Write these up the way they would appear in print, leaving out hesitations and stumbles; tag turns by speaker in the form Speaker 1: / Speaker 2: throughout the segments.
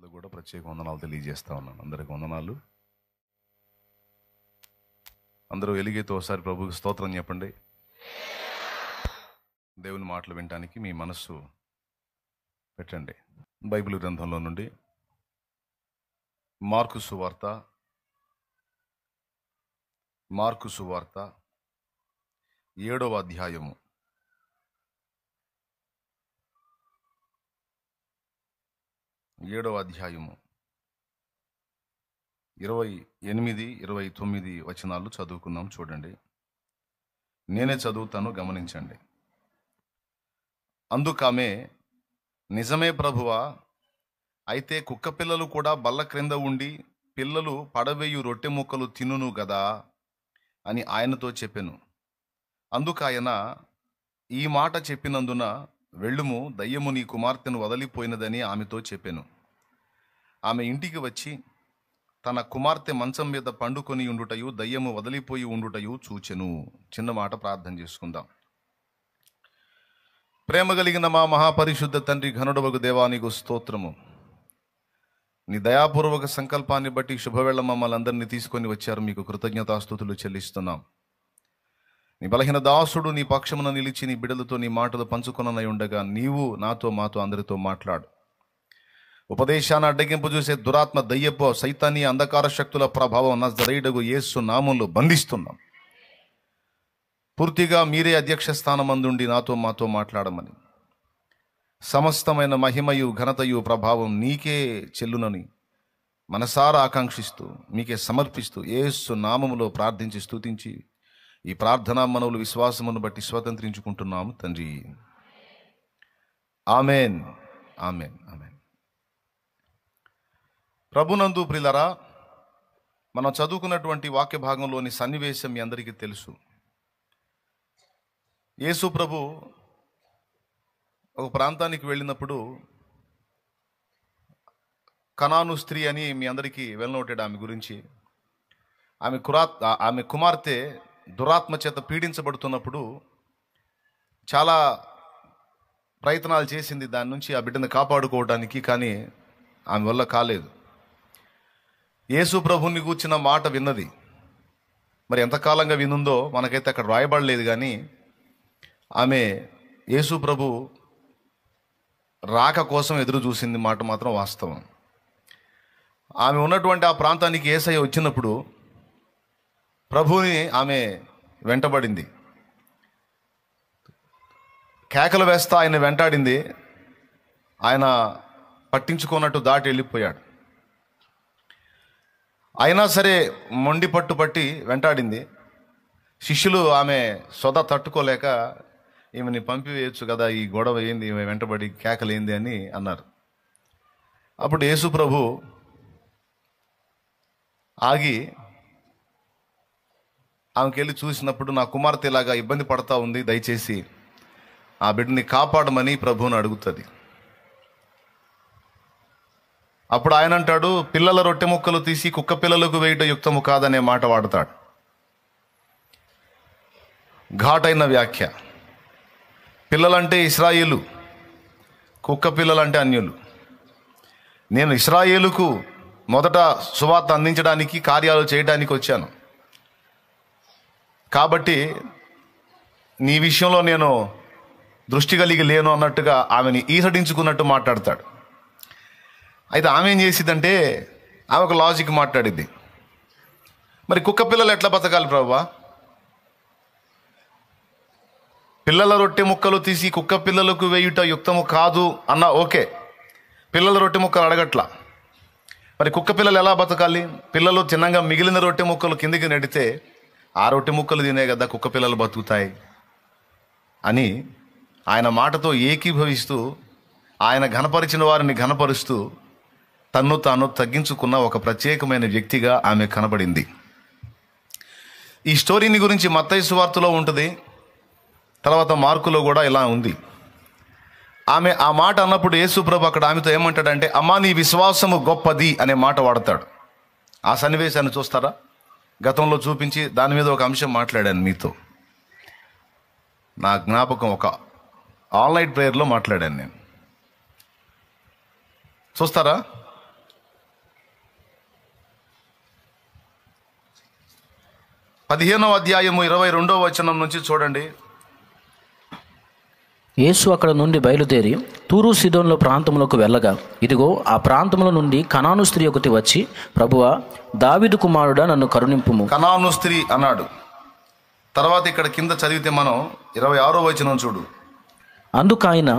Speaker 1: భక్తులకు కూడా ప్రత్యేక వందనాలు తెలియజేస్తా ఉన్నాను. అందరికి వందనాలు. అందరూ ఎలుగైతే ఒకసారి ప్రభువుకి స్తోత్రం చెప్పండి. దేవుని మాటలు వినటానికి మీ మనస్సు పెట్టండి. బైబిల్ గ్రంథంలో నుండి మార్కు సువార్త 7వ అధ్యాయము 28, 29 వచనాలు చదువుకుందాం. చూడండి, నేనే చదువుతాను, గమనించండి. అందుకామె, నిజమే ప్రభువా, అయితే కుక్క పిల్లలు కూడా బల్ల క్రింద ఉండి పిల్లలు పడవేయు రొట్టె ముక్కలు తినును గదా అని ఆయనతో చెప్పెను. అందుకాయన, ఈ మాట చెప్పినందున వెళ్ళుము, దయ్యము నీ కుమార్తెను వదిలిపోయినదని ఆమెతో చెప్పెను. ఆమె ఇంటికి వచ్చి తన కుమార్తె మంచం మీద పండుకొని ఉండుటయు దయ్యము వదిలిపోయి ఉండుటయు చూచెను. చిన్న మాట ప్రార్థన చేసుకుందాం. ప్రేమ కలిగిన మా మహాపరిశుద్ధ తండ్రి, ఘనుడవగు దేవా, నీకు స్తోత్రము. నీ దయాపూర్వక సంకల్పాన్ని బట్టి శుభవేళ మమ్మల్ని అందరినీ తీసుకొని వచ్చారు. మీకు కృతజ్ఞతాస్తుతులు చెల్లిస్తున్నాం. నీ బలహీన దాసుడు నీ పక్షమున నిలిచి నీ బిడ్డలతో నీ మాటలు పంచుకొననై ఉండగా నీవు మాతో అందరితో మాట్లాడు. ఉపదేశాన్ని అడ్డగింపు చూసే దురాత్మ, దయ్యపు, సైతానీ అంధకార శక్తుల ప్రభావం నజరేయుడగు యేసు నామములో బంధిస్తున్నాం. పూర్తిగా మీరే అధ్యక్ష స్థానమందుండి మాతో మాట్లాడమని, సమస్తమైన మహిమయు ఘనతయు ప్రభావం నీకే చెల్లునని మనసారా ఆకాంక్షిస్తూ మీకే సమర్పిస్తూ యేసు నామములో ప్రార్థించి స్తుతించి ఈ ప్రార్థనా మనవులు విశ్వాసమును బట్టి స్వతంత్రించుకుంటున్నాము తండ్రి. Amen, amen, amen. ప్రభునందు ప్రియులారా, మనం చదువుకున్నటువంటి వాక్య భాగంలోని సన్నివేశం మీ అందరికీ తెలుసు. యేసు ప్రభు ఒక ప్రాంతానికి వెళ్ళినప్పుడు కనాను స్త్రీ అని మీ అందరికీ వెల్నోటెడ్ ఆమె గురించి. ఆమె కుమార్తె దురాత్మ చేత పీడించబడుతున్నప్పుడు చాలా ప్రయత్నాలు చేసింది దాని నుంచి ఆ బిడ్డను కాపాడుకోవడానికి, కానీ ఆమె వల్ల కాలేదు. యేసు ప్రభుని కూర్చిన మాట విన్నది. మరి ఎంతకాలంగా వినుందో మనకైతే అక్కడ రాయబడలేదు, కానీ ఆమె యేసు ప్రభు రాక కోసం ఎదురు చూసింది మాట మాత్రం వాస్తవం. ఆమె ఉన్నటువంటి ఆ ప్రాంతానికి యేసయ్య వచ్చినప్పుడు ప్రభువుని ఆమె వెంటబడింది, కేకలు వేస్తా ఆయన వెంటాడింది. ఆయన పట్టించుకున్నట్టు దాటి వెళ్ళిపోయాడు. అయినా సరే మొండి పట్టి వెంటాడింది. శిష్యులు ఆమె సొద తట్టుకోలేక ఈమెని పంపివేయచ్చు కదా, ఈ గొడవ ఏంది, ఈమె వెంటబడి కేకలేంది అని అన్నారు. అప్పుడు యేసు ప్రభు ఆగి ఆమెకి వెళ్ళి చూసినప్పుడు, నా కుమార్తె ఇలాగా ఇబ్బంది పడతా ఉంది, దయచేసి ఆ బిడ్డని కాపాడమని ప్రభువుని అడుగుతుంది. అప్పుడు ఆయన అంటాడు, పిల్లల రొట్టె ముక్కలు తీసి కుక్క పిల్లలకు వేయటం యుక్తము కాదనే మాట వాడతాడు. ఘాటైన వ్యాఖ్య. పిల్లలంటే ఇశ్రాయేలు, కుక్క పిల్లలంటే అన్యులు. నేను ఇశ్రాయేలుకు మొదట సువార్త అందించడానికి, కార్యాలు చేయడానికి వచ్చాను. కాబట్టి నీ విషయంలో నేను దృష్టి కలిగి లేను అన్నట్టుగా ఆమెని ఈసడించుకున్నట్టు మాట్లాడతాడు. అయితే ఆమె ఏం చేసిద్దంటే, ఆమె ఒక లాజిక్ మాట్లాడిద్ది. మరి కుక్క పిల్లలు ఎట్లా బతకాలి ప్రభువా? పిల్లల రొట్టె ముక్కలు తీసి కుక్క పిల్లలకు వేయుట యుక్తము కాదు అన్న, ఓకే, పిల్లల రొట్టె ముక్కలు అడగట్లా. మరి కుక్క పిల్లలు ఎలా బతకాలి? పిల్లలు చిన్నగా మిగిలిన రొట్టె ముక్కలు కిందికి నెడితే ఆ రొట్టె ముక్కలు తినే కదా కుక్క పిల్లలు బతుకుతాయి అని ఆయన మాటతో ఏకీభవిస్తూ, ఆయన ఘనపరిచిన వారిని ఘనపరుస్తూ తన్ను తాను తగ్గించుకున్న ఒక ప్రత్యేకమైన వ్యక్తిగా ఆమె కనబడింది. ఈ స్టోరీని గురించి మత్తయి సువార్తలో ఉంటుంది, తర్వాత మార్కులో కూడా ఇలా ఉంది. ఆమె ఆ మాట అన్నప్పుడు యేసు ప్రభు అక్కడ ఆమెతో ఏమంటాడంటే, అమ్మా, నీ విశ్వాసము గొప్పది అనే మాట వాడతాడు. ఆ సన్నివేశాన్ని చూస్తారా? గతంలో చూపించి దాని మీద ఒక అంశం మాట్లాడాను మీతో. నా జ్ఞాపకం, ఒక ఆల్ నైట్ ప్రేయర్లో మాట్లాడాను నేను. చూస్తారా? 15వ అధ్యాయము 22వ వచనం నుంచి చూడండి.
Speaker 2: యేసు అక్కడ నుండి బయలుదేరి తూరు సీదోనుల ప్రాంతములకు వెళ్ళగా, ఇదిగో ఆ ప్రాంతముల నుండి కనాను స్త్రీ ఒకటి వచ్చి, ప్రభువా, దావీదు కుమారుడా, నన్ను కరుణింపుము.
Speaker 1: కనాను స్త్రీ అన్నాడు. తర్వాత ఇక్కడ కింద చదివితే మనం 26వ వచనం చూడు.
Speaker 2: అందుకు ఆయన,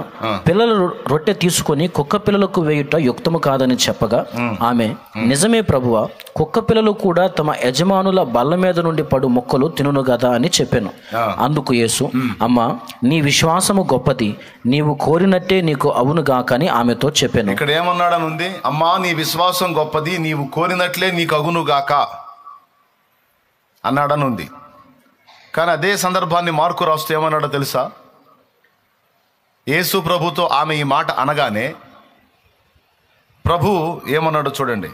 Speaker 2: పిల్లల రొట్టె తీసుకొని కుక్క పిల్లలకు వేయుట యుక్తము కాదని చెప్పగా, ఆమె, నిజమే ప్రభువా, కుక్క పిల్లలు కూడా తమ యజమానుల బల్ల మీద నుండి పడు మొక్కలు తినును గదా అని చెప్పాను. అందుకు యేసు, అమ్మా, నీ విశ్వాసము గొప్పది, నీవు కోరినట్టే నీకు అవును గాక అని ఆమెతో చెప్పాను.
Speaker 1: ఇక్కడ ఏమన్నాడని ఉంది? అమ్మా, నీ విశ్వాసం గొప్పది, నీవు కోరినట్లే నీకు అగును గాక అన్నాడని ఉంది. కానీ అదే సందర్భాన్ని మార్కు రాస్తూ ఏమన్నాడో తెలుసా? యేసు ప్రభుతో ఆమె ఈ మాట అనగానే ప్రభు ఏమన్నాడో చూడండి.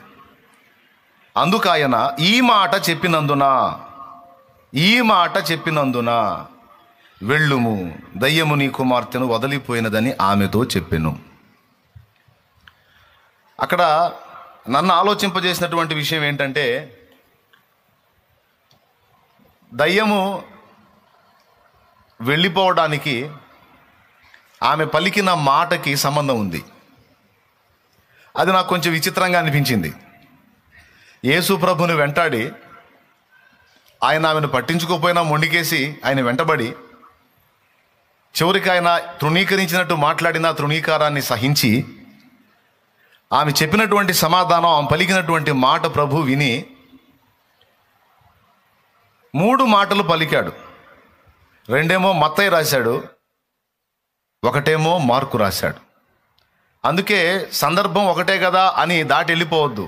Speaker 1: అందుకు ఆయన, ఈ మాట చెప్పినందున వెళ్ళుము, దయ్యము నీ కుమార్తెను వదిలిపోయినదని ఆమెతో చెప్పెను. అక్కడ నన్ను ఆలోచింపజేసినటువంటి విషయం ఏంటంటే, దయ్యము వెళ్ళిపోవడానికి ఆమె పలికిన మాటకి సంబంధం ఉంది. అది నాకు కొంచెం విచిత్రంగా అనిపించింది. యేసు ప్రభుని వెంటాడి ఆయన ఆమెను పట్టించుకోపోయినా మొండికేసి ఆయన వెంటబడి చివరికి ఆయన తృణీకరించినట్టు మాట్లాడిన తృణీకారాన్ని సహించి ఆమె చెప్పినటువంటి సమాధానం, ఆమె పలికినటువంటి మాట ప్రభు విని 3 మాటలు పలికాడు. 2 మత్తయి రాశాడు, 1 మార్కు రాశాడు. అందుకే సందర్భం ఒకటే కదా అని దాటి వెళ్ళిపోవద్దు.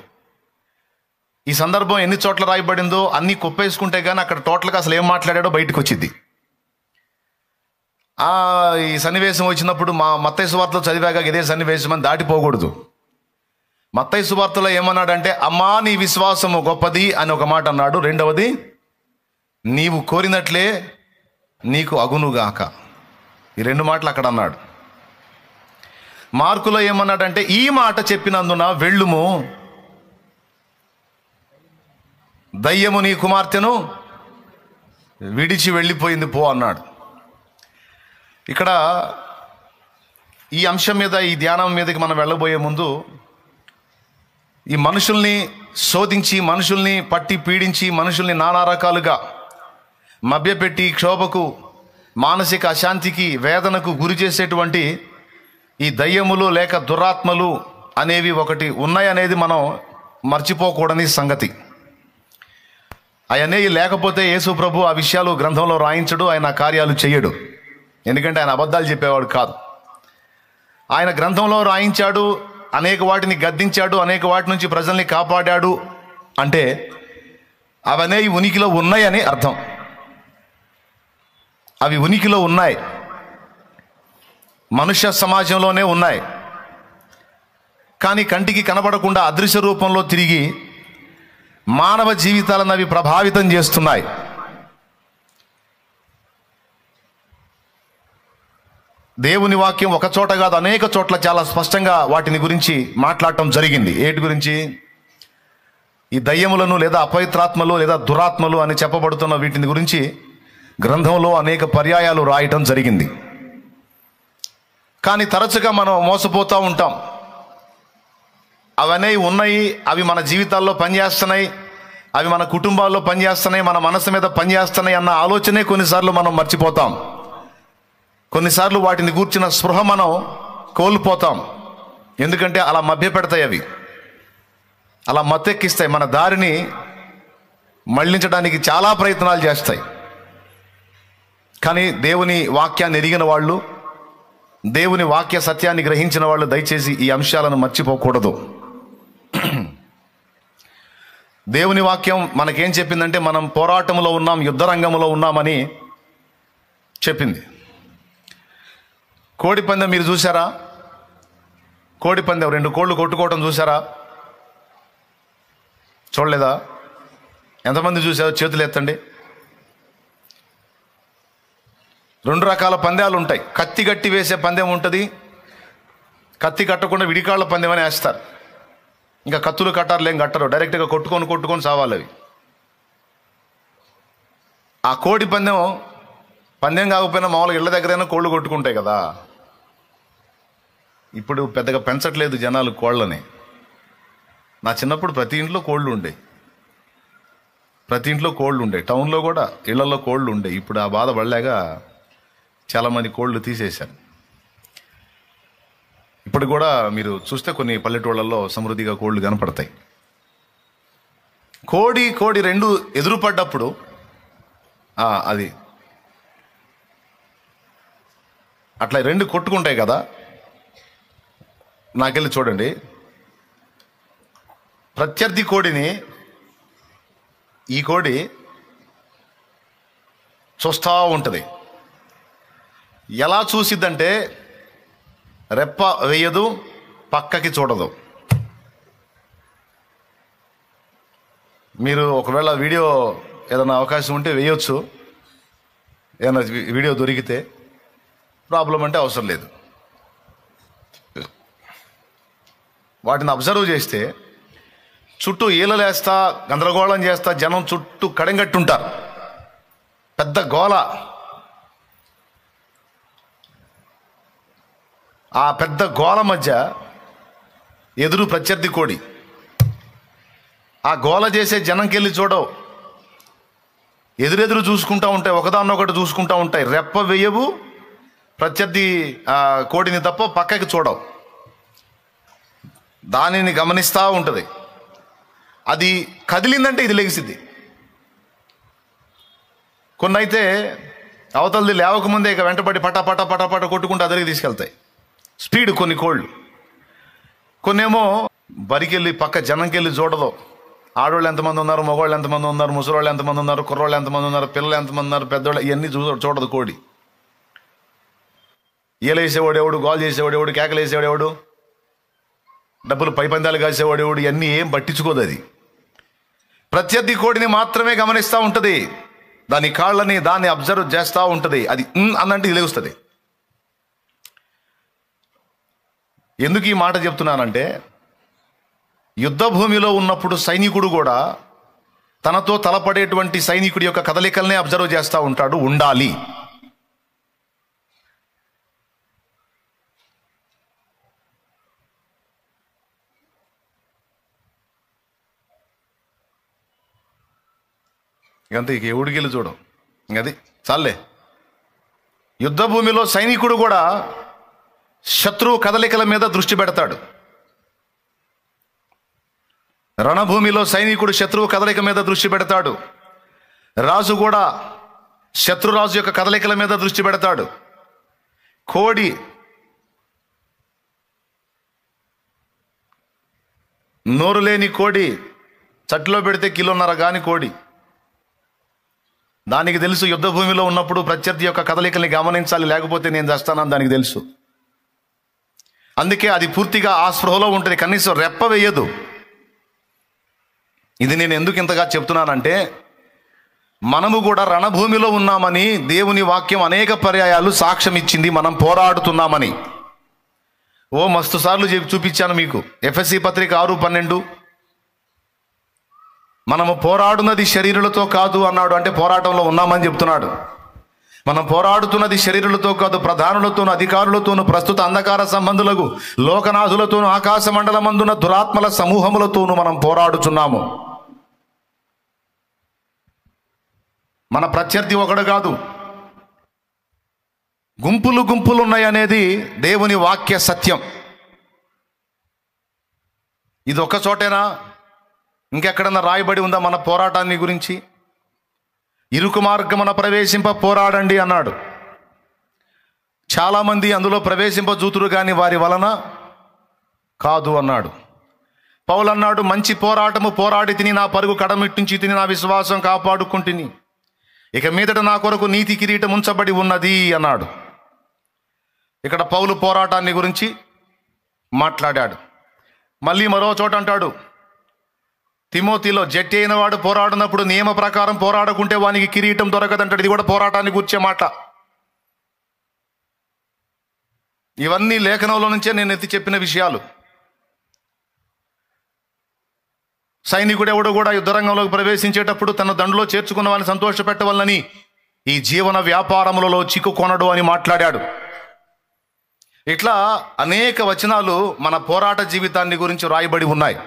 Speaker 1: ఈ సందర్భం ఎన్ని చోట్ల రాయబడిందో అన్ని కుప్పేసుకుంటే కానీ అక్కడ టోటల్గా అసలు ఏం మాట్లాడాడో బయటకు వచ్చింది. ఈ సన్నివేశం వచ్చినప్పుడు మత్తయి సువార్తలో చదివాక ఇదే సన్నివేశం అని దాటిపోకూడదు. మత్తయి సువార్తలో ఏమన్నాడంటే, అమ్మా, నీ విశ్వాసము గొప్పది అని ఒక మాట అన్నాడు. 2వది, నీవు కోరినట్లే నీకు అగునుగాక. ఈ 2 మాటలు అక్కడ అన్నాడు. మార్కులో ఏమన్నాడంటే, ఈ మాట చెప్పినందున వెళ్ళుము, దయ్యము నీ కుమార్తెను విడిచి వెళ్ళిపోయింది పో అన్నాడు. ఇక్కడ ఈ అంశం మీద, ఈ ధ్యానం మీదకి మనం వెళ్ళబోయే ముందు, ఈ మనుషుల్ని శోధించి, మనుషుల్ని పట్టి పీడించి, మనుషుల్ని నానా రకాలుగా మభ్యపెట్టి క్షోభకు, మానసిక అశాంతికి, వేదనకు గురి చేసేటువంటి ఈ దయ్యములు లేక దురాత్మలు అనేవి ఒకటి ఉన్నాయనేది మనం మర్చిపోకూడని సంగతి. అవన్నీ లేకపోతే యేసు ప్రభు ఆ విషయాలు గ్రంథంలో రాయించడు, ఆయన కార్యాలు చేయడు. ఎందుకంటే ఆయన అబద్ధాలు చెప్పేవాడు కాదు. ఆయన గ్రంథంలో రాయించాడు, అనేక వాటిని గద్దించాడు, అనేక వాటి నుంచి ప్రజల్ని కాపాడాడు అంటే అవన్నీ ఉనికిలో ఉన్నాయని అర్థం. అవి ఉనికిలో ఉన్నాయి, మనుష్య సమాజంలోనే ఉన్నాయి. కానీ కంటికి కనబడకుండా అదృశ్య రూపంలో తిరిగి మానవ జీవితాలను అవి ప్రభావితం చేస్తున్నాయి. దేవుని వాక్యం ఒక చోట కాదు, అనేక చోట్ల చాలా స్పష్టంగా వాటిని గురించి మాట్లాడటం జరిగింది. ఏటి గురించి? ఈ దయ్యములను లేదా అపవిత్రాత్మలు లేదా దురాత్మలు అని చెప్పబడుతున్న వీటిని గురించి గ్రంథంలో అనేక పర్యాయాలు రాయటం జరిగింది. కానీ తరచుగా మనం మోసపోతూ ఉంటాం. అవన్నీ ఉన్నాయి, అవి మన జీవితాల్లో పనిచేస్తున్నాయి, అవి మన కుటుంబాల్లో పనిచేస్తున్నాయి, మన మనసు మీద పనిచేస్తున్నాయి అన్న ఆలోచనే కొన్నిసార్లు మనం మర్చిపోతాం. కొన్నిసార్లు వాటిని గూర్చిన స్పృహ మనం కోల్పోతాం. ఎందుకంటే అలా మభ్యపెడతాయి, అవి అలా మత్తెక్కిస్తాయి, మన దారిని మళ్లించడానికి చాలా ప్రయత్నాలు చేస్తాయి. కానీ దేవుని వాక్యాన్ని ఎరిగిన వాళ్ళు, దేవుని వాక్య సత్యాన్ని గ్రహించిన వాళ్ళు దయచేసి ఈ అంశాలను మర్చిపోకూడదు. దేవుని వాక్యం మనకేం చెప్పిందంటే, మనం పోరాటంలో ఉన్నాం, యుద్ధ రంగంలో ఉన్నామని చెప్పింది. కోడి పందెం మీరు చూసారా? కోడి పందెం 2 కోళ్ళు కొట్టుకోవటం చూసారా? చూడలేదా? ఎంతమంది చూసారో చేతులు ఎత్తండి. 2 రకాల పందెాలు ఉంటాయి. కత్తి కట్టి వేసే పందెం ఉంటుంది, కత్తి కట్టకుండా విడికాళ్ళ పందెం అని వేస్తారు. ఇంకా కత్తులు కట్టారులేం కట్టరు, డైరెక్ట్గా కొట్టుకొని సావాలి అవి. ఆ కోడి పందెం కాకపోయినా మామూలుగా ఇళ్ళ దగ్గరైనా కోళ్ళు కొట్టుకుంటాయి కదా. ఇప్పుడు పెద్దగా పెంచట్లేదు జనాలు కోళ్ళని. నా చిన్నప్పుడు ప్రతి ఇంట్లో కోళ్ళు ఉండే, టౌన్లో కూడా ఇళ్లలో కోళ్ళు ఉండే. ఇప్పుడు ఆ బాధ పడలేక చాలామంది కోళ్ళు తీసేశారు. ఇప్పుడు కూడా మీరు చూస్తే కొన్ని పల్లెటూళ్ళల్లో సమృద్ధిగా కోళ్ళు కనపడతాయి. కోడి రెండు ఎదురుపడ్డప్పుడు అది అట్లా రెండు కొట్టుకుంటాయి కదా. నాకెళ్ళి చూడండి, ప్రత్యర్థి కోడిని ఈ కోడి చూస్తూ ఉంటుంది. ఎలా చూసిద్దంటే రెప్ప వేయదు, పక్కకి చూడదు. మీరు ఒకవేళ వీడియో ఏదైనా అవకాశం ఉంటే వేయొచ్చు, ఏదైనా వీడియో దొరికితే. ప్రాబ్లం అంటే అవసరం లేదు. వాటిని అబ్జర్వ్ చేస్తే చుట్టూ ఈలలేస్తా గందరగోళం చేస్తా జనం చుట్టూ కడంగట్టుంటారు, పెద్ద గోల. ఆ పెద్ద గోల మధ్య ఎదురు ప్రత్యర్థి కోడి. ఆ గోల చేసే జనంకెళ్ళి చూడవు, ఎదురెదురు చూసుకుంటూ ఉంటాయి, ఒకదాన్నొకటి చూసుకుంటూ ఉంటాయి. రెప్ప వేయవు ప్రత్యర్థి కోడిని తప్ప పక్కకి చూడవు. దానిని గమనిస్తూ ఉంటుంది. అది కదిలిందంటే ఇది లెగిసిద్ది. కొన్ని అయితే అవతలది లేవకముందే ఇక వెంటబడి పట పట పట పట కొట్టుకుంటూ అదరికి తీసుకెళ్తాయి. స్పీడ్ కొన్ని కోళ్ళు. కొన్నేమో బరికెళ్ళి పక్క జనంకెళ్ళి చూడదు. ఆడవాళ్ళు ఎంతమంది ఉన్నారు, మగవాళ్ళు ఎంతమంది ఉన్నారు, ముసలోళ్ళు ఎంతమంది ఉన్నారు, కుర్రోళ్ళు ఎంతమంది ఉన్నారు, పిల్లలు ఎంతమంది ఉన్నారు, పెద్దవాళ్ళు, ఇవన్నీ చూడదు కోడి. ఈలేసేవాడు ఎవడు, గోల్ చేసేవాడు ఎవడు, కేకలు వేసేవాడు ఎవడు, డబ్బులు పైపందాలు కాసేవాడు ఎవడు, ఇవన్నీ ఏం పట్టించుకోదు. అది ప్రత్యర్థి కోడిని మాత్రమే గమనిస్తూ ఉంటుంది. దాని కాళ్ళని దాన్ని అబ్జర్వ్ చేస్తూ ఉంటుంది. అది అన్నంటే ఇది లెగుస్తుంది. ఎందుకు ఈ మాట చెప్తున్నానంటే, యుద్ధ భూమిలో ఉన్నప్పుడు సైనికుడు కూడా తనతో తలపడేటువంటి సైనికుడి యొక్క కదలికల్నే అబ్జర్వ్ చేస్తూ ఉంటాడు. ఉండాలి. ఇంకంతే, ఇక ఎవడికెళ్ళి చూడం. ఇంకది చాలే. యుద్ధ భూమిలో సైనికుడు కూడా శత్రువు కదలికల మీద దృష్టి పెడతాడు. రణభూమిలో సైనికుడు శత్రువు కదలిక మీద దృష్టి పెడతాడు. రాజు కూడా శత్రురాజు యొక్క కదలికల మీద దృష్టి పెడతాడు. కోడి నోరు లేని కోడి చట్టులో పెడితే కిలోన్నర కాని కోడి. దానికి తెలుసు యుద్ధ భూమిలో ఉన్నప్పుడు ప్రత్యర్థి యొక్క కదలికల్ని గమనించాలి, లేకపోతే నేను చేస్తానని దానికి తెలుసు. అందుకే అది పూర్తిగా ఆ స్పృహలో ఉంటుంది, కనీసం రెప్ప వేయదు. ఇది నేను ఎందుకు ఇంతగా చెప్తున్నానంటే, మనము కూడా రణభూమిలో ఉన్నామని దేవుని వాక్యం అనేక పర్యాయాలు సాక్ష్యం ఇచ్చింది. మనం పోరాడుతున్నామని మస్తు సార్లు చూపించాను మీకు. ఎఫెసీ పత్రిక 6:12 మనము పోరాడున్నది శరీరులతో కాదు అన్నాడు. అంటే పోరాటంలో ఉన్నామని చెప్తున్నాడు. మనం పోరాడుతున్నది శరీరులతో కాదు, ప్రధానులతోనూ అధికారులతోనూ ప్రస్తుత అంధకార సంబంధులకు లోకనాథులతోనూ ఆకాశ మండలమందున దురాత్మల సమూహములతోనూ మనం పోరాడుచున్నాము. మన ప్రత్యర్థి ఒకడు కాదు, గుంపులు గుంపులు ఉన్నాయనేది దేవుని వాక్య సత్యం. ఇది ఒక్క చోటేనా? ఇంకెక్కడన్నా రాయబడి ఉందా మన పోరాటాన్ని గురించి? ఇరుకు మార్గమున ప్రవేశింప పోరాడండి అన్నాడు. చాలామంది అందులో ప్రవేశింపజూతురు కానీ వారి వలన కాదు అన్నాడు. పౌలు అన్నాడు, మంచి పోరాటము పోరాడి తిని, నా పరుగు కడమిట్టించి తిని, నా విశ్వాసం కాపాడుకుంటుని, ఇక మీదట నా కొరకు నీతి కిరీటం ఉంచబడి ఉన్నది అన్నాడు. ఇక్కడ పౌలు పోరాటాన్ని గురించి మాట్లాడాడు. మళ్ళీ మరో చోట అంటాడు, తిమోతిలో జట్టి అయిన వాడు పోరాడినప్పుడు నియమ ప్రకారం పోరాడకుంటే వానికి కిరీటం దొరకదంటాడు. ఇది కూడా పోరాటాన్ని కూర్చే మాట. ఇవన్నీ లేఖనంలో నుంచే నేను ఎత్తి చెప్పిన విషయాలు. సైనికుడు ఎవడు కూడా యుద్ధరంగంలోకి ప్రవేశించేటప్పుడు తన దండులో చేర్చుకున్న వారిని సంతోషపెట్టవాలని ఈ జీవన వ్యాపారములలో చిక్కుకొనడు అని మాట్లాడాడు. ఇట్లా అనేక వచనాలు మన పోరాట జీవితాన్ని గురించి రాయబడి ఉన్నాయి.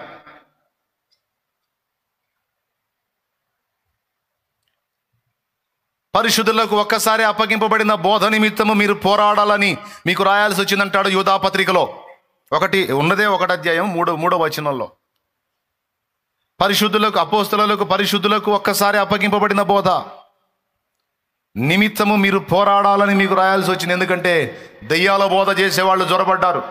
Speaker 1: పరిశుద్ధులకు ఒక్కసారి అప్పగింపబడిన బోధ నిమిత్తము మీరు పోరాడాలని మీకు రాయాల్సి వచ్చిందంటాడు యూదా పత్రికలో. ఒక అధ్యాయం మూడో వచనంలో పరిశుద్ధులకు, అపోస్తలులకు, పరిశుద్ధులకు ఒక్కసారి అప్పగింపబడిన బోధ నిమిత్తము మీరు పోరాడాలని మీకు రాయాల్సి వచ్చింది. ఎందుకంటే దెయ్యాల బోధ చేసేవాళ్ళు జొరబడ్డారు.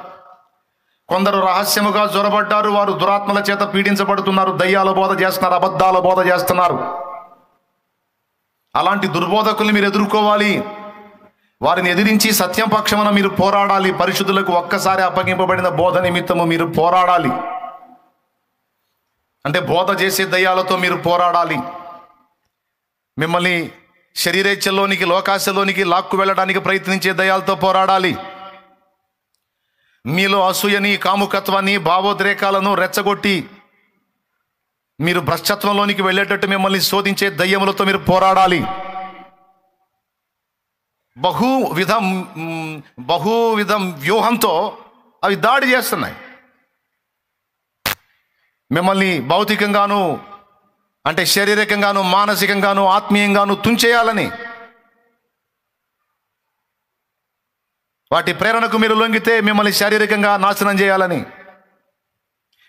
Speaker 1: కొందరు రహస్యముగా జొరబడ్డారు. వారు దురాత్మల చేత పీడించబడుతున్నారు. దయ్యాల బోధ చేస్తున్నారు, అబద్ధాల బోధ చేస్తున్నారు. అలాంటి దుర్బోధకుల్ని మీరు ఎదుర్కోవాలి. వారిని ఎదిరించి సత్యం పక్షమున మీరు పోరాడాలి. పరిశుద్ధులకు ఒక్కసారి అప్పగింపబడిన బోధ నిమిత్తము మీరు పోరాడాలి. అంటే బోధ చేసే దయ్యాలతో మీరు పోరాడాలి. మిమ్మల్ని శరీరేచ్ఛలోనికి, లోకాశలోనికి లాక్కు వెళ్ళడానికి ప్రయత్నించే దయ్యాలతో పోరాడాలి. మీలో అసూయని, కాముకత్వాన్ని, భావోద్రేకాలను రెచ్చగొట్టి మీరు భ్రష్టత్వంలోనికి వెళ్ళేటట్టు మిమ్మల్ని శోధించే దయ్యములతో మీరు పోరాడాలి. బహువిధం వ్యూహంతో అవి దాడి చేస్తున్నాయి. మిమ్మల్ని భౌతికంగాను, అంటే శారీరకంగాను, మానసికంగాను, ఆత్మీయంగాను తుంచేయాలని, వాటి ప్రేరణకు మీరు లొంగితే మిమ్మల్ని శారీరకంగా నాశనం చేయాలని,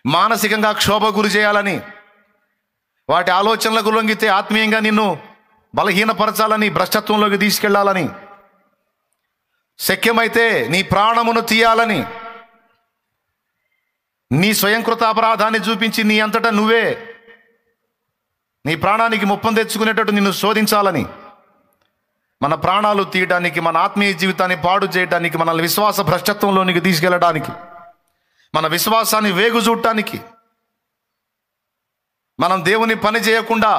Speaker 1: మానసికంగా క్షోభ గురి చేయాలని, వాటి ఆలోచనలకు లొంగితే ఆత్మీయంగా నిన్ను బలహీనపరచాలని, భ్రష్టత్వంలోకి తీసుకెళ్లాలని, శక్యమైతే నీ ప్రాణమును తీయాలని, నీ స్వయంకృత అపరాధాన్ని చూపించి నీ అంతటా నువ్వే నీ ప్రాణానికి ముప్పం తెచ్చుకునేటట్టు నిన్ను శోధించాలని, మన ప్రాణాలు తీయడానికి, మన ఆత్మీయ జీవితాన్ని పాడు చేయడానికి, మనల్ని విశ్వాస భ్రష్టత్వంలోనికి తీసుకెళ్ళడానికి, మన విశ్వాసాన్ని వేగు చూడటానికి, మనం దేవుని పని చేయకుండా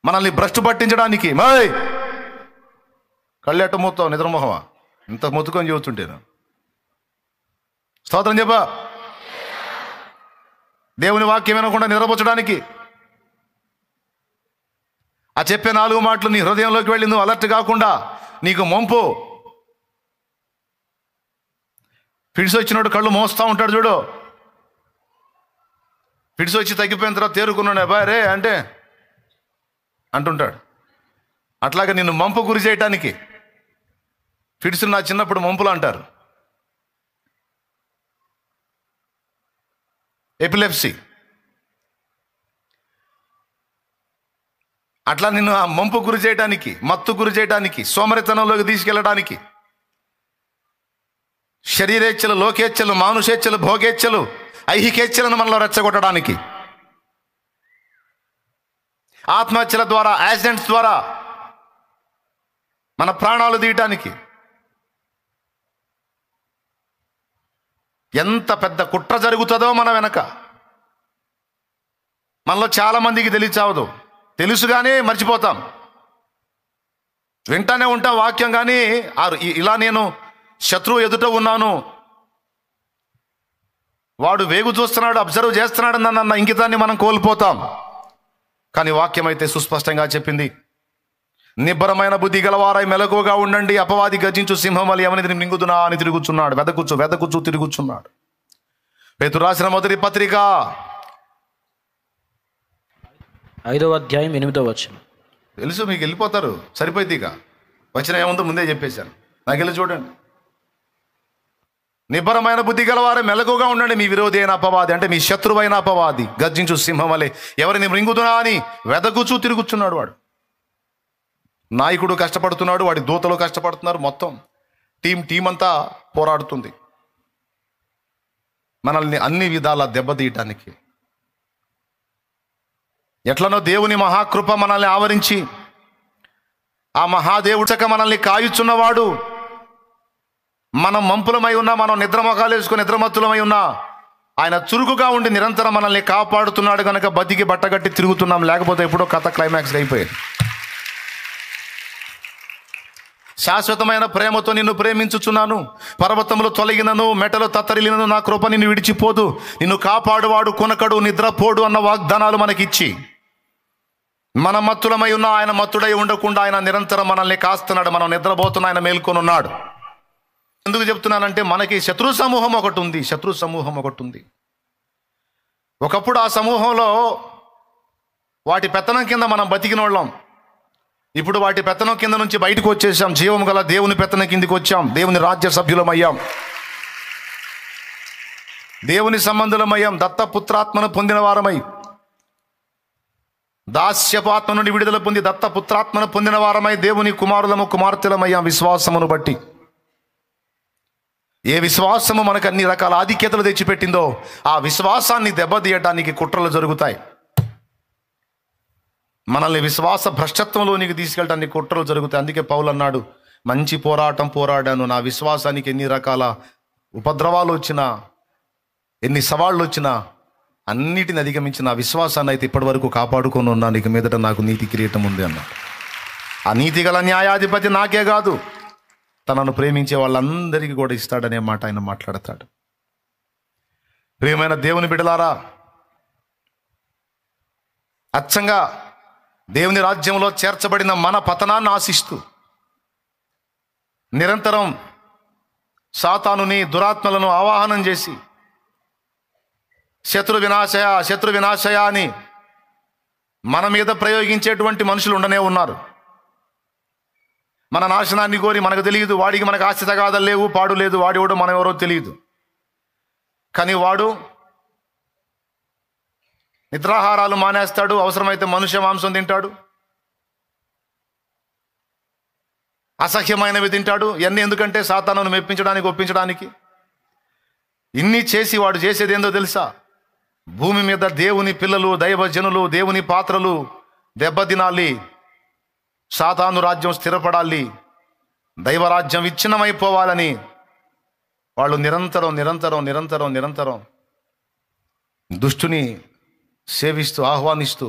Speaker 1: మనల్ని భ్రష్టు పట్టించడానికి. కళ్ళెట్ట మూతావు, నిద్రమోహమా, ఇంత మొత్తుకొని చూస్తుంటేను. స్తోత్రం చెప్పా. దేవుని వాక్యం వినకుండా నిద్రపుచ్చడానికి, ఆ చెప్పే 4 మాటలు నీ హృదయంలోకి వెళ్ళి నువ్వు అలర్ట్ కాకుండా నీకు మొంపు. ఫిడ్స్ వచ్చినోడు కళ్ళు మోస్తూ ఉంటాడు చూడు. ఫిడ్స్ వచ్చి తగ్గిపోయిన తర్వాత తేరుకున్నాడు, బాయ్ రే అంటే అంటుంటాడు. అట్లాగే నిన్ను మంపు గురి చేయటానికి, ఫిడ్స్ నా చిన్నప్పుడు మంపులు అంటారు, ఎపిలెప్సీ. అట్లా నిన్ను ఆ మంపు గురి చేయడానికి, మత్తు గురి చేయడానికి, సోమరితనంలోకి తీసుకెళ్ళడానికి, శరీరేచ్ఛలు, లోకేచ్ఛలు, మానుషేచ్ఛలు, భోగేచ్ఛలు, ఐహికేచ్ఛలను మనలో రెచ్చగొట్టడానికి, ఆత్మహత్యల ద్వారా, యాక్సిడెంట్స్ ద్వారా మన ప్రాణాలు తీయటానికి. ఎంత పెద్ద కుట్ర జరుగుతుందో మన వెనక. మనలో చాలా మందికి తెలియచావదు, తెలుసుగానే మర్చిపోతాం. వింటానే ఉంటాం వాక్యం, కానీ ఇలా నేను శత్రువు ఎదుట ఉన్నాను, వాడు వేగు చూస్తున్నాడు, అబ్జర్వ్ చేస్తున్నాడు అన్న ఇంకితాన్ని మనం కోల్పోతాం. కానీ వాక్యం అయితే సుస్పష్టంగా చెప్పింది, నిబ్బరమైన బుద్ధి గలవారై మెలకువగా ఉండండి, అపవాది గర్జించు సింహం వలె ఎవరిని మింగుదునా అని తిరుగుచున్నాడు, వెదకుచు తిరుగుచున్నాడు. పేతురు రాసిన మొదటి పత్రిక
Speaker 2: 5వ అధ్యాయం 8వ వచనం.
Speaker 1: తెలుసు మీకు, వెళ్ళిపోతారు, సరిపోయింది. ఇక వచ్చిన ఏముందో ముందే చెప్పేశాను, నాకు వెళ్ళి చూడండి. నిబ్బరమైన బుద్ధి గలవారే మెలకుగా ఉండండి, మీ విరోధి అయిన అపవాది, అంటే మీ శత్రువైన అపవాది గర్జించు సింహం వలె ఎవరిని మృంగుదునా అని వెదకుచూ తిరుగుచున్నాడు. వాడు నాయకుడు కష్టపడుతున్నాడు, వాడి దూతలు కష్టపడుతున్నారు, మొత్తం టీం అంతా పోరాడుతుంది మనల్ని అన్ని విధాలా దెబ్బతీయటానికి. ఎట్లనో దేవుని మహాకృప మనల్ని ఆవరించి, ఆ మహాదేవుచక మనల్ని కాయుచున్నవాడు, మనం మంపులమై ఉన్నా, మనం నిద్రమొఖాలు వేసుకుని నిద్రమత్తులమై ఉన్నా, ఆయన చురుకుగా ఉండి నిరంతరం మనల్ని కాపాడుతున్నాడు కనుక బతికి బట్టగట్టి తిరుగుతున్నాం. లేకపోతే ఎప్పుడో కథ క్లైమాక్స్ అయిపోయేది. శాశ్వతమైన ప్రేమతో నిన్ను ప్రేమించుచున్నాను. పర్వతములు తొలగినను, మెటలు తత్తరిలినను నా కృప నిన్ను విడిచిపోదు. నిన్ను కాపాడువాడు కొనకడు, నిద్రపోడు అన్న వాగ్దానాలు మనకిచ్చి, మన మత్తులమై ఉన్న ఆయన మత్తుడై ఉండకుండా ఆయన నిరంతరం మనల్ని కాస్తున్నాడు. మనం నిద్రపోతున్న ఆయన మేల్కొని ఉన్నాడు. ఎందుకు చెప్తున్నానంటే మనకి శత్రు సమూహం ఒకటి ఉంది. ఒకప్పుడు ఆ సమూహంలో వాటి పెత్తనం కింద మనం బతికిన వాళ్ళం. ఇప్పుడు వాటి పెత్తనం కింద నుంచి బయటకు వచ్చేసాం. జీవం గల దేవుని పెత్తనం కిందికి వచ్చాం. దేవుని రాజ్య సభ్యులమయ్యాం, దేవుని సంబంధులమయ్యాం. దత్తపుత్రాత్మను పొందిన వారమై, దాస్యపాత్మ నుండి విడుదల పొంది దత్తపుత్రాత్మను పొందిన వారమై దేవుని కుమారులము కుమార్తెలమయ్యాం విశ్వాసమును బట్టి. ఏ విశ్వాసము మనకు అన్ని రకాల ఆధిక్యతలు తెచ్చిపెట్టిందో ఆ విశ్వాసాన్ని దెబ్బతీయటానికి కుట్రలు జరుగుతాయి. మనల్ని విశ్వాస భ్రష్టత్వంలోనికి తీసుకెళ్ళడానికి కుట్రలు జరుగుతాయి. అందుకే పౌలు అన్నాడు, మంచి పోరాటం పోరాడాను, నా విశ్వాసానికి ఎన్ని రకాల ఉపద్రవాలు వచ్చినా, ఎన్ని సవాళ్ళు వచ్చినా అన్నిటిని అధిగమించి నా విశ్వాసాన్ని అయితే ఇప్పటి వరకు కాపాడుకొని ఉన్నాను. ఇక మీదట నాకు నీతి కిరీటం ఉంది అన్నాడు. ఆ నీతి గల న్యాయాధిపతి నాకే కాదు, తనను ప్రేమించే వాళ్ళందరికీ కూడా ఇస్తాడనే మాట ఆయన మాట్లాడతాడు. ప్రియమైన దేవుని బిడ్డలారా, అచ్చంగా దేవుని రాజ్యంలో చేర్చబడిన మన పతనాన్ని ఆశిస్తూ నిరంతరం సాతానుని, దురాత్మలను ఆవాహనం చేసి శత్రు వినాశయ అని మన మీద ప్రయోగించేటువంటి మనుషులు ఉండనే ఉన్నారు. మన నాశనాన్ని కోరి, మనకు తెలియదు, వాడికి మనకు ఆస్తి తగాదాలు లేవు, పాడు లేదు, వాడెవడో మనం ఎవరో తెలియదు. కానీ వాడు నిద్రాహారాలు మానేస్తాడు, అవసరమైతే మనుష్య మాంసం తింటాడు, అసహ్యమైనవి తింటాడు. ఇవన్నీ ఎందుకంటే సాతానును మెప్పించడానికి, ఒప్పించడానికి. ఇన్ని చేసి వాడు చేసేది ఏందో తెలుసా? భూమి మీద దేవుని పిల్లలు, దైవజనులు, దేవుని పాత్రలు దెబ్బతినాలి, సాతాను రాజ్యం స్థిరపడాలి, దైవరాజ్యం విచ్ఛిన్నమైపోవాలని వాళ్ళు నిరంతరం దుష్టుని సేవిస్తూ, ఆహ్వానిస్తూ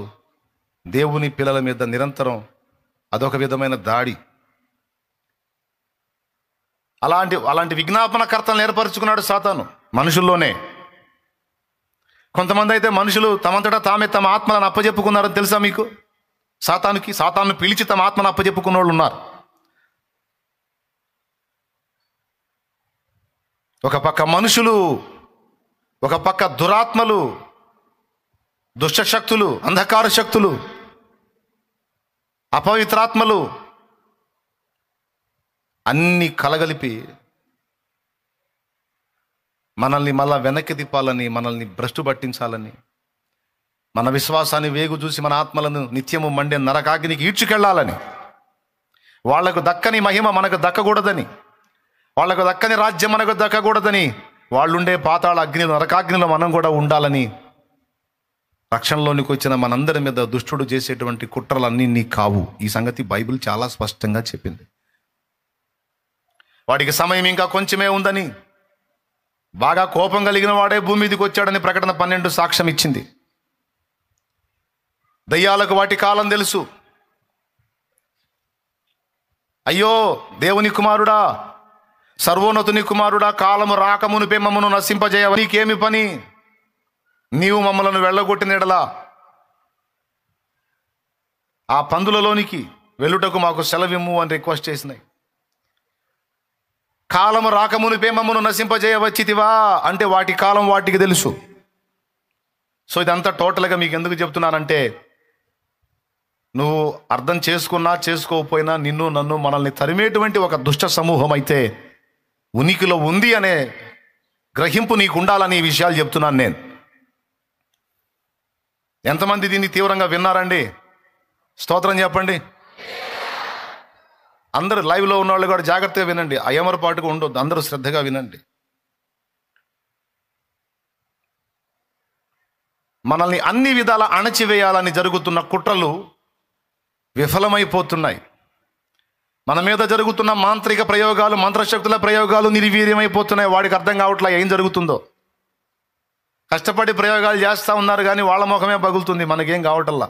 Speaker 1: దేవుని పిల్లల మీద నిరంతరం అదొక విధమైన దాడి. అలాంటి విజ్ఞాపనకర్తలను ఏర్పరచుకున్నాడు సాతాను మనుషుల్లోనే. కొంతమంది అయితే మనుషులు తమంతటా తామే తమ ఆత్మలను అప్పజెప్పుకున్నారని తెలుసా మీకు? సాతాను పిలిచి తమ ఆత్మను అప్పజెప్పుకున్న వాళ్ళు ఉన్నారు. ఒక పక్క మనుషులు, ఒక పక్క దురాత్మలు, దుష్టశక్తులు, అంధకార శక్తులు, అపవిత్రాత్మలు అన్నీ కలగలిపి మనల్ని మళ్ళా వెనక్కి తిప్పాలని, మనల్ని భ్రష్టు పట్టించాలని, మన విశ్వాసాన్ని వేగు చూసి మన ఆత్మలను నిత్యము మండే నరకాగ్నికి ఈడ్చుకెళ్లాలని, వాళ్లకు దక్కని మహిమ మనకు దక్కకూడదని, వాళ్లకు దక్కని రాజ్యం మనకు దక్కకూడదని, వాళ్ళుండే పాతాళ అగ్నిలో, నరకాగ్నిలో మనం కూడా ఉండాలని రక్షణలోనికి వచ్చిన మనందరి మీద దుష్టుడు చేసేటువంటి కుట్రలన్నీ నీ కావు. ఈ సంగతి బైబిల్ చాలా స్పష్టంగా చెప్పింది. వాడికి సమయం ఇంకా కొంచెమే ఉందని, బాగా కోపం కలిగిన వాడే భూమి మీదకి వచ్చాడని ప్రకటన 12 సాక్ష్యం ఇచ్చింది. దయ్యాలకు వాటి కాలం తెలుసు. అయ్యో దేవుని కుమారుడా, సర్వోన్నతుని కుమారుడా, కాలము రాకమునిపే మమ్మను నశింపజేయవ, నీకేమి పని? నీవు మమ్మలను వెళ్ళగొట్టిన ఎడలా ఆ పందులలోనికి వెళ్ళుటకు మాకు సెలవిమ్ము అని రిక్వెస్ట్ చేసినాయి. కాలము రాకమునిపే మమ్మను నశింపజేయవచ్చితివా అంటే వాటి కాలం వాటికి తెలుసు. సో ఇదంతా టోటల్గా మీకు ఎందుకు చెప్తున్నానంటే, నువ్వు అర్థం చేసుకున్నా చేసుకోకపోయినా నిన్ను నన్ను మనల్ని తరిమేటువంటి ఒక దుష్ట సమూహం అయితే ఉనికిలో ఉంది అనే గ్రహింపు నీకు ఉండాలని ఈ విషయాలు చెప్తున్నాను నేను. ఎంతమంది దీన్ని తీవ్రంగా విన్నారండి? స్తోత్రం చెప్పండి. అందరూ లైవ్లో ఉన్న వాళ్ళు కూడా జాగ్రత్తగా వినండి, అయమరపాటుగా ఉండొద్దు, అందరూ శ్రద్ధగా వినండి. మనల్ని అన్ని విధాల అణచివేయాలని జరుగుతున్న కుట్రలు విఫలమైపోతున్నాయి. మన మీద జరుగుతున్న మాంత్రిక ప్రయోగాలు, మంత్రశక్తుల ప్రయోగాలు నిర్వీర్యమైపోతున్నాయి. వాడికి అర్థం కావట్లే ఏం జరుగుతుందో. కష్టపడి ప్రయోగాలు చేస్తూ ఉన్నారు కానీ వాళ్ళ ముఖమే పగులుతుంది, మనకేం కావటల్లా.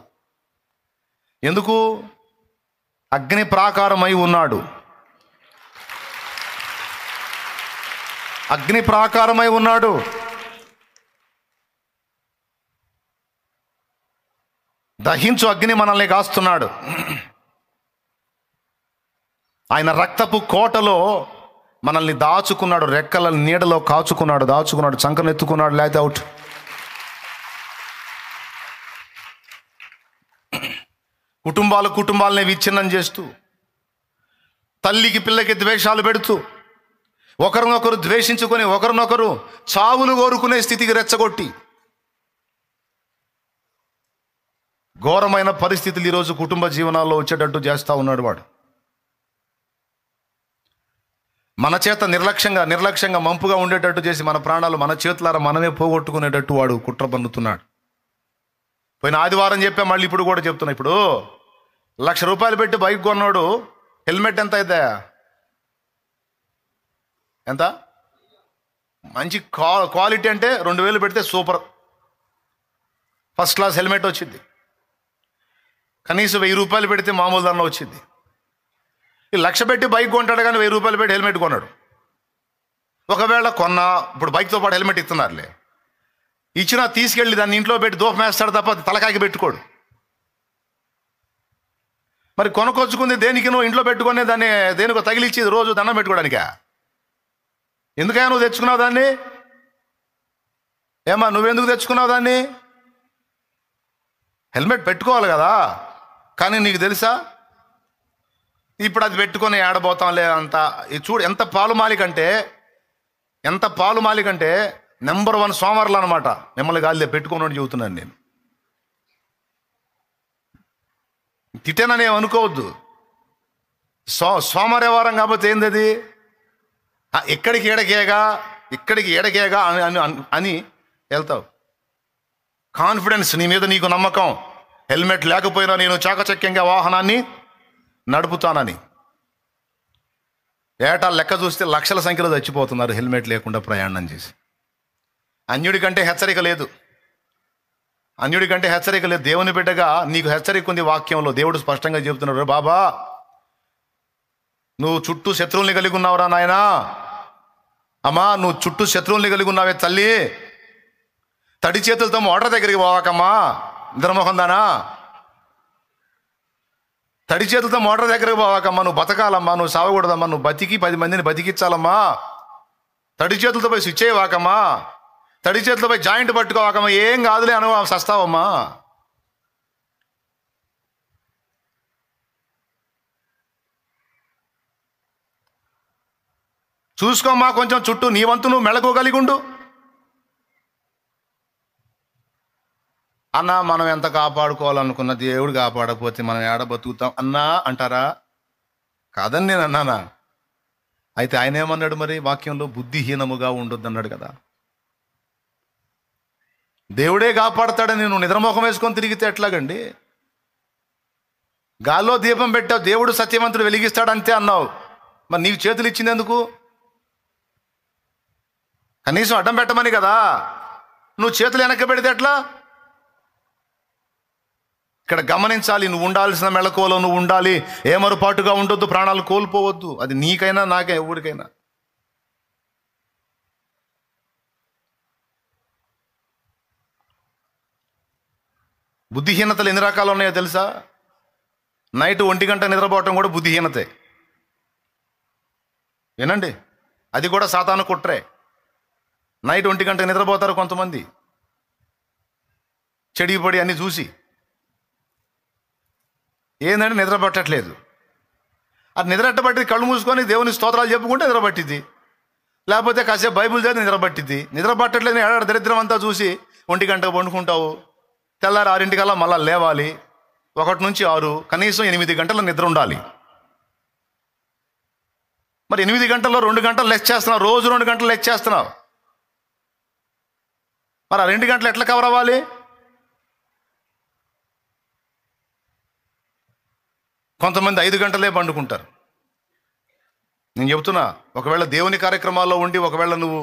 Speaker 1: ఎందుకు? అగ్ని ప్రాకారమై ఉన్నాడు, అగ్ని ప్రాకారమై ఉన్నాడు. దహించు అగ్ని మనల్ని కాస్తున్నాడు. ఆయన రక్తపు కోటలో మనల్ని దాచుకున్నాడు, రెక్కల నీడలో దాచుకున్నాడు, చంకనెత్తుకున్నాడు, లేకపోతే అవుట్. కుటుంబాలని విచ్ఛిన్నం చేస్తూ, తల్లికి పిల్లకి ద్వేషాలు పెడుతూ, ఒకరినొకరు ద్వేషించుకొని ఒకరినొకరు చావులు కోరుకునే స్థితికి రెచ్చగొట్టి, ఘోరమైన పరిస్థితులు ఈరోజు కుటుంబ జీవనాల్లో వచ్చేటట్టు చేస్తూ ఉన్నాడు వాడు. మన చేత నిర్లక్ష్యంగా మంపుగా ఉండేటట్టు చేసి మన ప్రాణాలు మన చేతులారా మనమే పోగొట్టుకునేటట్టు వాడు కుట్ర పన్నుతున్నాడు. పోయిన ఆదివారం చెప్పా, మళ్ళీ ఇప్పుడు కూడా చెప్తున్నా. ఇప్పుడు ₹1,00,000 పెట్టి బైక్ కొన్నాడు, హెల్మెట్ ఎంత అయితే? ఎంత? మంచి క్వాలిటీ అంటే 2,000 పెడితే సూపర్ ఫస్ట్ క్లాస్ హెల్మెట్ వచ్చింది. కనీసం ₹1,000 పెడితే మామూలు దానిలో వచ్చింది. ఈ 1,00,000 పెట్టి బైక్ కొంటాడు కానీ ₹1,000 పెట్టి హెల్మెట్ కొన్నాడు. ఒకవేళ కొన్నా, ఇప్పుడు బైక్తో పాటు హెల్మెట్ ఇస్తున్నారులే, ఇచ్చినా తీసుకెళ్ళి దాన్ని ఇంట్లో పెట్టి దూపం వేస్తాడు తప్ప తలకాయకి పెట్టుకోడు. మరి కొనుక్కొచ్చుకుంది దేనికి? నువ్వు ఇంట్లో పెట్టుకునే దాన్ని దేనికో తగిలిచ్చి రోజు దండం పెట్టుకోవడానికా? ఎందుకయ్యా నువ్వు తెచ్చుకున్నావు దాన్ని? ఏమా నువ్వెందుకు తెచ్చుకున్నావు దాన్ని? హెల్మెట్ పెట్టుకోవాలి కదా. కానీ నీకు తెలుసా, ఇప్పుడు అది పెట్టుకొని ఏడబోతాంలే అంత. చూడు ఎంత పాలుమాలి కంటే నెంబర్ 1 సోమవారాలు అనమాట. మిమ్మల్ని గాలిలో పెట్టుకోనని చెబుతున్నాను నేను. తిట్టేనని అనుకోవద్దు. సోమవారం కాబట్టి ఏంది అది? ఇక్కడికి ఎడకేగా అని వెళ్తావు. కాన్ఫిడెన్స్, నీ మీద నీకు నమ్మకం, హెల్మెట్ లేకపోయినా నేను చాకచక్యంగా వాహనాన్ని నడుపుతానని. ఏటా లెక్క చూస్తే లక్షల సంఖ్యలో చచ్చిపోతున్నారు హెల్మెట్ లేకుండా ప్రయాణం చేసి. అన్యుడి కంటే హెచ్చరిక లేదు. దేవుని బిడ్డగా నీకు హెచ్చరిక ఉంది వాక్యంలో. దేవుడు స్పష్టంగా చెబుతున్నాడు, బాబా నువ్వు చుట్టూ శత్రువుల్ని కలిగి ఉన్నావురా నాయనా, అమ్మా నువ్వు చుట్టూ శత్రువుల్ని కలిగి ఉన్నావే తల్లి, తడి చేతులతో మోటార్ దగ్గరికి పోవాకమ్మా, నిద్రమోహం దానా. తడి చేతులతో మోటార్ దగ్గరికి పోవాకమ్మా, నువ్వు బతకాలమ్మా, నువ్వు సావకూడదమ్మా, నువ్వు బతికి 10 మందిని బతికించాలమ్మా. తడి చేతులతో పోయి స్విచ్ అయ్యేవాకమ్మా, తడి చేతులతో పోయి జాయింట్ పట్టుకోవాకమ్మా, ఏం కాదులే అను సస్తావమ్మా. చూసుకోమ్మా కొంచెం చుట్టూ, నీ వంతు నువ్వు మెళకోగలిగి ఉండు అన్నా. మనం ఎంత కాపాడుకోవాలనుకున్న దేవుడు కాపాడకపోతే మనం ఏడ బతుకుతాం అన్నా అంటారా? కాదని నేను అన్నానా? అయితే ఆయన ఏమన్నాడు మరి వాక్యంలో? బుద్ధిహీనముగా ఉండొద్దు అన్నాడు కదా. దేవుడే కాపాడతాడని నువ్వు నిద్రమోహం వేసుకొని తిరిగితే ఎట్లాగండి? గాల్లో దీపం పెట్టావు, దేవుడు సత్యవంతుడు వెలిగిస్తాడు అంతే అన్నావు. మరి నీకు చేతులు ఇచ్చింది ఎందుకు? కనీసం అడ్డం పెట్టమని కదా. నువ్వు చేతులు వెనక్కి పెడితే ఎట్లా? ఇక్కడ గమనించాలి, నువ్వు ఉండాల్సిన మెళకువలో నువ్వు ఉండాలి. ఏమరుపాటుగా ఉండొద్దు, ప్రాణాలు కోల్పోవద్దు. అది నీకైనా నాకే ఎవరికైనా. బుద్ధిహీనతలు ఎన్ని రకాలు ఉన్నాయో తెలుసా? నైట్ 1 గంట నిద్రపోవటం కూడా బుద్ధిహీనతే. వినండి, అది కూడా సాతాను కుట్రే. నైట్ 1 గంట నిద్రపోతారు కొంతమంది, చెడిపడి అన్ని చూసి. ఏంటంటే నిద్ర పట్టట్లేదు. అది నిద్రట్టబట్టి కళ్ళు మూసుకొని దేవుని స్తోత్రాలు చెప్పుకుంటే నిద్ర పట్టిద్ది, లేకపోతే కాసేపు బైబుల్ చదివి నిద్ర పట్టిద్ది. నిద్ర పట్టట్లేదు ఏడాది దరిద్రం అంతా చూసి 1 గంటకు పండుకుంటావు. తెల్లారి 6 మళ్ళీ లేవాలి. 1 నుంచి 6 కనీసం 8 గంటల నిద్ర ఉండాలి. మరి 8 గంటల్లో 2 గంటలు లెస్ చేస్తున్నావు, రోజు 2 గంటలు లెస్ చేస్తున్నావు. మరి ఆ 2 గంటలు ఎట్లా కవర్ అవ్వాలి? కొంతమంది 5 గంటలే పండుకుంటారు. నేను చెబుతున్నా, ఒకవేళ దేవుని కార్యక్రమాల్లో ఉండి ఒకవేళ నువ్వు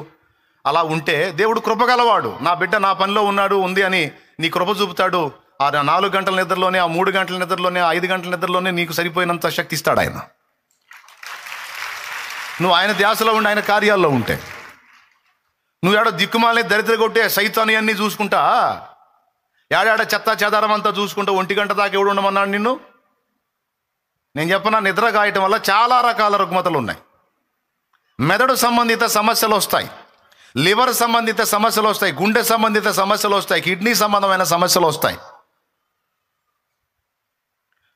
Speaker 1: అలా ఉంటే దేవుడు కృపగలవాడు. నా బిడ్డ నా పనిలో ఉంది అని నీ కృప చూపుతాడు. ఆ 4 గంటల నిద్రలోనే, ఆ 3 గంటల నిద్రలోనే, ఆ 5 గంటల నిద్రలోనే నీకు సరిపోయినంత శక్తి ఇస్తాడు ఆయన. నువ్వు ఆయన ధ్యాసలో ఉండి ఆయన కార్యాల్లో ఉంటే. నువ్వు ఏడో దిక్కుమాలని దరిద్ర కొట్టే సైతాన్ని అన్నీ చూసుకుంటా, ఏడాడ చెత్త చెదారం అంతా చూసుకుంటా 1 గంట దాకా ఎవడు ఉండమన్నాడు నిన్ను? నేను చెప్పనా, నిద్ర కాయటం వల్ల చాలా రకాల రుగ్మతలు ఉన్నాయి. మెదడు సంబంధిత సమస్యలు వస్తాయి, లివర్ సంబంధిత సమస్యలు వస్తాయి, గుండె సంబంధిత సమస్యలు వస్తాయి, కిడ్నీ సంబంధమైన సమస్యలు వస్తాయి.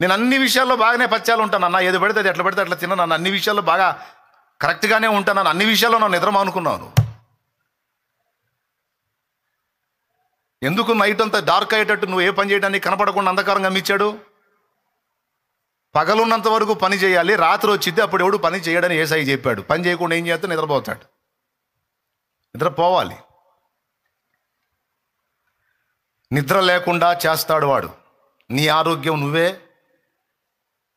Speaker 1: నేను అన్ని విషయాల్లో బాగానే పచ్చాలు ఉంటాను అన్న, ఏది పడితే అది ఎట్లా పడితే అట్లా తిన్నాను, అన్ని విషయాల్లో బాగా కరెక్ట్గానే ఉంటాను, అన్ని విషయాల్లో నా నిద్ర మానుకున్నాను. ఎందుకు నైట్ అంతా డార్క్ అయ్యేటట్టు నువ్వు ఏ పని చేయడానికి కనపడకుండా అంధకారంగా మిచ్చాడు? పగలున్నంత వరకు పని చేయాలి, రాత్రి వచ్చింది అప్పుడు ఎవడు పని చేయడని ఏసై చెప్పాడు. పని చేయకుండా ఏం చేస్తే నిద్రపోతాడు. నిద్రపోవాలి. నిద్ర లేకుండా చేస్తాడు వాడు. నీ ఆరోగ్యం నువ్వే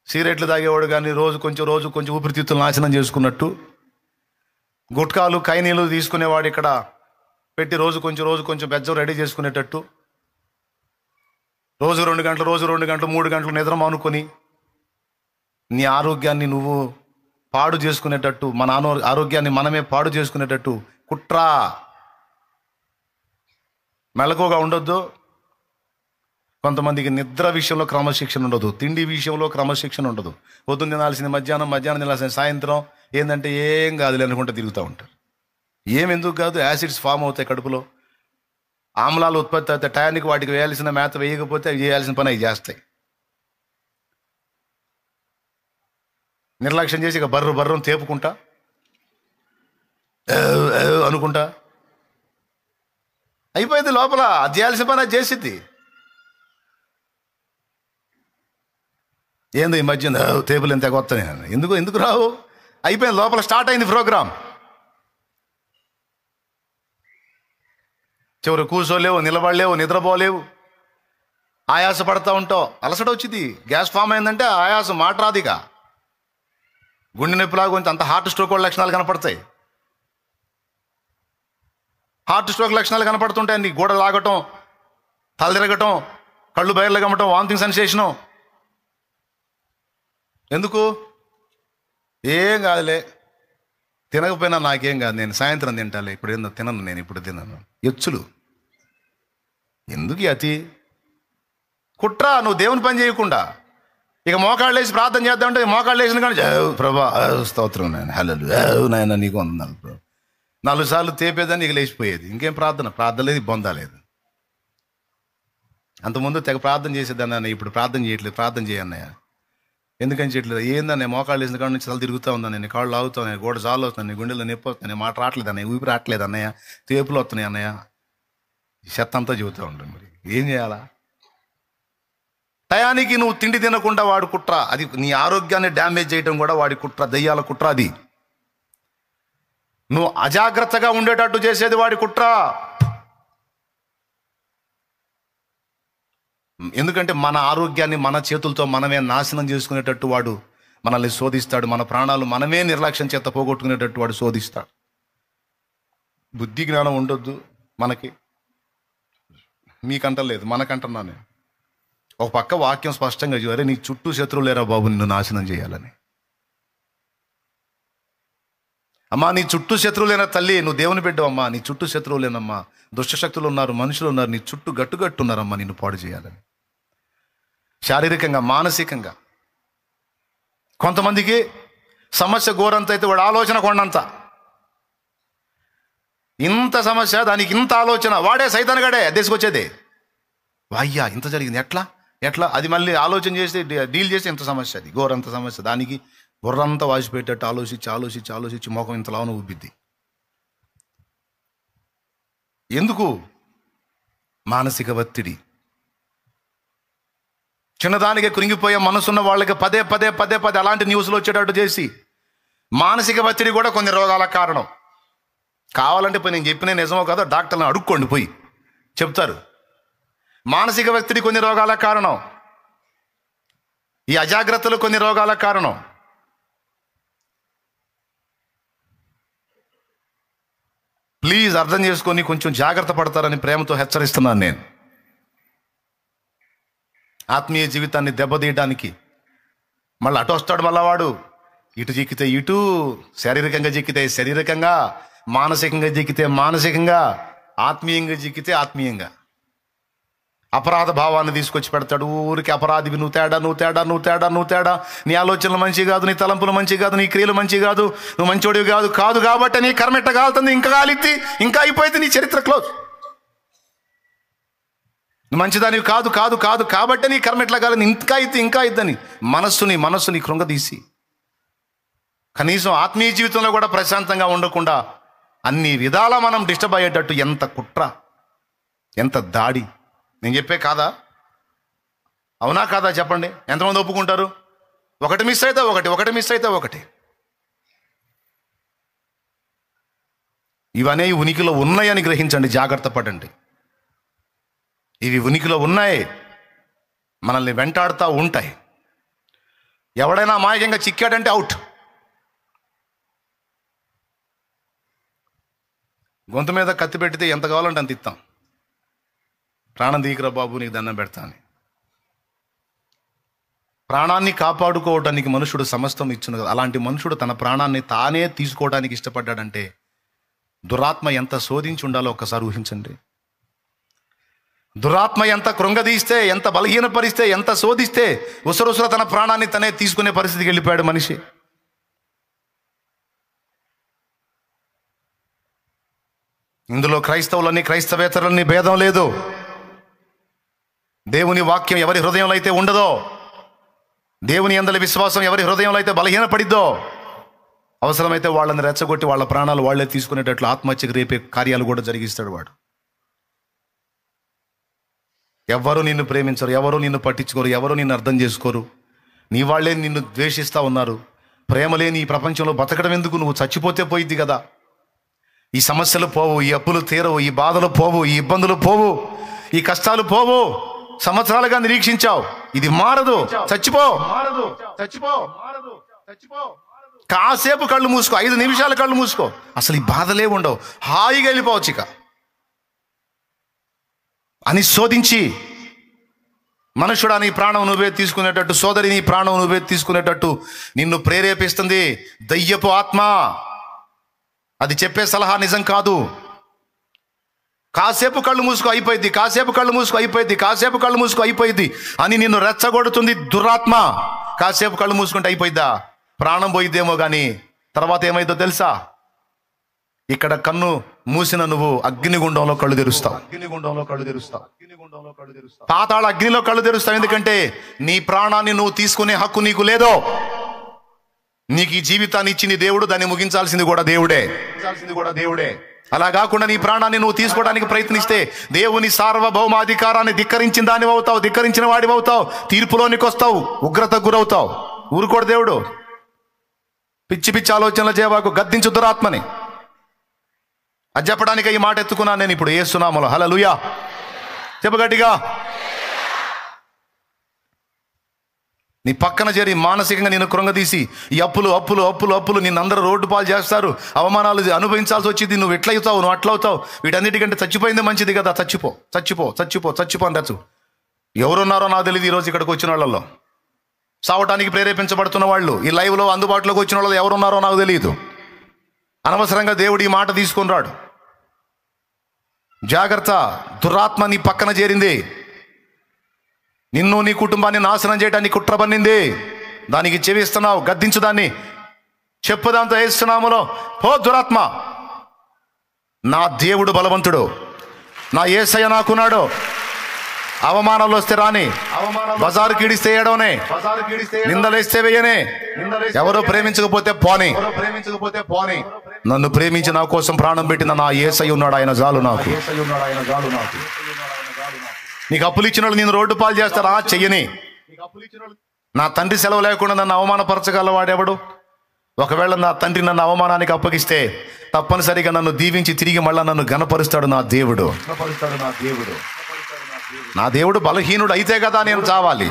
Speaker 1: సిగరెట్లు తాగేవాడు కానీ రోజు కొంచెం ఊపిరితిత్తులు నాశనం చేసుకున్నట్టు, గుట్కాలు కైనీలు తీసుకునేవాడు ఇక్కడ పెట్టి రోజు కొంచెం బెజ్జం రెడీ చేసుకునేటట్టు, రోజు 2 గంటలు 3 గంటలు నిద్ర మానుకొని నీ ఆరోగ్యాన్ని నువ్వు పాడు చేసుకునేటట్టు, మన ఆరోగ్యాన్ని మనమే పాడు చేసుకునేటట్టు కుట్ర. మెలకుగా ఉండొద్దు. కొంతమందికి నిద్ర విషయంలో క్రమశిక్షణ ఉండదు, తిండి విషయంలో క్రమశిక్షణ ఉండదు. పొద్దున్న తినాల్సింది మధ్యాహ్నం తినాల్సింది సాయంత్రం, ఏంటంటే ఏం కాదులే అనుకుంటే తిరుగుతూ ఉంటారు. ఎందుకు కాదు, యాసిడ్స్ ఫామ్ అవుతాయి కడుపులో, ఆమ్లాలు ఉత్పత్తి అవుతాయి. టయానికి వాటికి వేయాల్సిన మేత వేయకపోతే అవి చేయాల్సిన పని అవి చేస్తాయి. నిర్లక్ష్యం చేసి ఇక బర్రం తేపుకుంటా అనుకుంటా అయిపోయింది. లోపల అది చేయాల్సిన పని అది చేసిద్ది. ఏందో ఈ మధ్య తేపులు ఎంత కొత్త, ఎందుకు రావు? అయిపోయింది, లోపల స్టార్ట్ అయింది ప్రోగ్రామ్. చివరి కూర్చోలేవు, నిలబడలేవు, నిద్రపోలేవు, ఆయాస పడతా ఉంటావు, అలసట వచ్చింది. గ్యాస్ ఫామ్ అయిందంటే ఆయాసం మాట రాదిగా. గుండె నొప్పిలాగా కొంచెం అంత హార్ట్ స్ట్రోక్ లక్షణాలు కనపడతాయి. హార్ట్ స్ట్రోక్ లక్షణాలు కనపడుతుంటాయి. నీ గోడ లాగటం, తల తిరగటం, కళ్ళు బయర్లు గమ్మటం, వామిటింగ్ సెన్సేషను. ఎందుకు? ఏం కాదులే, తినకపోయినా నాకేం కాదు, నేను సాయంత్రం తింటాలే, ఇప్పుడు ఏందో తినను, నేను ఇప్పుడు తినను. ఎచ్చులు ఎందుకు అతి కుట్ర? నువ్వు దేవుని పని చేయకుండా ఇక మోకాళ్ళు వేసి ప్రార్థన చేద్దామంటే మోకాళ్ళు వేసిన కానీ ప్రభా స్తోత్రం నాయన, హల్లెలూయా నాయన నీకు వందనాలు ప్రభు, 4 సార్లు తేపేదాన్ని ఇక లేచిపోయేది. ఇంకేం ప్రార్థన లేదు, పొందాలేదు. అంతకుముందు తెగ ప్రార్థన చేసేదాన్ని అన్నయ్య, ఇప్పుడు ప్రార్థన చేయట్లేదు. ప్రార్థన చేయన్నయ్య, ఎందుకని చేయట్లేదు? ఏందన్నయ్య మోకాళ్ళు వేసిన కాడ నుంచి తల తిరుగుతూ ఉందని, నేను కాళ్ళు లాగుతాను, గోడ జాలు అవుతున్నాను, గుండెల్లో నొప్పి వస్తున్నాయి, మాట రావట్లేదు అన్నయ్య, ఊపి రావట్లేదు అన్నయ్య, తేపులు వస్తున్నాయి అన్నయ్య, చెత్త అంతా చెబుతూ ఉంటాను. మరి ఏం చేయాలా? టయానికి నువ్వు తిండి తినకుండా వాడి కుట్ర, అది నీ ఆరోగ్యాన్ని డ్యామేజ్ చేయడం కూడా వాడి కుట్ర, దయ్యాల కుట్ర అది. నువ్వు అజాగ్రత్తగా ఉండేటట్టు చేసేది వాడి కుట్ర. ఎందుకంటే మన ఆరోగ్యాన్ని మన చేతులతో మనమే నాశనం చేసుకునేటట్టు వాడు మనల్ని శోధిస్తాడు. మన ప్రాణాలు మనమే నిర్లక్ష్యం చేత పోగొట్టుకునేటట్టు వాడు శోధిస్తాడు. బుద్ధి జ్ఞానం ఉండొద్దు మనకి, మీకంటలేదు, మనకంటున్నాను. ఒక పక్క వాక్యం స్పష్టంగా చూడాలి, నీ చుట్టూ శత్రువులు లేరా బాబు నిన్ను నాశనం చేయాలని. అమ్మా నీ చుట్టూ శత్రువులేనా తల్లి, నువ్వు దేవుని బిడ్డవమ్మా, నీ చుట్టూ శత్రువులేనమ్మా, దుష్టశక్తులు ఉన్నారు, మనుషులు ఉన్నారు, నీ చుట్టూ గట్టున్నారమ్మా నిన్ను పాడు చేయాలని. శారీరకంగా, మానసికంగా. కొంతమందికి సమస్య ఘోరంత అయితే వాడు ఆలోచన కొండంత. ఇంత సమస్య, దానికి ఇంత ఆలోచన, వాడే సైతానుగాడే దేశకొచ్చేదే. వాయ్యా ఇంత జరిగింది, ఎట్లా అది మళ్ళీ ఆలోచన చేసి డీల్ చేసి ఇంత సమస్య, అది ఘోరంత సమస్య, దానికి బుర్రంతా వాసిపోయేటట్టు ఆలోచించి మోకం ఇంతలాను ఉబ్బిద్ది. ఎందుకు? మానసిక ఒత్తిడి. చిన్నదానికే కృంగిపోయే మనసున్న వాళ్ళకి పదే అలాంటి న్యూస్లు వచ్చేటట్టు చేసి, మానసిక ఒత్తిడి కూడా కొన్ని రోగాల కారణం. కావాలంటే పోయి నేను చెప్పిన నిజమో కాదో డాక్టర్ని అడుక్కోండి, పోయి చెప్తారు. మానసిక ఒత్తిడి కొన్ని రోగాల కారణం, ఈ అజాగ్రత్తలు కొన్ని రోగాల కారణం. ప్లీజ్ అర్థం చేసుకొని కొంచెం జాగ్రత్త పడతారని ప్రేమతో హెచ్చరిస్తున్నాను నేను. ఆత్మీయ జీవితాన్ని దెబ్బతీయడానికి మళ్ళీ అటు వస్తాడు, మళ్ళా వాడు ఇటు చిక్కితే ఇటు, శారీరకంగా చిక్కితే శారీరకంగా, మానసికంగా చిక్కితే మానసికంగా, ఆత్మీయంగా చిక్కితే ఆత్మీయంగా. అపరాధ భావాన్ని తీసుకొచ్చి పెడతాడు. ఊరికి అపరాధివి, నువ్వు తేడా, నువ్వు తేడా, నువ్వు తేడా, నువ్వు తేడా, నీ ఆలోచనలు మంచి కాదు, నీ తలంపులు మంచి కాదు, నీ క్రియలు మంచి కాదు, నువ్వు మంచోడివి కాదు. కాదు కాబట్టి నీ కర్మెట్ట కాలుతుంది, ఇంకా కాలిద్ది, ఇంకా అయిపోయింది నీ చరిత్ర క్లోజ్. నువ్వు మంచిదానివి కాదు కాదు కాదు కాబట్టి నీ కర్మెట్లా కాదు, ఇంకా అయితే ఇంకా అయిద్దని మనస్సుని కృంగదీసి కనీసం ఆత్మీయ జీవితంలో కూడా ప్రశాంతంగా ఉండకుండా అన్ని విధాలా మనం డిస్టర్బ్ అయ్యేటట్టు ఎంత కుట్ర, ఎంత దాడి. నేను చెప్పే కాదా? అవునా కాదా చెప్పండి? ఎంతమంది ఒప్పుకుంటారు? ఒకటి మిస్ అయితే ఒకటి మిస్ అయితే ఒకటి. ఇవనే ఉనికిలో ఉన్నాయని గ్రహించండి, జాగ్రత్త పడండి. ఇవి ఉనికిలో ఉన్నాయి, మనల్ని వెంటాడుతూ ఉంటాయి. ఎవడైనా అమాయకంగా చిక్కాడంటే అవుట్. గొంతు మీద కత్తి పెట్టితే ఎంత కావాలంటే అంత ఇస్తాం. ప్రాణం దీకరా బాబు, నీకు దండం పెడతా అని. ప్రాణాన్ని కాపాడుకోవడానికి మనుషుడు సమస్తం ఇచ్చును కదా. అలాంటి మనుషుడు తన ప్రాణాన్ని తానే తీసుకోవడానికి ఇష్టపడ్డాడంటే దురాత్మ ఎంత శోధించి ఉండాలో ఒక్కసారి ఊహించండి. దురాత్మ ఎంత కృంగదీస్తే, ఎంత బలహీనపరిస్తే, ఎంత శోధిస్తే ఉసరుసర తన ప్రాణాన్ని తనే తీసుకునే పరిస్థితికి వెళ్ళిపోయాడు మనిషి. ఇందులో క్రైస్తవులని క్రైస్తవేతరులని భేదం లేదు. దేవుని వాక్యం ఎవరి హృదయంలో అయితే ఉండదో, దేవుని యందలి విశ్వాసం ఎవరి హృదయంలో అయితే బలహీనపడిద్దో, అవసరమైతే వాళ్ళని రెచ్చగొట్టి వాళ్ళ ప్రాణాలు వాళ్లే తీసుకునేటట్లు ఆత్మహత్యకు రేపే కార్యాలు కూడా జరిగిస్తాడు వాడు. ఎవరు నిన్ను ప్రేమించరు, ఎవరు నిన్ను పట్టించుకోరు, ఎవరు నిన్ను అర్థం చేసుకోరు. నీ వాళ్ళే నిన్ను ద్వేషిస్తూ ఉన్నారు. ప్రేమలేని ఈ ప్రపంచంలో బతకడం ఎందుకు? నువ్వు చచ్చిపోతే పోయిద్ది కదా. ఈ సమస్యలు పోవు, ఈ అప్పులు తీరవు, ఈ బాధలు పోవు, ఈ ఇబ్బందులు పోవు, ఈ కష్టాలు పోవు. సంవత్సరాలుగా నిరీక్షించావు, ఇది మారదు, చచ్చిపో. కాసేపు కళ్ళు మూసుకో, 5 నిమిషాలు కళ్ళు మూసుకో, అసలు ఈ బాధలే ఉండవు, హాయిగా వెళ్ళిపోవచ్చు ఇక అని శోధించి, మనుషుడా నీ ప్రాణం నువ్వే తీసుకునేటట్టు, సోదరి నీ ప్రాణం నువ్వే తీసుకునేటట్టు నిన్ను ప్రేరేపిస్తుంది దయ్యపు ఆత్మ. అది చెప్పే సలహా నిజం కాదు. కాసేపు కళ్ళు మూసుకో అయిపోయింది, కాసేపు కళ్ళు మూసుకో అయిపోయింది, కాసేపు కళ్ళు మూసుకో అయిపోయింది అని నిన్ను రెచ్చగొడుతుంది దురాత్మ. కాసేపు కళ్ళు మూసుకుంటే అయిపోయిద్దా? ప్రాణం పోయిద్దేమో కానీ తర్వాత ఏమైందో తెలుసా? ఇక్కడ కన్ను మూసిన నువ్వు అగ్నిగుండంలో కళ్ళు తెరుస్తావు, పాతాళ అగ్నిలో కళ్ళు తెరుస్తావు. ఎందుకంటే నీ ప్రాణాన్ని నువ్వు తీసుకునే హక్కు నీకు లేదో. నీకు ఈ జీవితాన్ని ఇచ్చింది దేవుడు, దాన్ని ముగించాల్సింది కూడా దేవుడే. అలా కాకుండా నీ ప్రాణాన్ని నువ్వు తీసుకోవడానికి ప్రయత్నిస్తే దేవుని సార్వభౌమాధికారాన్ని ధిక్కరించిన దాని అవుతావు, ధిక్కరించిన వాడి అవుతావు, తీర్పులోనికి వస్తావు, ఉగ్రతకు గురవుతావు. ఊరుకోడు దేవుడు. పిచ్చి పిచ్చి ఆలోచనలు చేయవాకు, గద్దించు దురాత్మని. అది చెప్పడానికి ఈ మాట ఎత్తుకున్నాను నేను ఇప్పుడు యేసు నామములో. హల్లెలూయా చెప్పు గట్టిగా. నీ పక్కన చేరి మానసికంగా నేను కృంగదీసి ఈ అప్పులు నిన్నందరూ రోడ్డు పాలు చేస్తారు, అవమానాలు అనుభవించాల్సి వచ్చింది, నువ్వు ఎట్లవుతావు, నువ్వు అట్లవుతావు, వీటన్నిటికంటే చచ్చిపోయింది మంచిది కదా. చచ్చిపో అనొచ్చు. ఎవరున్నారో నాకు తెలియదు ఈరోజు ఇక్కడికి వచ్చిన వాళ్ళల్లో. సావటానికి ప్రేరేపించబడుతున్న వాళ్ళు, ఈ లైవ్లో అందుబాటులోకి వచ్చిన వాళ్ళు ఎవరున్నారో నాకు తెలియదు. అనవసరంగా దేవుడు ఈ మాట తీసుకొని రాడు. జాగ్రత్త, దురాత్మ నీ పక్కన చేరింది, నిన్ను నీ కుటుంబాన్ని నాశనం చేయడానికి కుట్ర పన్నింది. దానికి చెవిస్తున్నావు, గద్దించు దాన్ని, చెప్పు దాంతో యేసునామములో, పో దురాత్మ, నా దేవుడు బలవంతుడు, నా యేసయ్య నాకున్నాడు. అవమానాలు వస్తే రాని, బజారు కీడిస్తే ఏడవనే, నిందలేస్తే వేయనే, ఎవరో ప్రేమించకపోతే పోని, నన్ను ప్రేమించి నా కోసం ప్రాణం పెట్టిన నా యేసయ్య ఉన్నాడు, ఆయన చాలు నాకు. నీకు అప్పులు ఇచ్చిన వాళ్ళు నేను రోడ్డు పాలు చేస్తారా? చెయ్యని. నా తండ్రి సెలవు లేకుండా నన్ను అవమానపరచగల వాడెవడు? ఒకవేళ నా తండ్రి నన్ను అవమానానికి అప్పగిస్తే తప్పనిసరిగా నన్ను దీవించి తిరిగి మళ్ళా నన్ను ఘనపరుస్తాడు నా దేవుడు. నా దేవుడు బలహీనుడు అయితే కదా నేను చావాలి.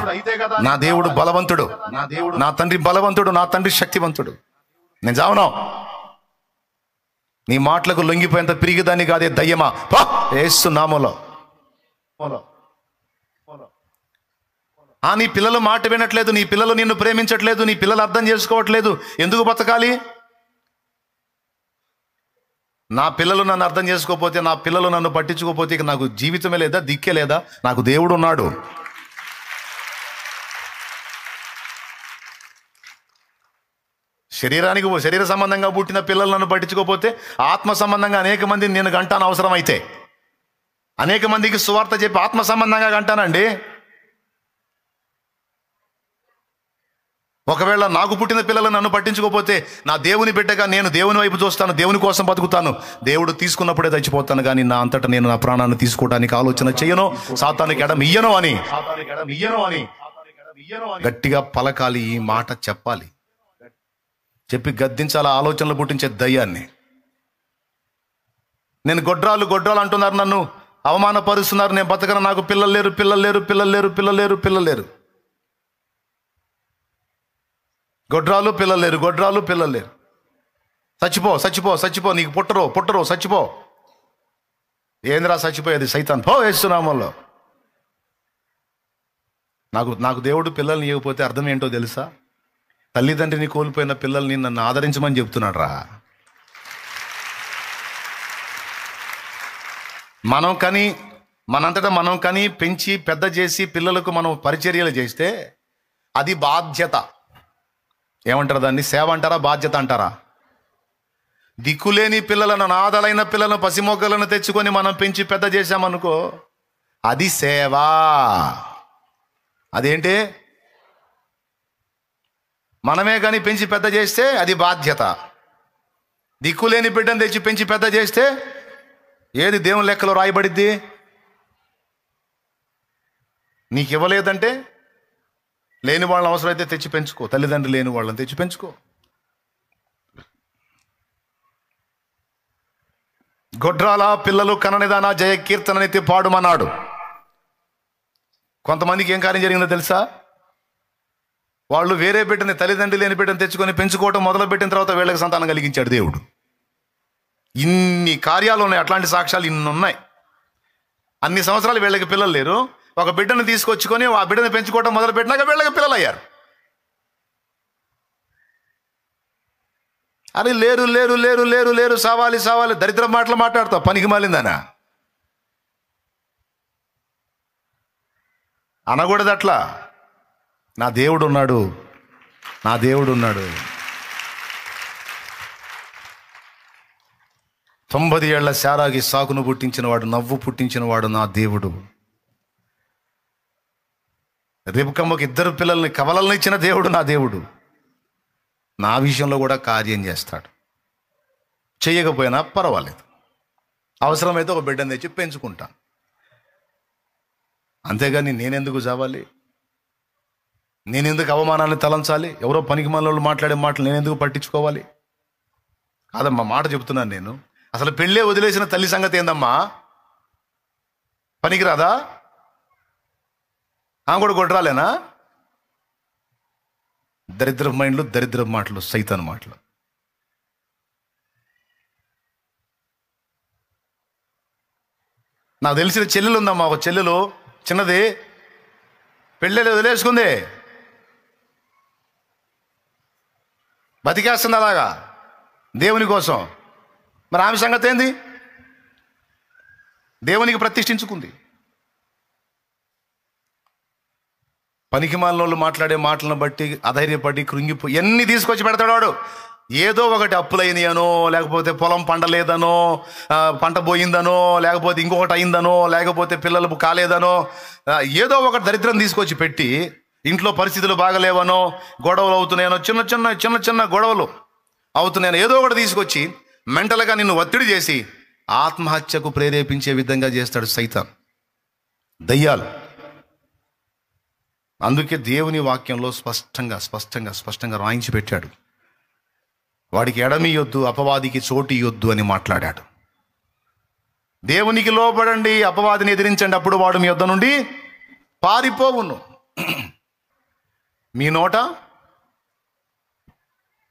Speaker 1: నా దేవుడు బలవంతుడు, నా తండ్రి బలవంతుడు, నా తండ్రి శక్తివంతుడు. నేను చావను. నీ మాటలకు లొంగిపోయేంత పిరిగిదాన్ని కాదే దయ్యమా, యేసు నామములో. నీ పిల్లలు మాట వినట్లేదు, నీ పిల్లలు నిన్ను ప్రేమించట్లేదు, నీ పిల్లలు అర్థం చేసుకోవట్లేదు, ఎందుకు బతకాలి? నా పిల్లలు నన్ను అర్థం చేసుకోకపోతే, నా పిల్లలు నన్ను పట్టించుకోకపోతే ఇక నాకు జీవితమే లేదా, దిక్కే లేదా. నాకు దేవుడు ఉన్నాడు. శరీర సంబంధంగా పుట్టిన పిల్లలు నన్ను పట్టించుకోకపోతే, ఆత్మ సంబంధంగా అనేక మందిని నేను గంటాను. అవసరమైతే అనేక మందికి సువార్త చెప్పి ఆత్మ సంబంధంగా గంటానండి. ఒకవేళ నాకు పుట్టిన పిల్లలు నన్ను పట్టించుకోకపోతే, నా దేవుని బిడ్డగా నేను దేవుని వైపు చూస్తాను, దేవుని కోసం బతుకుతాను. దేవుడు తీసుకున్నప్పుడే చచ్చిపోతాను, కానీ నా అంతటా నేను నా ప్రాణాన్ని తీసుకోవడానికి ఆలోచన చేయను, సాతానికి ఎడం ఇయ్యను అని గట్టిగా పలకాలి. ఈ మాట చెప్పాలి, చెప్పి గద్దించాల ఆలోచనలు పుట్టించే దయ్యాన్ని. నేను గొడ్రాలు అంటున్నారు, నన్ను అవమానపరుస్తున్నారు, నేను బతకను, నాకు పిల్లలు లేరు. గొడ్రాలు పిల్లలు లేరు. చచ్చిపో, నీకు పుట్టరు, చచ్చిపో. ఏంద్రా చచ్చిపోయేది? సైతాన్ పో వేస్తున్నామల్లో. నాకు దేవుడు పిల్లల్ని ఇవ్వకపోతే అర్థం ఏంటో తెలుసా? తల్లిదండ్రిని కోల్పోయిన పిల్లల్ని నన్ను ఆదరించమని చెప్తున్నాడు రా. మనంతటా మనం కని పెంచి పెద్ద చేసి పిల్లలకు మనం పరిచర్యలు చేస్తే అది బాధ్యత. ఏమంటారు దాన్ని? సేవ అంటారా, బాధ్యత అంటారా? దిక్కులేని పిల్లలను, అనాథలైన పిల్లలను, పసిమొగ్గలను తెచ్చుకొని మనం పెంచి పెద్ద చేశామనుకో, అది సేవ. అదేంటి? మనమే కానీ పెంచి పెద్ద చేస్తే అది బాధ్యత. దిక్కులేని బిడ్డను తెచ్చి పెంచి పెద్ద చేస్తే ఏది దేవుని లెక్కలో రాయబడిద్ది? నీకు ఇవ్వలేదంటే లేని వాళ్ళని అవసరమైతే తెచ్చి పెంచుకో. తల్లిదండ్రులు లేని వాళ్ళని తెచ్చి పెంచుకో. గొడ్రాల పిల్లలు కననిదానా జయ కీర్తననైతే పాడుమన్నాడు. కొంతమందికి ఏం కార్యం జరిగిందో తెలుసా? వాళ్ళు వేరే బిడ్డని, తల్లిదండ్రులు లేని బిడ్డను తెచ్చుకొని పెంచుకోవటం మొదలుపెట్టిన తర్వాత వీళ్ళకి సంతానం కలిగించాడు దేవుడు. ఇన్ని కార్యాలు ఉన్నాయి, అట్లాంటి సాక్ష్యాలు ఇన్ని ఉన్నాయి. అన్ని సంవత్సరాలు వీళ్ళకి పిల్లలు లేరు, ఒక బిడ్డను తీసుకొచ్చుకొని ఆ బిడ్డను పెంచుకోవటం మొదలుపెట్టినాక వీళ్ళకి పిల్లలు అయ్యారు. అది లేరు సావాలి దరిద్రం మాటలు మాట్లాడతావు, పనికి మాలిందనా అనకూడదు అట్లా. నా దేవుడు ఉన్నాడు. 90 ఏళ్ల శారాగి సాకును పుట్టించినవాడు, నవ్వు పుట్టించినవాడు నా దేవుడు. రిబకమ్మకు 2 పిల్లల్ని, కవలలను ఇచ్చిన దేవుడు నా దేవుడు. నా విషయంలో కూడా కార్యం చేస్తాడు. చేయకపోయినా పర్వాలేదు, అవసరమైతే ఒక బిడ్డను తెచ్చి పెంచుకుంటాను. అంతేగాని నేనెందుకు చావాలి? నేనెందుకు అవమానాన్ని తలంచాలి? ఎవరో పనికి మనోళ్ళు మాట్లాడే మాటలు నేనెందుకు పట్టించుకోవాలి? కాదమ్మా, మాట చెప్తున్నాను నేను. అసలు పెళ్ళే వదిలేసిన తల్లి సంగతి ఏందమ్మా? పనికిరాదా? ఆమె కూడా గొడ్రాలేనా? దరిద్ర మైండ్లు, దరిద్ర మాటలు, సైతాన్ మాటలు. నాకు తెలిసిన చెల్లెలు ఉందమ్మా, ఒక చెల్లెలు చిన్నది, పెళ్ళి వదిలేసుకుంది, బతికేస్తుంది అలాగా దేవుని కోసం. మరి ఆమె సంగతి ఏంది? దేవునికి ప్రతిష్ఠించుకుంది. పనికి మాలినోళ్ళు మాట్లాడే మాటలను బట్టి అధైర్యపడి కృంగిపోయి ఎన్ని తీసుకొచ్చి పెడతాడు వాడు. ఏదో ఒకటి అప్పులైనయనో, లేకపోతే పొలం పండలేదనో, పంట పోయిందనో, లేకపోతే ఇంకొకటి అయిందనో, లేకపోతే పిల్లలు కాలేదనో, ఏదో ఒకటి దరిద్రం తీసుకొచ్చి పెట్టి, ఇంట్లో పరిస్థితులు బాగలేవనో, గొడవలు అవుతున్నాయనో, చిన్న చిన్న గొడవలు అవుతున్నాయనో, ఏదో ఒకటి తీసుకొచ్చి మెంటల్గా నిన్ను ఒత్తిడి చేసి ఆత్మహత్యకు ప్రేరేపించే విధంగా చేస్తాడు సైతాన్, దయ్యాలు. అందుకే దేవుని వాక్యంలో స్పష్టంగా రాయించి పెట్టాడు, వాడికి ఎడమియొద్దు, అపవాదికి చోటియొద్దు అని మాట్లాడాడు. దేవునికి లోబడండి, అపవాదిని ఎదిరించండి, అప్పుడు వాడు మీ యొద్ద నుండి పారిపోవును. మీ నోట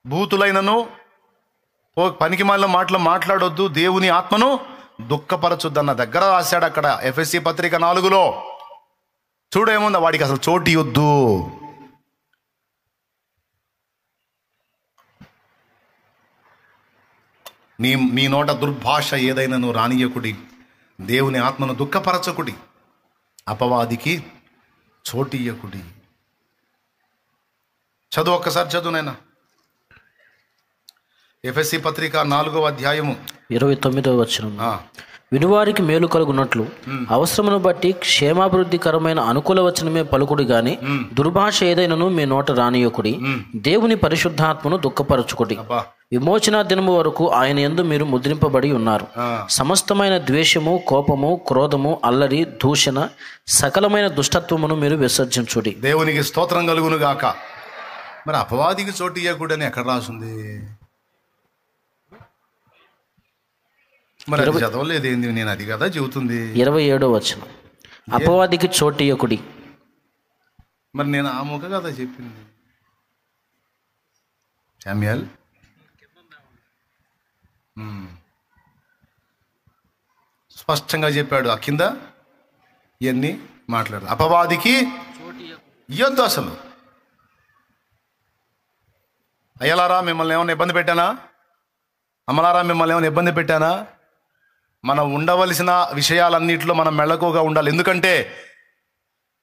Speaker 1: బూతులైనను పనికి మాలిన మాటలు మాట్లాడొద్దు, దేవుని ఆత్మను దుఃఖపరచొద్దన్న దగ్గర రాశాడు అక్కడ ఎఫెసీ పత్రిక 4లో. చూడేముందా, వాడికి అసలు చోటియొద్దు. నీ నోట దుర్భాష ఏదైనాను రానియకుడి, దేవుని ఆత్మను దుఃఖపరచకుడి, అపవాదికి చోటియ్యకుడి. చదువు, ఒక్కసారి చదువు నాయనా. ఎఫెసీ పత్రిక 4వ అధ్యాయము
Speaker 2: 29వ వచనం. వినువారికి మేలు కలుగునట్లు అవసరమును బట్టి క్షేమాభివృద్ధికరమైన అనుకూల వచనమే పలుకుడు గాని దుర్భాష ఏదైనను మీ నోట రానియకుడి, దేవుని పరిశుద్ధాత్మను దుఃఖపరచుకుడి. విమోచన దినము వరకు ఆయన యందు మీరు ముద్రింపబడి ఉన్నారు. సమస్తమైన ద్వేషము, కోపము, క్రోధము, అల్లరి, దూషణ, సకలమైన దుష్టత్వమును మీరు విసర్జించుడి.
Speaker 1: దేవునికి స్తోత్రం కలుగును గాక. మరి అపవాదికి చోటు ఇయ్యకూడని ఎక్కడ రాసుంది? మరి అది చదవలేదు ఏంది? నేను అది కదా చెబుతుంది.
Speaker 2: 27వ వచనం, అపవాదికి చోటియ్యకుడి.
Speaker 1: మరి నేను ఆ ముఖ కదా చెప్పింది. శామ్యూయల్ స్పష్టంగా చెప్పాడు. ఆ కింద ఇవన్నీ మాట్లాడు. అపవాదికి ఇయ్యొద్దు అసలు. అయ్యలారా మిమ్మల్ని ఏమైనా ఇబ్బంది పెట్టానా? అమ్మలారా మిమ్మల్ని ఏమైనా ఇబ్బంది పెట్టానా? మనం ఉండవలసిన విషయాలన్నింటిలో మనం మెళకువగా ఉండాలి. ఎందుకంటే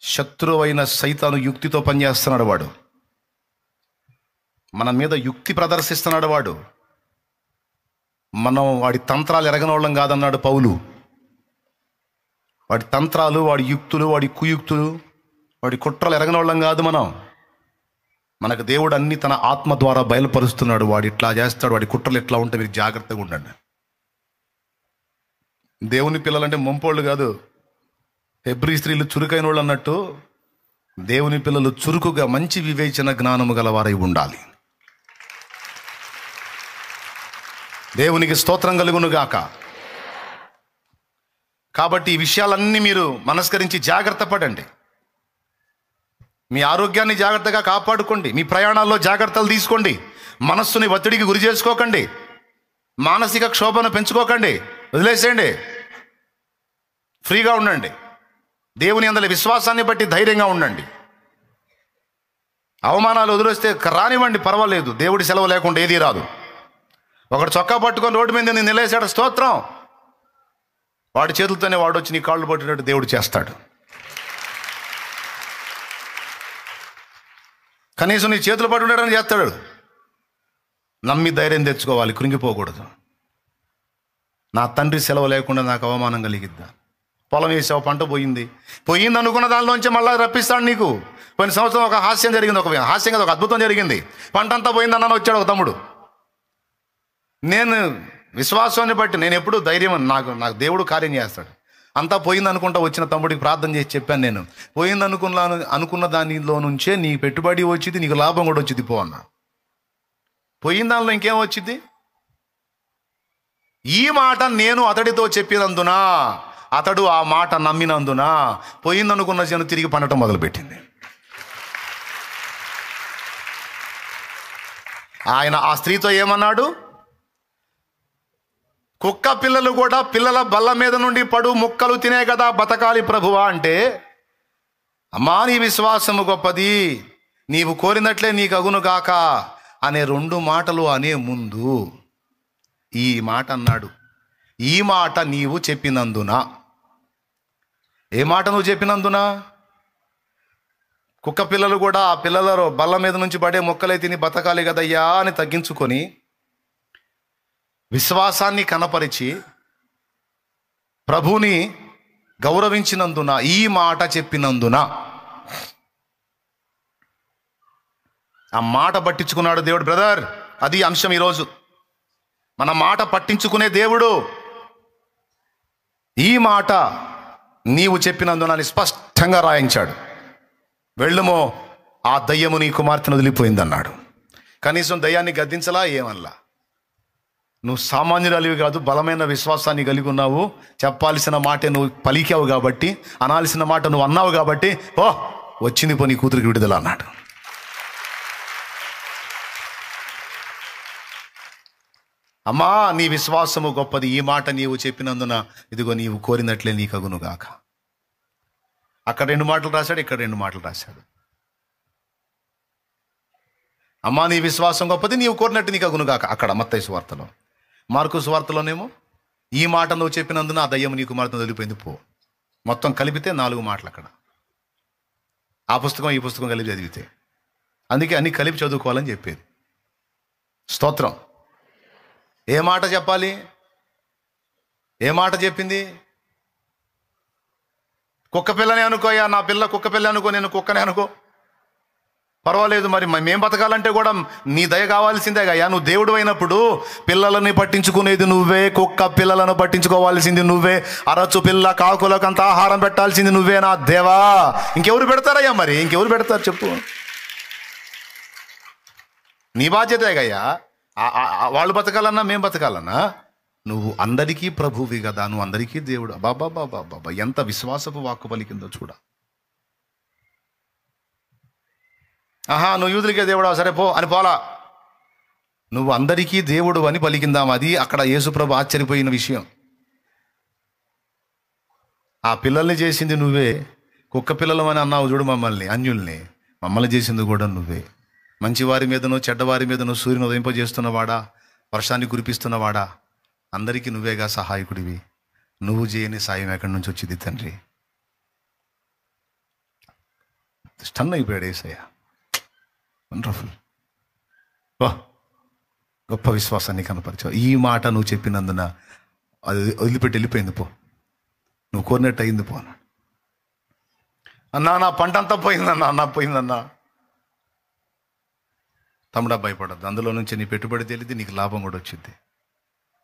Speaker 1: శత్రువైన సైతాను యుక్తితో పనిచేస్తున్నాడు. వాడు మన మీద యుక్తి ప్రదర్శిస్తున్నాడు. మనం వాడి తంత్రాలు ఎరగనోళ్ళం కాదన్నాడు పౌలు. వాడి తంత్రాలు, వాడి యుక్తులు, వాడి కుయుక్తులు, వాడి కుట్రలు ఎరగనోళ్ళం కాదు మనం. మనకు దేవుడు అన్ని తన ఆత్మ ద్వారా బయలుపరుస్తున్నాడు. వాడు ఇట్లా చేస్తాడు, వాడి కుట్రలు ఎట్లా ఉంటే మీరు జాగ్రత్తగా ఉండండి. దేవుని పిల్లలంటే మొంపోళ్ళు కాదు, హెబ్రీ స్త్రీలు చురుకైన వాళ్ళు అన్నట్టు దేవుని పిల్లలు చురుకుగా మంచి వివేచన జ్ఞానము గలవారై ఉండాలి. దేవునికి స్తోత్రం కలుగును గాక. కాబట్టి ఈ విషయాలన్నీ మీరు మనస్కరించి జాగ్రత్త పడండి. మీ ఆరోగ్యాన్ని జాగ్రత్తగా కాపాడుకోండి. మీ ప్రయాణాల్లో జాగ్రత్తలు తీసుకోండి. మనస్సుని ఒత్తిడికి గురి చేసుకోకండి. మానసిక క్షోభను పెంచుకోకండి. వదిలేసేయండి. ఫ్రీగా ఉండండి. దేవుని అందరి విశ్వాసాన్ని బట్టి ధైర్యంగా ఉండండి. అవమానాలు వదిలేస్తే రానివ్వండి, పర్వాలేదు. దేవుడి సెలవు లేకుండా ఏదీ రాదు. ఒకడు చొక్కా పట్టుకొని రోడ్డు మీద నేను నిలేసాడు, స్తోత్రం. వాడి చేతులతోనే వాడు వచ్చి నీ కాళ్ళు పట్టినట్టు దేవుడు చేస్తాడు. కనీసం నీ చేతులు పట్టి ఉండడానికి చేస్తాడు. నమ్మి ధైర్యం తెచ్చుకోవాలి, కృంగిపోకూడదు. నా తండ్రి సెలవు లేకుండా నాకు అవమానం కలిగిద్దా? పొలం వేసావు, పంట పోయింది అనుకున్న దానిలోంచి మళ్ళీ రప్పిస్తాడు నీకు. కొన్ని సంవత్సరం ఒక హాస్యం జరిగింది, ఒక హాస్యం కదా, ఒక అద్భుతం జరిగింది. పంట అంతా పోయిందన్నాను, వచ్చాడు ఒక తమ్ముడు. నేను విశ్వాసాన్ని బట్టి నేను ఎప్పుడు ధైర్యం, నాకు దేవుడు కార్యం చేస్తాడు. అంతా పోయింది అనుకుంటా వచ్చిన తమ్ముడికి ప్రార్థన చేసి చెప్పాను, నేను పోయింది అనుకున్న దానిలో నుంచే నీ పెట్టుబడి వచ్చింది, నీకు లాభం కూడా వచ్చింది పో అన్నా. పోయిన దానిలో ఇంకేం వచ్చింది? ఈ మాట నేను అతడితో చెప్పినందున, అతడు ఆ మాట నమ్మినందున పోయిందనుకున్న జనం తిరిగి పండటం మొదలుపెట్టింది. ఆయన ఆ స్త్రీతో ఏమన్నాడు? కుక్క పిల్లలు కూడా పిల్లల బల్ల మీద నుండి పడు ముక్కలు తినే కదా బతకాలి ప్రభువా అంటే, అమ్మా నీ విశ్వాసము గొప్పది, నీవు కోరినట్లే నీకు అగును గాక అనే 2 మాటలు అనే ముందు ఈ మాట అన్నాడు. ఈ మాట నీవు చెప్పినందున. ఏ మాట నువ్వు చెప్పినందున? కుక్క పిల్లలు కూడా ఆ పిల్లల బల్ల మీద నుంచి పడే మొక్కలే తిని బతకాలి కదయ్యా అని తగ్గించుకొని విశ్వాసాన్ని కనపరిచి ప్రభుని గౌరవించినందున, ఈ మాట చెప్పినందున, ఆ మాట పట్టించుకున్నాడు దేవుడు. బ్రదర్, అది అంశం ఈరోజు. మన మాట పట్టించుకునే దేవుడు. ఈ మాట నీవు చెప్పినందున అని స్పష్టంగా రాయించాడు. వెళ్ళుమో, ఆ దయ్యము నీ కుమార్తెను వదిలిపోయిందన్నాడు. కనీసం దయ్యాన్ని గద్దించలా, ఏమల్లా. నువ్వు సామాన్యురాలివి కాదు, బలమైన విశ్వాసాన్ని కలిగి ఉన్నావు. చెప్పాల్సిన మాట నువ్వు పలికావు కాబట్టి, అనాల్సిన మాట నువ్వు అన్నావు కాబట్టి, ఓ వచ్చింది పో నీ కూతురికి విడుదల అన్నాడు. అమ్మా నీ విశ్వాసము గొప్పది, ఈ మాట నీవు చెప్పినందున ఇదిగో నీవు కోరినట్లే నీకు అగునుగాక. అక్కడ 2 మాటలు రాశాడు, ఇక్కడ 2 మాటలు రాశాడు. అమ్మా నీ విశ్వాసం గొప్పది, నీవు కోరినట్టు నీకు అగునుగాక అక్కడ మత్తయి సువార్తలో. మార్కు సువార్తలోనేమో ఈ మాట నువ్వు చెప్పినందున ఆ దయ్యం నీ కుమార్తెను వదిలిపోయింది పో. మొత్తం కలిపితే 4 మాటలు అక్కడ. ఆ పుస్తకం ఈ పుస్తకం కలిపి చదివితే. అందుకే అన్ని కలిపి చదువుకోవాలని చెప్పేది. స్తోత్రం. ఏ మాట చెప్పాలి? ఏ మాట చెప్పింది? కుక్క పిల్లని అనుకోయా, నా పిల్ల కుక్క పిల్ల అనుకో, నేను కుక్కనే అనుకో, పర్వాలేదు. మరి మేం బతకాలంటే కూడా నీ దయ కావాల్సిందే అయ్యా. నువ్వు దేవుడు అయినప్పుడు పిల్లలని పట్టించుకునేది నువ్వే, కుక్క పిల్లలను పట్టించుకోవాల్సింది నువ్వే, అరచు పిల్ల కాకులకు అంత ఆహారం పెట్టాల్సింది నువ్వే నా దేవా. ఇంకెవరు పెడతారయ్యా? మరి ఇంకెవరు పెడతారు చెప్పు? నీ బాధ్యతే అయ్యా. వాళ్ళు బతకాలన్నా మేం బతకాలన్నా నువ్వు అందరికీ ప్రభువి కదా, నువ్వు అందరికీ దేవుడు. బాబా బాబా బాబా, ఎంత విశ్వాసపు వాక్కు పలికిందో చూడ. నువ్వు యూదులకే దేవుడా, సరే పో అని పోలా. నువ్వు అందరికీ దేవుడు అని పలికిందాం. అది అక్కడ యేసుప్రభు ఆశ్చర్యపోయిన విషయం. ఆ పిల్లల్ని చేసింది నువ్వే, కుక్క పిల్లలమని అన్నావు చూడు మమ్మల్ని, అన్యుల్ని. మమ్మల్ని చేసింది కూడా నువ్వే. మంచివారి మీదనో చెడ్డవారి మీదనో సూర్యుని ఉదయింపజేస్తున్నవాడా, వర్షాన్ని కురిపిస్తున్నవాడా, అందరికీ నువ్వేగా సహాయకుడివి. నువ్వు చేయని సాయం ఎక్కడి నుంచి వచ్చింది తండ్రి? స్టన్ అయిపోయాడు యేసయ్య. వండర్ఫుల్. గొప్ప విశ్వాసాన్ని కనపరిచావు. ఈ మాట నువ్వు చెప్పినందున అది వదిలిపెట్టి వెళ్ళిపోయింది పో, నువ్వు కోరినట్టు అయింది పో అన్నా. నా పంట అంతా పోయిందన్నా, అన్నా పోయిందన్నా. తమ్ముడా భయపడద్దు, అందులో నుంచి నీ పెట్టుబడి తెలియదు, నీకు లాభం కూడా వచ్చింది.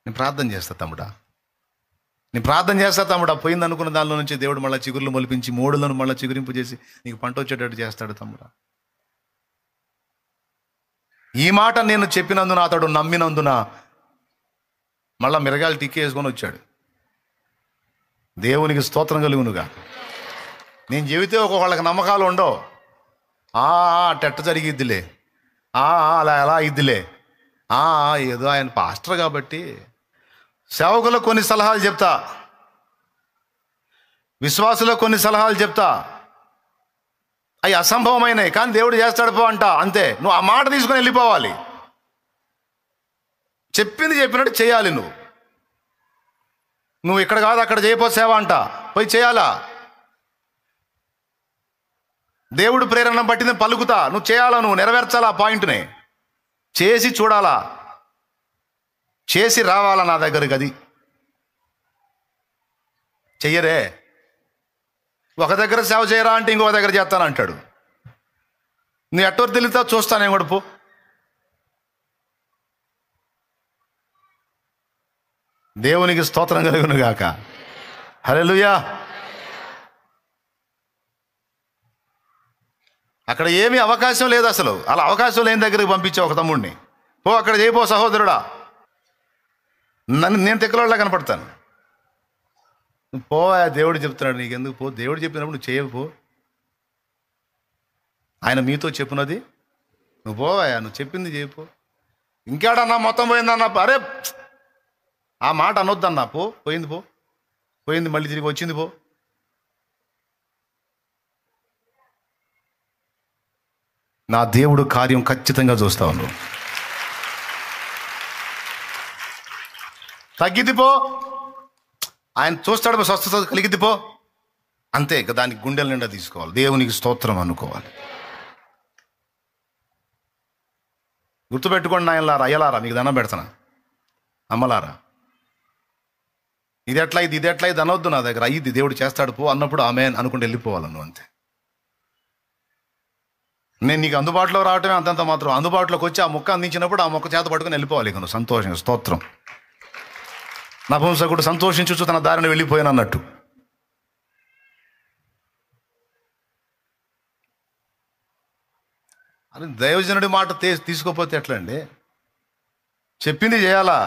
Speaker 1: నేను ప్రార్థన చేస్తా తమ్ముడా, నేను ప్రార్థన చేస్తా తమ్ముడా. పోయింది అనుకున్న దానిలో నుంచి దేవుడు మళ్ళీ చిగురులు మొలిపించి మోడులను మళ్ళీ చిగురింపు చేసి నీకు పంట వచ్చేటట్టు చేస్తాడు తమ్ముడా. ఈ మాట నేను చెప్పినందున, అతడు నమ్మినందున మళ్ళా మిరగాయలు టిక్కి వేసుకొని వచ్చాడు. దేవునికి స్తోత్రం కలుగునుగా. నేను చెబితే ఒక్కొక్కళ్ళకి నమ్మకాలు ఉండవు. టెట్ట జరిగిద్దిలే, అలా ఎలా ఇద్దిలే, ఏదో ఆయన పాస్టర్ కాబట్టి. సేవకులకు కొన్ని సలహాలు చెప్తా, విశ్వాసులకు కొన్ని సలహాలు చెప్తా, అవి అసంభవమైనవి, కానీ దేవుడు చేస్తాడు పో అంట, అంతే. నువ్వు ఆ మాట తీసుకొని వెళ్ళిపోవాలి. చెప్పింది చెప్పినట్టు చేయాలి. నువ్వు ఇక్కడ కాదు అక్కడ చేయపో సేవ అంట, పోయి చేయాలా. దేవుడు ప్రేరణ బట్టి పలుకుతా, నువ్వు చేయాలా, నువ్వు నెరవేర్చాలా. ఆ పాయింట్ని చేసి చూడాలా, చేసి రావాలా నా దగ్గరికి. అది చెయ్యరే. ఒక దగ్గర సేవ చేయరా అంటే ఇంకొక దగ్గర చేస్తానంటాడు. నువ్వు ఎట్టోరు తెలియతా చూస్తానే కూడా పో. దేవునికి స్తోత్రం కలుగును గాక. హల్లెలూయా. అక్కడ ఏమీ అవకాశం లేదు అసలు. అలా అవకాశం లేని దగ్గరికి పంపించావు ఒక తమ్ముడిని, పో అక్కడ చేయపో సహోదరుడా. నేను తిక్కలోళ్ళ కనపడతాను. పో, దేవుడు చెప్తున్నాడు నీకెందుకు పో. దేవుడు చెప్పినప్పుడు నువ్వు చేయపో. ఆయన మీతో చెప్పినది నువ్వు పోవాయా, నువ్వు చెప్పింది చేయపో. ఇంకేడన్నా మొత్తం పోయిందన్నా, అరే ఆ మాట అనొద్దన్నా, పో. పోయింది పో, పోయింది మళ్ళీ తిరిగి వచ్చింది పో. నా దేవుడు కార్యం ఖచ్చితంగా చూస్తా ఉన్నావు. తగ్గిద్ది పో, ఆయన చూస్తాడు, స్వస్థత కలిగిద్ది పో, అంతే. ఇక దానికి గుండెల నిండా తీసుకోవాలి, దేవునికి స్తోత్రం అనుకోవాలి. గుర్తుపెట్టుకోండి నాయనలారా, అయ్యలారా, మీకు దండం పెడతానా, అమ్మలారా. ఇది ఎట్లా ఇది అనొద్దు నా దగ్గర. అయ్యిద్ది, దేవుడు చేస్తాడు పో అన్నప్పుడు ఆమేన్ అనుకుంటూ వెళ్ళిపోవాలి నువ్వు, అంతే. నేను నీకు అందుబాటులో రావటమే అంతంత మాత్రం. అందుబాటులోకి వచ్చి ఆ మొక్క అందించినప్పుడు ఆ మొక్క చేత పట్టుకుని వెళ్ళిపోవాలి ఇక నువ్వు సంతోషంగా. స్తోత్రం. నపుంసకుడు సంతోషించు తన దారిని వెళ్ళిపోయాను అన్నట్టు. అది దైవజనుడి మాట తీసుకోపోతే ఎట్లా అండి? చెప్పింది చేయాలా,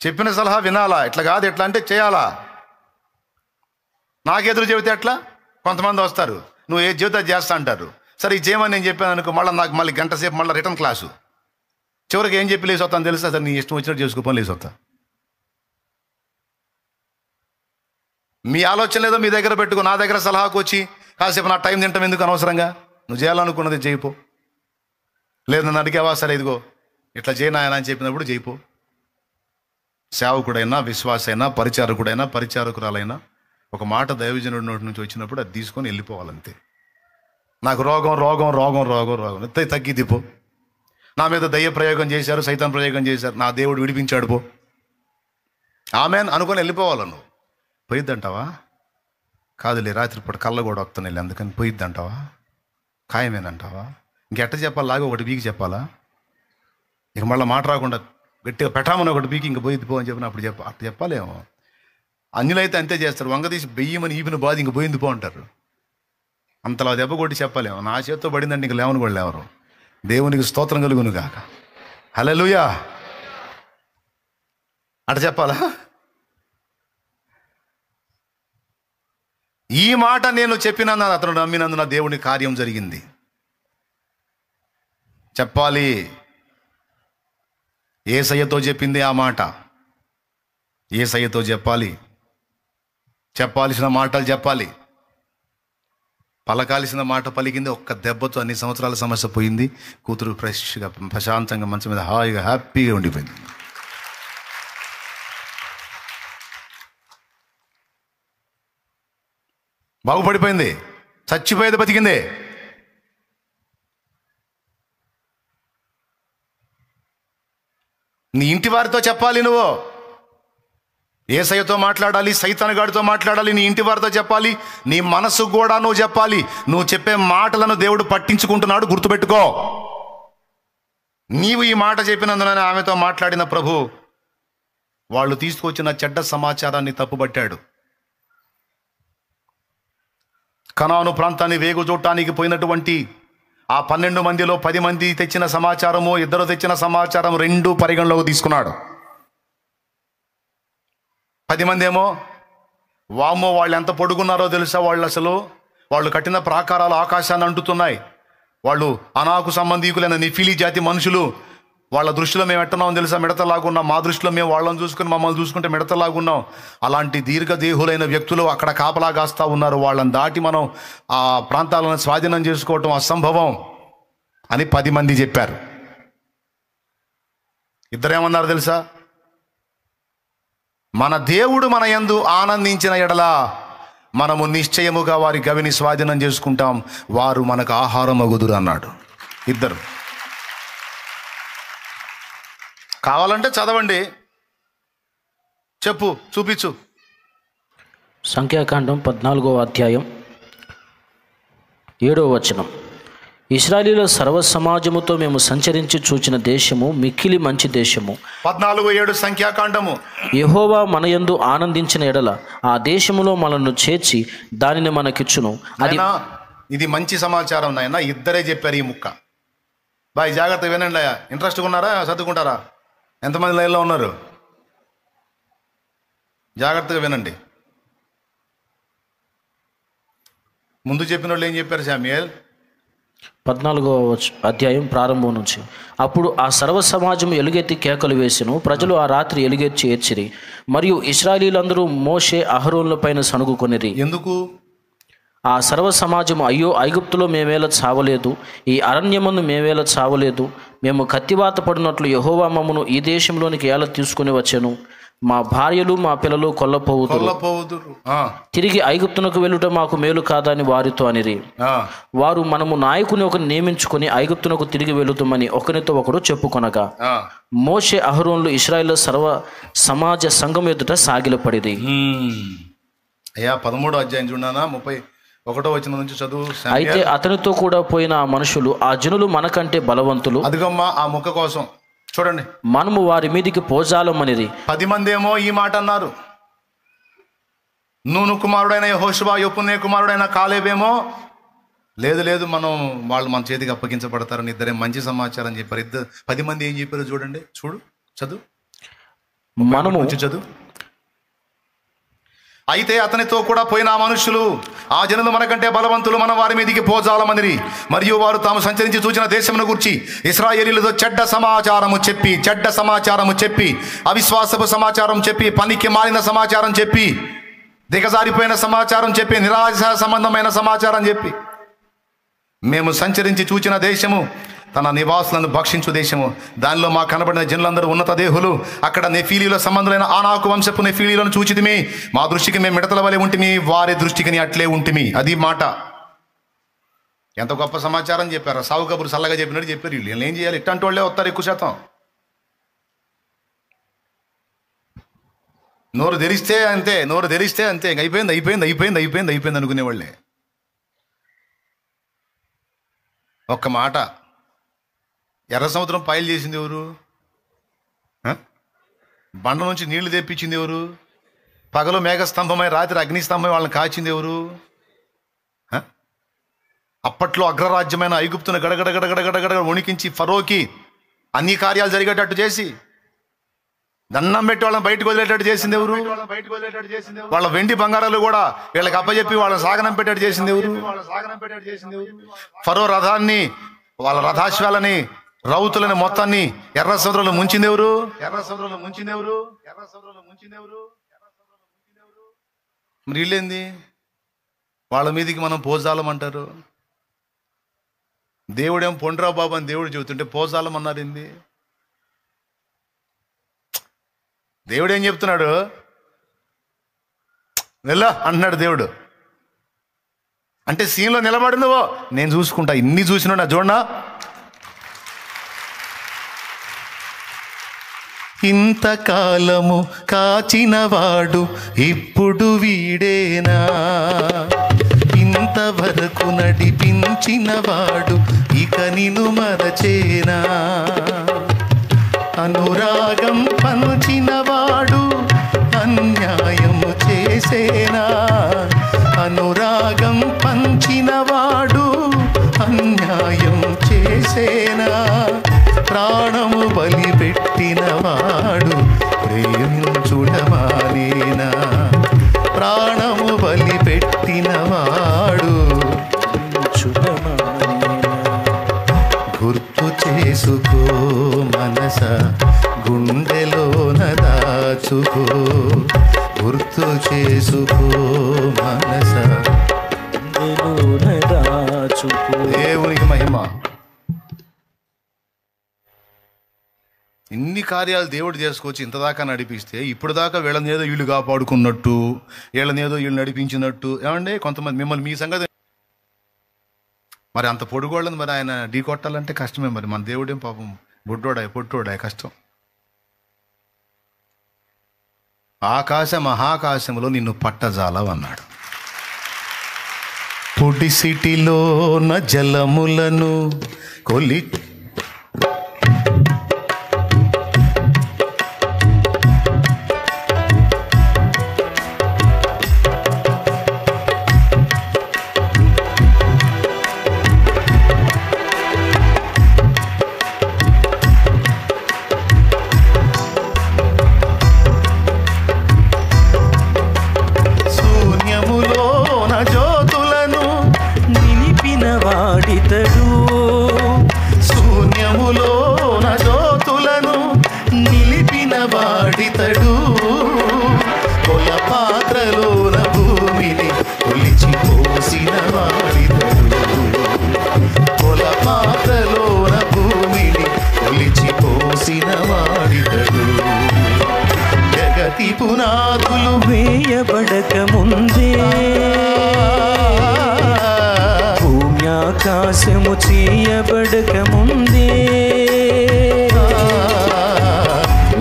Speaker 1: చెప్పిన సలహా వినాలా. ఇట్లా కాదు, ఎట్లా అంటే చేయాలా. నాకెదురు చెబితే ఎట్లా? కొంతమంది వస్తారు, నువ్వు ఏ జీవితం చేస్తా అంటారు. సరే ఇది చేయమని నేను చెప్పాను అనుకో, నాకు మళ్ళీ గంట సేపు మళ్ళీ రిటర్న్ క్లాసు. చివరికి ఏం చెప్పి లేసి వస్తాను తెలుసా? సార్ నీ ఇష్టం వచ్చినట్టు చేసుకోపని లేసి వస్తా. మీ ఆలోచన లేదో మీ దగ్గర పెట్టుకో. నా దగ్గర సలహాకు వచ్చి కాసేపు నా టైం తింటాం ఎందుకు అనవసరంగా? నువ్వు చేయాలనుకున్నది చేయిపో. లేదు నన్ను అడిగావా, సరే ఇదిగో ఇట్లా చేయనాయన అని చెప్పినప్పుడు చేయిపో. సేవకుడైనా, విశ్వాసైనా, పరిచారకుడైనా, పరిచారకురాలైనా ఒక మాట దైవజనుడి నోటి నుంచి వచ్చినప్పుడు అది తీసుకొని వెళ్ళిపోవాలంతే. నాకు రోగం రోగం రోగం రోగం రోగం తగ్గిద్ది పో. నా మీద దయ్య ప్రయోగం చేశారు, సైతాన్ ప్రయోగం చేశారు, నా దేవుడు విడిపించాడు పో, ఆమెన్ అనుకొని వెళ్ళిపోవాలి. నువ్వు పోయిద్దంటావా? కాదులే, రాత్రిపూట కళ్ళ కూడా వస్తున్నాయి అందుకని పోయిద్దంటావా? ఖాయమేనంటావా? ఇంకెట్ట చెప్పాలి? లాగా ఒకటి బీకి చెప్పాలా? ఇక మళ్ళీ మాట రాకుండా గట్టిగా పెట్టామని ఒకటి బీకి ఇంక పోయిద్ది పో అని చెప్పిన అప్పుడు అప్పుడు చెప్పాలేమో. అన్యులైతే అంతే చేస్తారు, వంగదీసి బెయ్యమని ఈపిన బాధ ఇంక పోయింది పో అంటారు. అంతలా దెబ్బ కొట్టి చెప్పలేము. నా చేత్తో పడిందంటే ఇంక లేవని కూడా లేవరు. దేవునికి స్తోత్రం కలుగును గాక. హల్లెలూయా. అట చెప్పాలా? ఈ మాట నేను చెప్పినందున అతను నమ్మినందున దేవుని కార్యం జరిగింది. చెప్పాలి. యేసయ్యతో చెప్పింది ఆ మాట. యేసయ్యతో చెప్పాలి. చెప్పాల్సిన మాటలు చెప్పాలి. పలకాల్సిన మాట పలికింది. ఒక్క దెబ్బతో అన్ని సంవత్సరాల సమస్య పోయింది. కూతురు ఫ్రెష్గా ప్రశాంతంగా మంచం మీద హాయిగా హ్యాపీగా ఉండిపోయింది. బాగుపడిపోయింది. చచ్చిపోయేది బతికింది. నీ ఇంటి వారితో చెప్పాలి. నువ్వు యేసయ్యతో మాట్లాడాలి, సైతాను గాడితో మాట్లాడాలి, నీ ఇంటి వారితో చెప్పాలి, నీ మనసు కూడా నువ్వు చెప్పాలి. నువ్వు చెప్పే మాటలను దేవుడు పట్టించుకుంటున్నాడు, గుర్తుపెట్టుకో. నీవు ఈ మాట చెప్పినందున ఆమెతో మాట్లాడిన ప్రభు వాళ్ళు తీసుకొచ్చిన చెడ్డ సమాచారాన్ని తప్పుబట్టాడు. కనాను ప్రాంతాన్ని వేగు చూడటానికి పోయినటువంటి ఆ 12 మందిలో 10 మంది తెచ్చిన సమాచారము, 2 తెచ్చిన సమాచారం 2 పరిగణలోకి తీసుకున్నాడు. 10 మంది ఏమో వామ్మో వాళ్ళు ఎంత పొడుగున్నారో తెలుసా, వాళ్ళు కట్టిన ప్రాకారాలు ఆకాశాన్ని అంటుతున్నాయి, వాళ్ళు అనాకు సంబంధీకులైన నిఫిలీ జాతి మనుషులు, వాళ్ళ దృష్టిలో మేము ఎట్టన్నామో తెలుసా, మిడతలాగున్నాం, మా దృష్టిలో మేము వాళ్ళని చూసుకుని మమ్మల్ని చూసుకుంటే మిడతలాగున్నాం. అలాంటి దీర్ఘదేహులైన వ్యక్తులు అక్కడ కాపలా కాస్తా ఉన్నారు. వాళ్ళని దాటి మనం ఆ ప్రాంతాలను స్వాధీనం చేసుకోవటం అసంభవం అని 10 మంది చెప్పారు. 2 ఏమన్నారు తెలుసా? మన దేవుడు మన యందు ఆనందించిన ఎడల మనము నిశ్చయముగా వారి గవిని స్వాధీనం చేసుకుంటాం, వారు మనకు ఆహారం అగుదురు అన్నాడు. 2 కావాలంటే చదవండి, చెప్పు, చూపించు.
Speaker 2: సంఖ్యాకాండం 14వ అధ్యాయం 7వ వచనం. ఇశ్రాయేలీయుల సర్వ సమాజముతో మేము సంచరించి చూచిన దేశము మిక్కిలి మంచి దేశము.
Speaker 1: 14:7 సంఖ్యాకాండము.
Speaker 2: యెహోవా మన యందు ఆనందించిన ఎడల ఆ దేశములో మనల్ని చేర్చి దానిని మనకిచ్చును.
Speaker 1: ఇది మంచి సమాచారం నాయన. 2 చెప్పారు ఈ ముక్క. బాయ్ జాగ్రత్తగా వినండి. ఇంట్రెస్ట్గా ఉన్నారా? చదువుకుంటారా? ఎంతమంది లైన్లో ఉన్నారు? జాగ్రత్తగా వినండి. ముందు చెప్పిన వాళ్ళు ఏం చెప్పారు శామ్యూయేల్?
Speaker 2: 14వ అధ్యాయం ప్రారంభం నుంచి. అప్పుడు ఆ సర్వ సమాజం ఎలుగెత్తి కేకలు వేసెను. ప్రజలు ఆ రాత్రి ఎలుగెత్తి ఏడ్చిరి. మరియు ఇశ్రాయేలీయులందరూ మోషే అహరోనుల పైన సణుగుకొనిరి.
Speaker 1: ఎందుకు?
Speaker 2: ఆ సర్వ సమాజము, అయ్యో ఐగుప్తులో మేమేలా చావలేదు, ఈ అరణ్యమందు మేమేలా చావలేదు, మేము కత్తివాత పడినట్లు యెహోవా మమ్మను ఈ దేశంలోనికి ఎలా తీసుకుని వచ్చాను, మా భార్యలు మా పిల్లలు కొల్లపోవుదురు, తిరిగి ఐగుప్తునకు వెళ్ళుట మాకు మేలు కాదని వారితో అనిరి. వారు మనము నాయకుని ఒకరిని నియమించుకుని ఐగుప్తునకు తిరిగి వెళుతామని ఒకరితో ఒకడు చెప్పుకొనగా మోషే అహరోనులు ఇశ్రాయేలు సర్వ సమాజ సంఘం ఎదుట సాగిలపడిరి.
Speaker 1: అయ్యా 13వ అధ్యాయం చూడనా, 31వ వచనం నుంచి చదువు.
Speaker 2: అయితే అతనితో కూడా పోయిన ఆ మనుషులు, ఆ జనులు మనకంటే బలవంతులు,
Speaker 1: అదిగమ్మా ఆ ముక్క కోసం చూడండి,
Speaker 2: మనము వారి మీదికి పోజాలమనిరి.
Speaker 1: 10 మంది ఏమో ఈ మాట అన్నారు. నూను కుమారుడైన యెహోషువ, యెఫున్నె కుమారుడైన కాలేబేమో లేదు మనం వాళ్ళు మన చేతికి అప్పగించబడతారని 2 మంచి సమాచారం చెప్పారు. 10 మంది ఏం చెప్పారు చూడండి, చదువు
Speaker 2: మనము
Speaker 1: చదువు. అయితే అతనితో కూడా పోయిన ఆ మనుషులు, ఆ జనులు మనకంటే బలవంతులు, మనం వారి మీదికి పోజాలమనిరి. మరియు వారు తాము సంచరించి చూచిన దేశమును గురించి ఇశ్రాయేలీయులతో చెడ్డ సమాచారము చెప్పి అవిశ్వాసపు సమాచారం చెప్పి, పనికి మాలిన సమాచారం చెప్పి, దిగజారిపోయిన సమాచారం చెప్పి, నిరాశ సంబంధమైన సమాచారం చెప్పి, మేము సంచరించి చూచిన దేశము తన నివాసులను భక్షించు దేశము, దానిలో మా కనబడిన జనులందరూ ఉన్నత దేహులు. అక్కడ నెఫీలీల సంబంధులైన ఆనాకు వంశపు నెఫీలీలను చూచితిమి. మా దృష్టికి మేము మిడతల వలె ఉంటిమి, వారి దృష్టికి అట్లే ఉంటిమి. అది మాట. ఎంత గొప్ప సమాచారం చెప్పారు. సావు కబురు సల్లగా చెప్పినట్టు చెప్పారు. వీళ్ళు ఏం చేయాలి? ఇట్లాంటి వాళ్ళే వస్తారు ఎక్కువ శాతం. నోరు తెరిస్తే అంతే, నోరు తెరిస్తే అంతే. అయిపోయింది అయిపోయింది అయిపోయింది అయిపోయింది అయిపోయింది అనుకునేవాళ్ళే. ఒక్క మాట, ఎర్ర సముద్రం పాయలు చేసింది ఎవరు? బండ నుంచి నీళ్లు తెప్పించింది ఎవరు? పగలు మేఘస్తంభమై రాత్రి అగ్నిస్తంభమై వాళ్ళని కాచింది ఎవరు? అప్పట్లో అగ్రరాజ్యమైన ఐగుప్తును గడగడ గడగడ గడగడ వణికించి ఫరోకి అన్ని కార్యాలు జరిగేటట్టు చేసి దండం పెట్టి వాళ్ళని బయటకు వదిలేటట్టు చేసింది ఎవరు? వాళ్ళ వెండి బంగారాలు కూడా వీళ్ళకి అప్పచెప్పి వాళ్ళని సాగనం పెట్టేట్టు చేసింది ఎవరు? ఫరో రథాన్ని, వాళ్ళ రథాశ్వాలని, రౌతులని మొత్తాన్ని ఎర్ర సముద్రంలో ముంచింది ఎవరు? మరి వీళ్ళేంది? వాళ్ళ మీదకి మనం పోజాలం అంటారు. దేవుడేం పొండ్రా బాబు అని దేవుడు చెబుతుంటే పోజాలం అన్నారు ఏంది? దేవుడు ఏం చెప్తున్నాడు? వెళ్ళా అంటున్నాడు దేవుడు. అంటే సీన్లో నిలబడిందో నేను చూసుకుంటా. ఇన్ని చూసినా చూడనా? ఇంతకాలము కాచినవాడు ఇప్పుడు వీడేనా, ఇంతవరకు నడిపించినవాడు ఇక నిన్ను మరచేనా, అనురాగం పంచినవాడు అన్యాయము చేసేనా, అనురాగం పంచినవాడు అన్యాయం చేసేనా, ప్రాణము బలిపెట్టినవాడు ప్రేమించుడమానేనా, ప్రాణము బలిపెట్టినవాడు గుర్తు చేసుకో మనస, గుండెలోన దాచుకో, గుర్తు చేసుకో మనస, గుండెలోన దాచుకో. దేవునికి మహిమ. ఇన్ని కార్యాలు దేవుడు చేసుకొచ్చి ఇంతదాకా నడిపిస్తే ఇప్పుడు దాకా వీళ్ళనేదో వీళ్ళు కాపాడుకున్నట్టు, వీళ్ళనేదో వీళ్ళు నడిపించినట్టు. ఏమండి కొంతమంది మిమ్మల్ని మీ సంగతి మరి అంత పొడుగోళ్ళని మరి ఆయన ఢీ కొట్టాలంటే కష్టమే. మరి మన దేవుడేం పాపం బుడ్డోడాయ పొట్టోడాయ కష్టం. ఆకాశ మహాకాశంలో నిన్ను పట్టజాలవన్నాడు. పొడిసిటిలోన జలములను కొలి శూన్యములోన జ్యోతులను నిలిపిన వాడితడు, కొల పాత్రలోన భూమిని కొలిచి పోసిన వాడితడు, కొల పాత్రలోన భూమిని కొలిచి పోసిన వాడితడు. జగతి పునాదులు వేయబడక ముందే ఆకాశము చేయబడక ముందే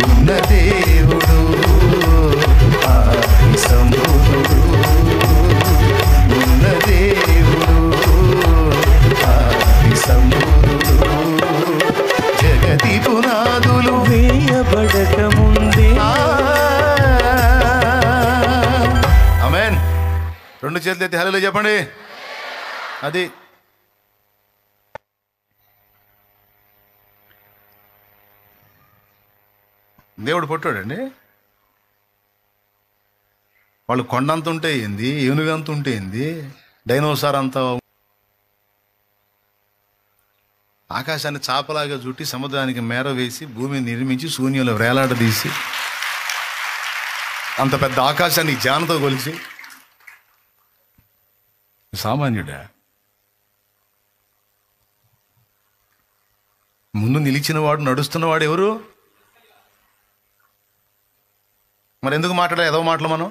Speaker 1: ఉన్న దేవుడు ఆది సంభూతుడు, ఉన్న దేవుడు ఆది సంభూతుడు. జగతి పునాదులు వేయబడక ముందే. ఆమేన్. రెండు చేతులు ఎత్తి హల్లెలూయా చెప్పండి. అది దేవుడు పుట్టాడండి. వాళ్ళు కొండంత ఉంటే ఏంది, ఏనుగంత ఉంటే ఏంది, డైనోసార్ అంతా ఆకాశాన్ని చాపలాగా చుట్టి సముద్రానికి మేర వేసి భూమిని నిర్మించి శూన్యంలో వేలాడదీసి అంత పెద్ద ఆకాశాన్ని జానతో కొలిచి సామాన్యుడా? ముందు నిలిచినవాడు, నడుస్తున్నవాడు ఎవరు? మరి ఎందుకు మాట్లాడాలి ఏదో మాటలు మనం?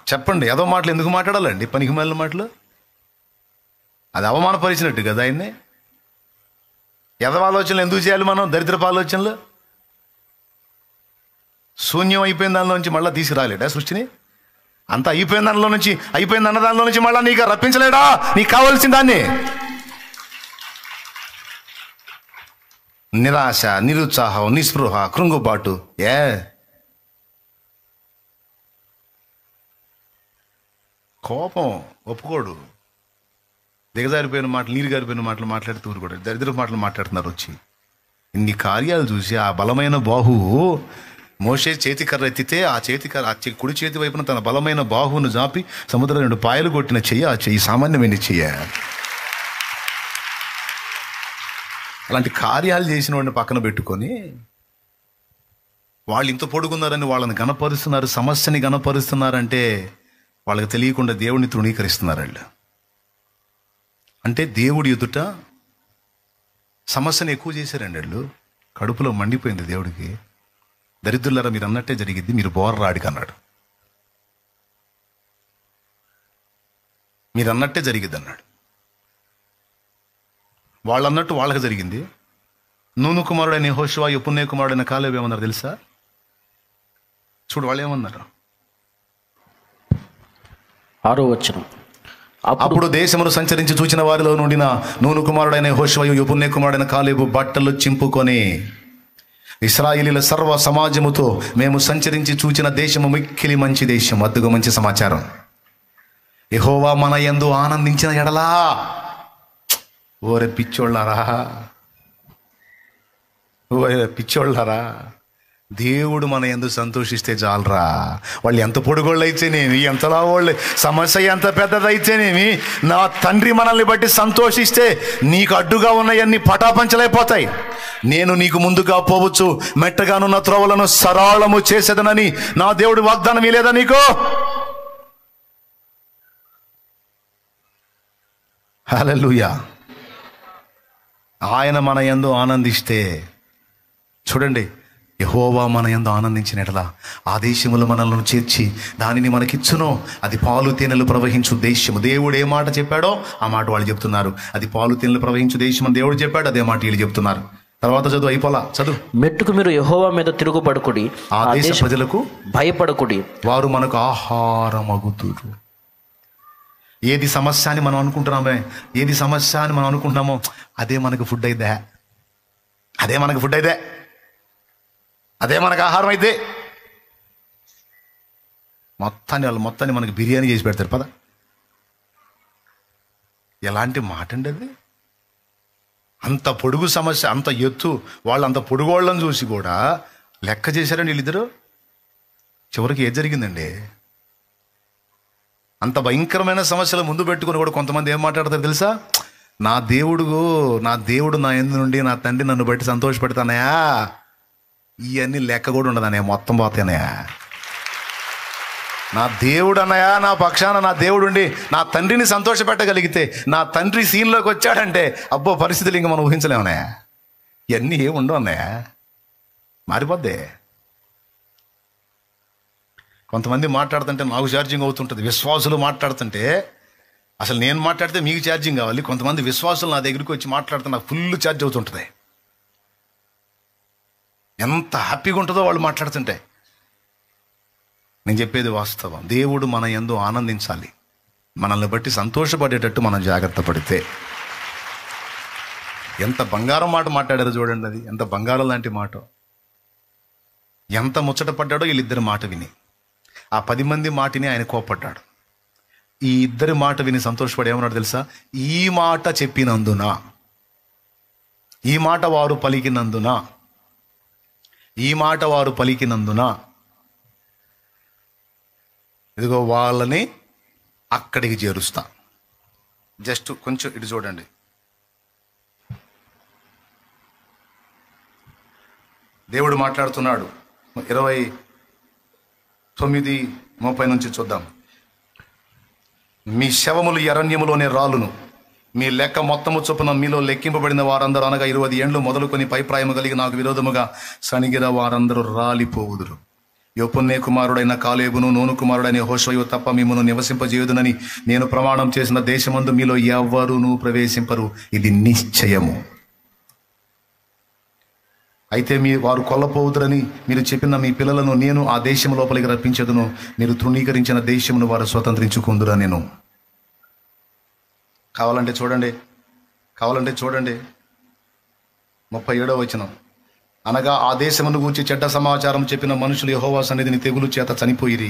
Speaker 1: చెప్పండి, ఏదో మాటలు ఎందుకు మాట్లాడాలండి? పనికి మాలిన మాటలు. అది అవమానపరిచినట్టు కదా ఆయన్ని. ఎదవ ఆలోచనలు ఎందుకు చేయాలి మనం? దరిద్రపు ఆలోచనలు. శూన్యం అయిపోయిన దానిలో నుంచి మళ్ళీ తీసుకురాలేడా సృష్టిని? అంత అయిపోయిన దానిలో నుంచి, అయిపోయింది అన్న దానిలో నుంచి మళ్ళీ నీకు రప్పించలేడా నీకు కావాల్సిన దాన్ని? నిరాశ, నిరుత్సాహం, నిస్పృహ, కృంగుబాటు. కోపం ఒప్పుకోడు. దిగజారిపోయిన మాటలు, నీరు గారిపోయిన మాటలు మాట్లాడుతూ ఊరుకోడు. దరిద్ర మాటలు మాట్లాడుతున్నారు వచ్చి. ఇన్ని కార్యాలు చూసి ఆ బలమైన బాహువు మోషే చేతికర్ర ఎత్తితే ఆ చేతికర్ర కుడి చేతి వైపున తన బలమైన బాహువును జాపి సముద్రం 2 పాయలు కొట్టిన చెయ్యి ఆ చెయ్యి సామాన్యమైన చెయ్య. అలాంటి కార్యాలు చేసిన వాడిని పక్కన పెట్టుకొని వాళ్ళు ఇంత పొడుగున్నారని వాళ్ళని గణపరుస్తున్నారు, సమస్యని గణపరుస్తున్నారంటే వాళ్ళకి తెలియకుండా దేవుడిని తృణీకరిస్తున్నారు వాళ్ళు. అంటే దేవుడి ఎదుట సమస్యను ఎక్కువ చేశారండి వాళ్ళు. కడుపులో మండిపోయింది దేవుడికి. దరిద్రులారా మీరు అన్నట్టే జరిగింది, మీరు బోర్రాడికి అన్నాడు. మీరు అన్నట్టే జరిగింది అన్నాడు. వాళ్ళు అన్నట్టు వాళ్ళకి జరిగింది. నూను కుమారుడైన యెహోషువ, యెఫున్నె కుమారుడైన కాలేబు ఏమన్నారు తెలుసా? చూడు వాళ్ళు ఏమన్నారు.
Speaker 2: 6వ వచనం.
Speaker 1: అప్పుడు దేశమును సంచరించి చూచిన వారిలో నుండిన నూను కుమారుడైన యెహోషువ, యెఫున్నె కుమారుడైన కాలేబు బట్టలు చింపుకొని ఇశ్రాయేలీల సర్వ సమాజముతో, మేము సంచరించి చూచిన దేశము మిక్కిలి మంచి దేశం. అద్దుగా మంచి సమాచారం. యెహోవా మన యందు ఆనందించిన ఎడలా, ఓరే పిచ్చోళ్ళారా, ఓరే పిచ్చోళ్ళారా, దేవుడు మన యందు సంతోషిస్తే చాలరా. వాళ్ళు ఎంత పొడుగోళ్ళు అయితేనేమి, ఎంత లావోళ్ళు, సమస్య ఎంత పెద్దదైతేనేమి, నా తండ్రి మనల్ని బట్టి సంతోషిస్తే నీకు అడ్డుగా ఉన్నవన్నీ పటాపంచలైపోతాయి. నేను నీకు ముందుగా పోవచ్చు, మెట్టగానున్న త్రోవలను సరళము చేసేదనని నా దేవుడు వాగ్దానం ఇలేదా నీకు? హల్లెలూయా. ఆయన మన యందు ఆనందిస్తే, చూడండి, యెహోవా మన యందు ఆనందించిన ఎడలా ఆ దేశములు మనల్ని చేర్చి దానిని మనకిచ్చును. అది పాలు తేనెలు ప్రవహించు దేశము. దేవుడు ఏ మాట చెప్పాడో ఆ మాట వాళ్ళు చెప్తున్నారు. అది పాలు తేనెలు ప్రవహించు దేశం అని దేవుడు చెప్పాడు, అదే మాట వీళ్ళు చెప్తున్నారు. తర్వాత చదువు, అయిపోలా చదువు.
Speaker 2: మెట్టుకు మీరు యెహోవా మీద తిరుగుబడుకుడి,
Speaker 1: ఆ దేశ ప్రజలకు
Speaker 2: భయపడకుడి,
Speaker 1: వారు మనకు ఆహారమగుతురు. ఏది సమస్య అని మనం అనుకుంటున్నామే, ఏది సమస్య అని మనం అనుకుంటున్నామో అదే మనకు ఫుడ్ అయితే, అదే మనకు ఫుడ్ అయితే, అదే మనకు ఆహారం అయితే. మొత్తాన్ని మనకి బిర్యానీ చేసి పెడతారు పద. ఎలాంటి మాట అండి అది? అంత పొడుగు సమస్య, అంత ఎత్తు, వాళ్ళు అంత పొడుగోళ్ళని చూసి కూడా లెక్క చేశారండి వీళ్ళిద్దరు. చివరికి ఏది జరిగిందండి? అంత భయంకరమైన సమస్యలు ముందు పెట్టుకుని కూడా కొంతమంది ఏం మాట్లాడతారు తెలుసా? నా దేవుడు నా యందు నుండి నా తండ్రి నన్ను బట్టి సంతోషపెడతానయా, ఇవన్నీ లెక్క కూడా ఉండదనయా, మొత్తం పోతానయా. నా దేవుడు అన్నయా, నా పక్షాన నా దేవుడు ఉండి నా తండ్రిని సంతోషపెట్టగలిగితే, నా తండ్రి సీన్లోకి వచ్చాడంటే అబ్బో పరిస్థితులు ఇంకా మనం ఊహించలేమన్నాయా. ఇవన్నీ ఏమి ఉండవు అన్నయ్యా, మారిపోద్దే. కొంతమంది మాట్లాడుతుంటే నాకు ఛార్జింగ్ అవుతుంటుంది. విశ్వాసులు మాట్లాడుతుంటే అసలు నేను మాట్లాడితే మీకు ఛార్జింగ్ కావాలి. కొంతమంది విశ్వాసులు నా దగ్గరికి వచ్చి మాట్లాడితే నాకు ఫుల్ ఛార్జ్ అవుతుంటుంది. ఎంత హ్యాపీగా ఉంటుందో వాళ్ళు మాట్లాడుతుంటే. నేను చెప్పేది వాస్తవం. దేవుడు మన యందు ఆనందించాలి, మనల్ని బట్టి సంతోషపడేటట్టు మనం జాగ్రత్త పడితే. ఎంత బంగారం మాట మాట్లాడారో చూడండి. అది ఎంత బంగారం లాంటి మాట. ఎంత ముచ్చట పడ్డాడో వీళ్ళిద్దరి మాట విని. ఆ 10 మంది మాటని ఆయన కోపడ్డాడు. ఈ ఇద్దరి మాట విని సంతోషపడి ఏమన్నాడు తెలుసా? ఈ మాట చెప్పినందున, ఈ మాట వారు పలికినందున, ఈ మాట వారు పలికినందున ఇదిగో వాళ్ళని అక్కడికి చేరుస్తా. జస్ట్ కొంచెం ఇటు చూడండి. దేవుడు మాట్లాడుతున్నాడు. 29:30 నుంచి చూద్దాం. మీ శవములు అరణ్యములోనే రాలును, మీ లెక్క మొత్తము చొప్పున మీలో లెక్కింపబడిన వారందరూ అనగా 20 ఏండ్లు మొదలుకొని పైప్రాయము కలిగి నాకు విరోధముగా సణిగిన వారందరూ రాలిపోవుదురు. యొప్పొన్నే కుమారుడైన కాలేబును నూను కుమారుడైన యెహోషువ తప్ప మిమ్మును నివసింపజేయుదునని నేను ప్రమాణం చేసిన దేశమందు మీలో ఎవ్వరునూ ప్రవేశింపరు, ఇది నిశ్చయము. అయితే వారు కొల్లపోవుదురని మీరు చెప్పిన మీ పిల్లలను నేను ఆ దేశం లోపలికి రప్పించదును, మీరు తృణీకరించిన దేశమును వారు స్వతంత్రించుకుందురా. నేను కావాలంటే చూడండి 37వ వచనం. అనగా ఆ దేశమును గూర్చి చెడ్డ సమాచారం చెప్పిన మనుషులు యెహోవా సన్నిధిని తెగులు చేత చనిపోయిరి.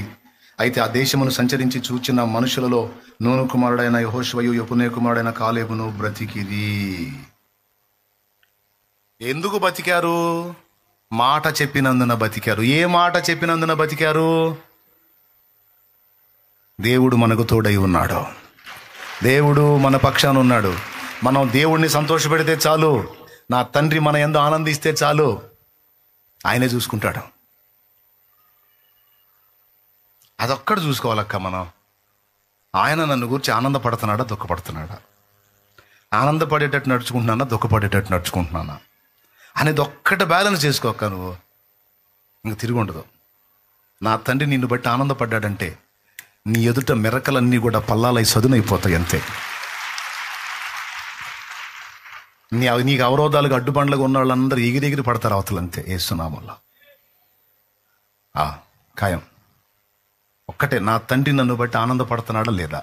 Speaker 1: అయితే ఆ దేశమును సంచరించి చూచిన మనుషులలో నూను కుమారుడైన యెహోషువయు యెఫున్నె కుమారుడైన కాలేబును బ్రతికిరి. ఎందుకు బతికారు? మాట చెప్పినందున బతికారు. ఏ మాట చెప్పినందున బతికారు? దేవుడు మనకు తోడై ఉన్నాడు, దేవుడు మన పక్షాన ఉన్నాడు. మనం దేవుణ్ణి సంతోషపెడితే చాలు, నా తండ్రి మన యందు ఆనందిస్తే చాలు, ఆయనే చూసుకుంటాడు. అదొక్కడు చూసుకోవాలక్క మనం. ఆయన నన్ను గురించి ఆనందపడుతున్నాడా దుఃఖపడుతున్నాడా, ఆనందపడేటట్టు నడుచుకుంటున్నానా దుఃఖపడేటట్టు నడుచుకుంటున్నానా అనేది ఒక్కటి బ్యాలెన్స్ చేసుకోక నువ్వు ఇంక తిరిగి ఉండదు. నా తండ్రి నిన్ను బట్టి ఆనందపడ్డాడంటే నీ ఎదుట మెరకలన్నీ కూడా పల్లాలై సదునైపోతాయి అంతే. నీకు అవరోధాలుగా అడ్డుబండ్లుగా ఉన్న వాళ్ళందరూ ఎగిరెగిరి పడతారు అవతలంతే యేసునామములో. ఖాయం. ఒక్కటే, నా తండ్రి నన్ను బట్టి ఆనందపడుతున్నాడా లేదా,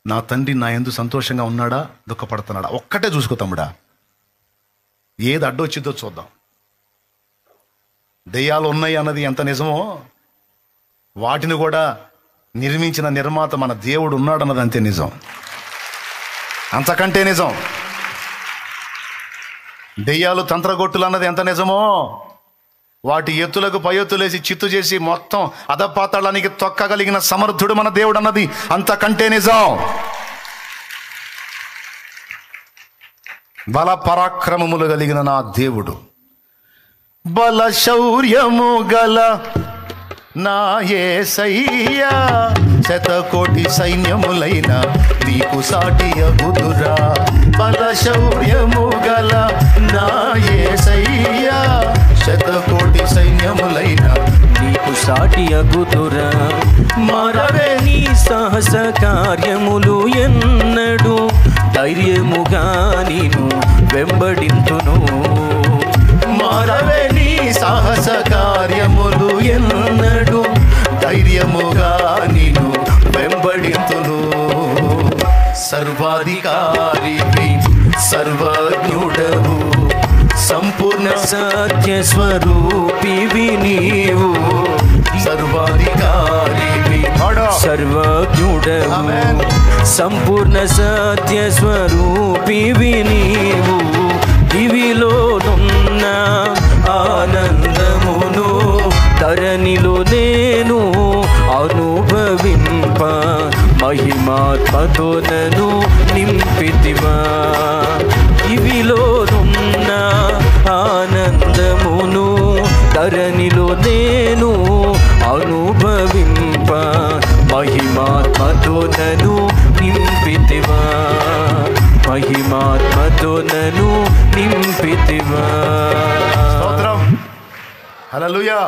Speaker 1: నా తండ్రి నా యందు సంతోషంగా ఉన్నాడా దుఃఖపడుతున్నాడా, ఒక్కటే చూసుకో తమ్ముడా. ఏది అడ్డొచ్చిద్దో చూద్దాం. దెయ్యాలు ఉన్నాయి అన్నది ఎంత నిజమో, వాటిని కూడా నిర్మించిన నిర్మాత మన దేవుడు ఉన్నాడన్నది అంతే నిజం, అంతకంటే నిజం. దెయ్యాలు తంత్రగొట్టులు అన్నది ఎంత నిజమో, వాటి ఎత్తులకు పై ఎత్తులేసి చిత్తు చేసి మొత్తం అధపాతాళానికి తొక్కగలిగిన సమర్థుడు మన దేవుడు అన్నది అంతకంటే నిజం. బల పరాక్రమములు కలిగిన నా దేవుడు, బల శౌర్యము గల నా యేసయ్యా, శతకోటి సైన్యములైన నీకు సాటి అగుదురా. బల శౌర్యము గల నా యేసయ్యా, శతకోటి సైన్యములైన
Speaker 2: నీకు సాటి అగుదురా. మరవే నీ సాహస కార్యములు ఎన్నడు, ధైర్యముగా నేను వెంబడింతును.
Speaker 1: మరవే నీ సాహస కార్యములు ఎన్నడు, ధైర్యముగా నేను వెంబడింతును. సర్వాధికారివి సర్వజ్ఞుడవు, సంపూర్ణ
Speaker 2: సత్య స్వరూపివి నీవు.
Speaker 1: సర్వాధికారివి
Speaker 2: సర్వజ్ఞుడవు, సంపూర్ణ సత్య స్వరూపివి నీవు. దివిలోనున్న ఆనందమును ధరణిలో నేను అనుభవింప, మహిమాత్మతో నన్ను నింపితివా. దివిలోనున్న ఆనందమును ధరణిలో నేను అనుభవింప, మహిమాత్మతో నన్ను నింపితివా. మహిమాత్మతో నన్ను నింపితివా.
Speaker 1: స్తోత్రం, హల్లెలూయా.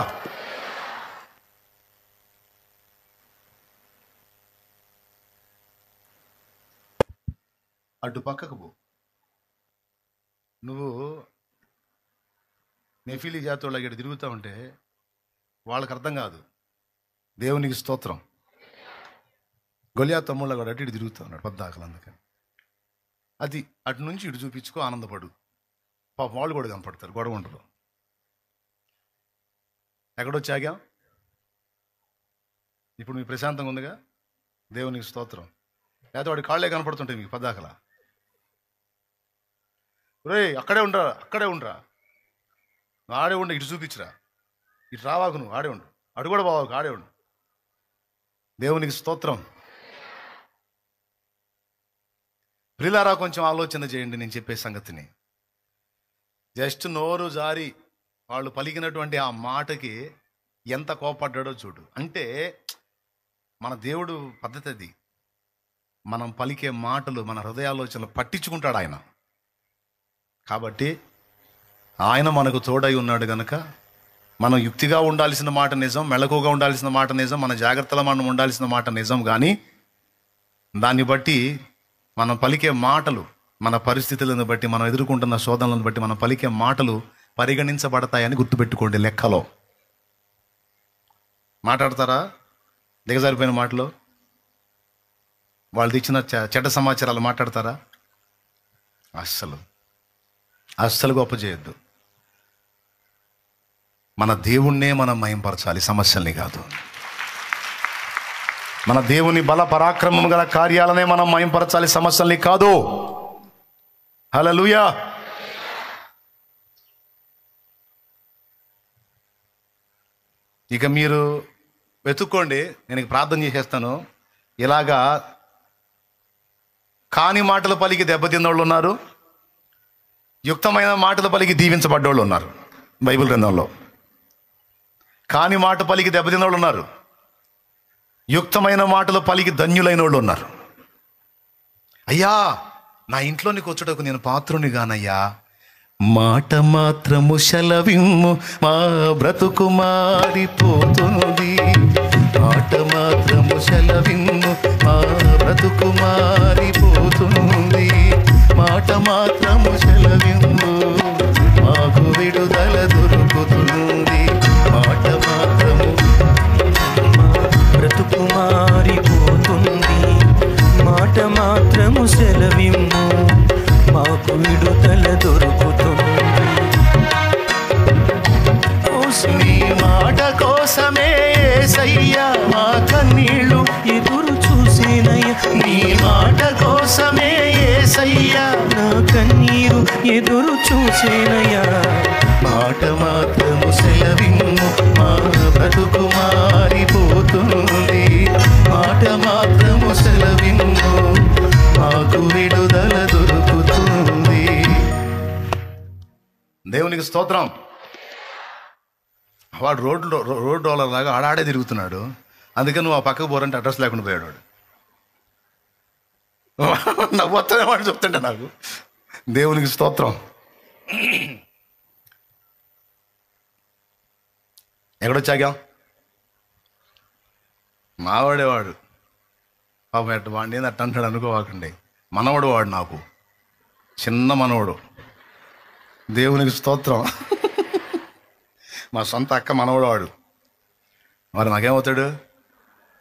Speaker 1: అటు పక్కకు పో. నువ్వు నెఫీలి జాతి వాళ్ళ ఇక్కడ తిరుగుతూ ఉంటే వాళ్ళకి అర్థం కాదు. దేవునికి స్తోత్రం. గొలియా తమ్ముళ్ళ కూడా అటు ఇటు తిరుగుతూ ఉన్నాడు పద్దాకలు. అందుకని అది అటు నుంచి ఇటు చూపించుకో, ఆనందపడు. పాపం వాళ్ళు కూడా కనపడతారు, గొడవ ఉండదు. ఎక్కడొచ్చాగా ఇప్పుడు మీకు ప్రశాంతంగా ఉందిగా, దేవునికి స్తోత్రం. లేకపోతే వాడి కాళ్ళే కనపడుతుంటాయి మీకు పద్దాకలా. రే అక్కడే ఉండరా, ఆడే ఉండు, ఇటు చూపించురా, ఇటు రావాకు, నువ్వు ఆడే ఉండు, అడు కూడా బావాకు, ఆడే ఉండు. దేవునికి స్తోత్రం. ప్రియులారా, కొంచెం ఆలోచన చేయండి నేను చెప్పే సంగతిని. జస్ట్ నోరు జారి వాళ్ళు పలికినటువంటి ఆ మాటకి ఎంత కోపడ్డాడో చూడు. అంటే మన దేవుడు పద్ధతి అది. మనం పలికే మాటలు మన హృదయాలోచనలు పట్టించుకుంటాడు ఆయన. కాబట్టి ఆయన మనకు తోడై ఉన్నాడు గనక మనం యుక్తిగా ఉండాల్సిన మాట నిజం, మెళకుగా ఉండాల్సిన మాట నిజం, మన జాగ్రత్తలో మనం ఉండాల్సిన మాట నిజం. కానీ దాన్ని బట్టి మనం పలికే మాటలు, మన పరిస్థితులను బట్టి, మనం ఎదుర్కొంటున్న శోధనలను బట్టి మనం పలికే మాటలు పరిగణించబడతాయని గుర్తుపెట్టుకోండి. లెక్కలో మాట్లాడతారా దిగజారిపోయిన మాటలు, వాళ్ళు ఇచ్చిన చెడ్డ సమాచారాలు మాట్లాడతారా? అస్సలు గొప్ప చేయొద్దు. మన దేవుణ్ణే మనం మహింపరచాలి, సమస్యల్ని కాదు. మన దేవుని బల పరాక్రమం గల కార్యాలనే మనం మహింపరచాలి, సమస్యల్ని కాదు. హల్లెలూయా. ఇక మీరు వెతుక్కోండి, నేను ప్రార్థన చేసేస్తాను. ఇలాగా కాని మాటలు పలికి దెబ్బతిన్నోళ్ళు ఉన్నారు, యుక్తమైన మాటలు పలికి దీవించబడ్డోళ్ళు ఉన్నారు. బైబిల్ గ్రంథంలో కాని మాట పలికి దెబ్బతిన్నోళ్ళు ఉన్నారు, యుక్తమైన మాటలు పలికి ధన్యులైన వాళ్ళు ఉన్నారు. అయ్యా, నా ఇంట్లోనికి వచ్చుటకు నేను పాత్రుని గానయ్యా, మాట మాత్రము సెలవిమ్ము, మా బ్రతుకు మారిపోతుంది. మాట మాత్రము సెలవిమ్ము, మా బ్రతుకు మారిపోతుంది. మాట మాత్రము సెలవిమ్ము, మాకు విడుదల దొరుకుతుంది. మాట మాత్రము
Speaker 2: బ్రతుకు మారిపోతుంది. మాట మాత్రము సెలవిమ్ము, మాకు విడుదల దొరుకుతుంది.
Speaker 1: నీ మాట కోసమే యేసయ్యా మా కన్నీళ్ళు
Speaker 2: ఎదురు చూసేనయ్యా,
Speaker 1: నీ మాట కోసమే యేసయ్యా
Speaker 2: నా కన్నీరు ఎదురు చూసేనయ్యా.
Speaker 1: మాట మాత్రము సెలవిమ్ము, మా బ్రతుకు మారిపోతుంది. మాట మాత్రము సెలవిమ్ము, మాకు విడుదల దొరుకుతుంది. దేవునికి స్తోత్రం. వాడు రోడ్ రోలర్ లాగా ఆడాడే తిరుగుతున్నాడు. అందుకని నువ్వు ఆ పక్కకు పోరంటే అడ్రస్ లేకుండా పోయాడు వాడు. నాకు వస్తనే వాడు చెప్తుంటే నాకు. దేవునికి స్తోత్రం. ఎక్కడొచ్చాగా మావాడేవాడు పాపం, ఎట్ట వాడిని అట్ట అంటాడు అనుకోవాకండి. మనవడు వాడు, నాకు చిన్న మనవడు. దేవునికి స్తోత్రం. మా సొంత అక్క మనవడు వాడు. మరి నాకేమవుతాడు?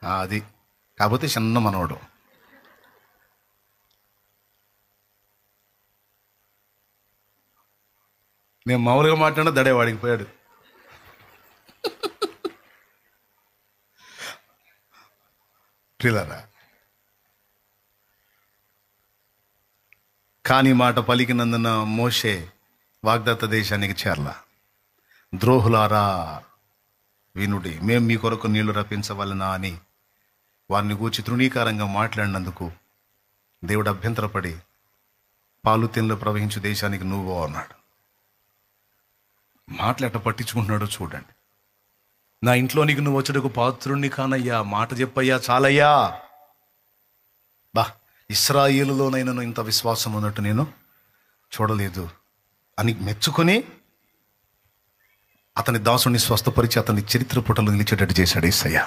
Speaker 1: అది కాకపోతే చిన్న మనవడు. నేను మామూలుగా మాట్లాడినా దడే వాడికి పోయాడు. ప్రియులారా, కాని మాట పలికినందున మోషే వాగ్దత్త దేశానికి చేరల. ద్రోహులారా వినుడి, మేము మీ కొరకు నీళ్లు రప్పించవలనా అని వారిని గూర్చి తృణీకారంగా మాట్లాడినందుకు దేవుడు అభ్యంతరపడి పాలు తేనెలు ప్రవహించు దేశానికి నువ్వు అన్నాడు. మాటలు ఎట్ట పట్టించుకుంటున్నాడో చూడండి. నా ఇంట్లోనికి నువ్వు వచ్చుటకు పాత్రుణ్ణి కానయ్యా, మాట చెప్పయ్యా, చాలయ్యా. బా, ఇశ్రాయేలులోనైనా ఇంత విశ్వాసం ఉన్నట్టు నేను చూడలేదు అని మెచ్చుకొని అతని దాసుని స్వస్థపరిచి అతని చరిత్ర పుటలు నిలిచేటట్టు చేశాడు యేసయ్య.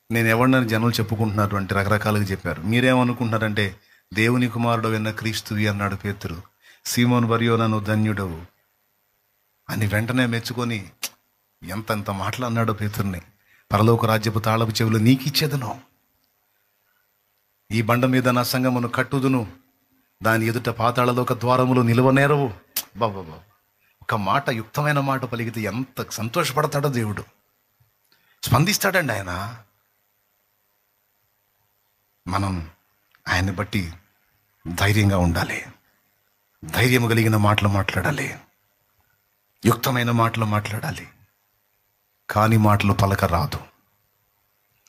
Speaker 1: నేను ఎవరినని జనులు చెప్పుకుంటున్నారు అంటే రకరకాలుగా చెప్పారు. మీరేమనుకుంటున్నారంటే దేవుని కుమారుడు విన్న క్రీస్తువి అన్నాడు పేతురు. సీమోను బర్యోనను ధన్యుడవు అని వెంటనే మెచ్చుకొని ఎంతెంత మాటలు అన్నాడో పేతుర్ని. పరలోక రాజ్యపు తాళపు చెవులు నీకు ఇచ్చేదను, ఈ బండ మీద నా సంగమును కట్టుదును, దాని ఎదుట పాతాళలోక ద్వారములు నిలవనేరవు. బాబా, ఒక మాట, యుక్తమైన మాట పలికితే ఎంత సంతోషపడతాడో దేవుడు. స్పందిస్తాడండి ఆయన. మనం ఆయన్ని బట్టి ధైర్యంగా ఉండాలి, ధైర్యం కలిగిన మాటలు మాట్లాడాలి, యుక్తమైన మాటలు మాట్లాడాలి. కాని మాటలు పలక రాదు,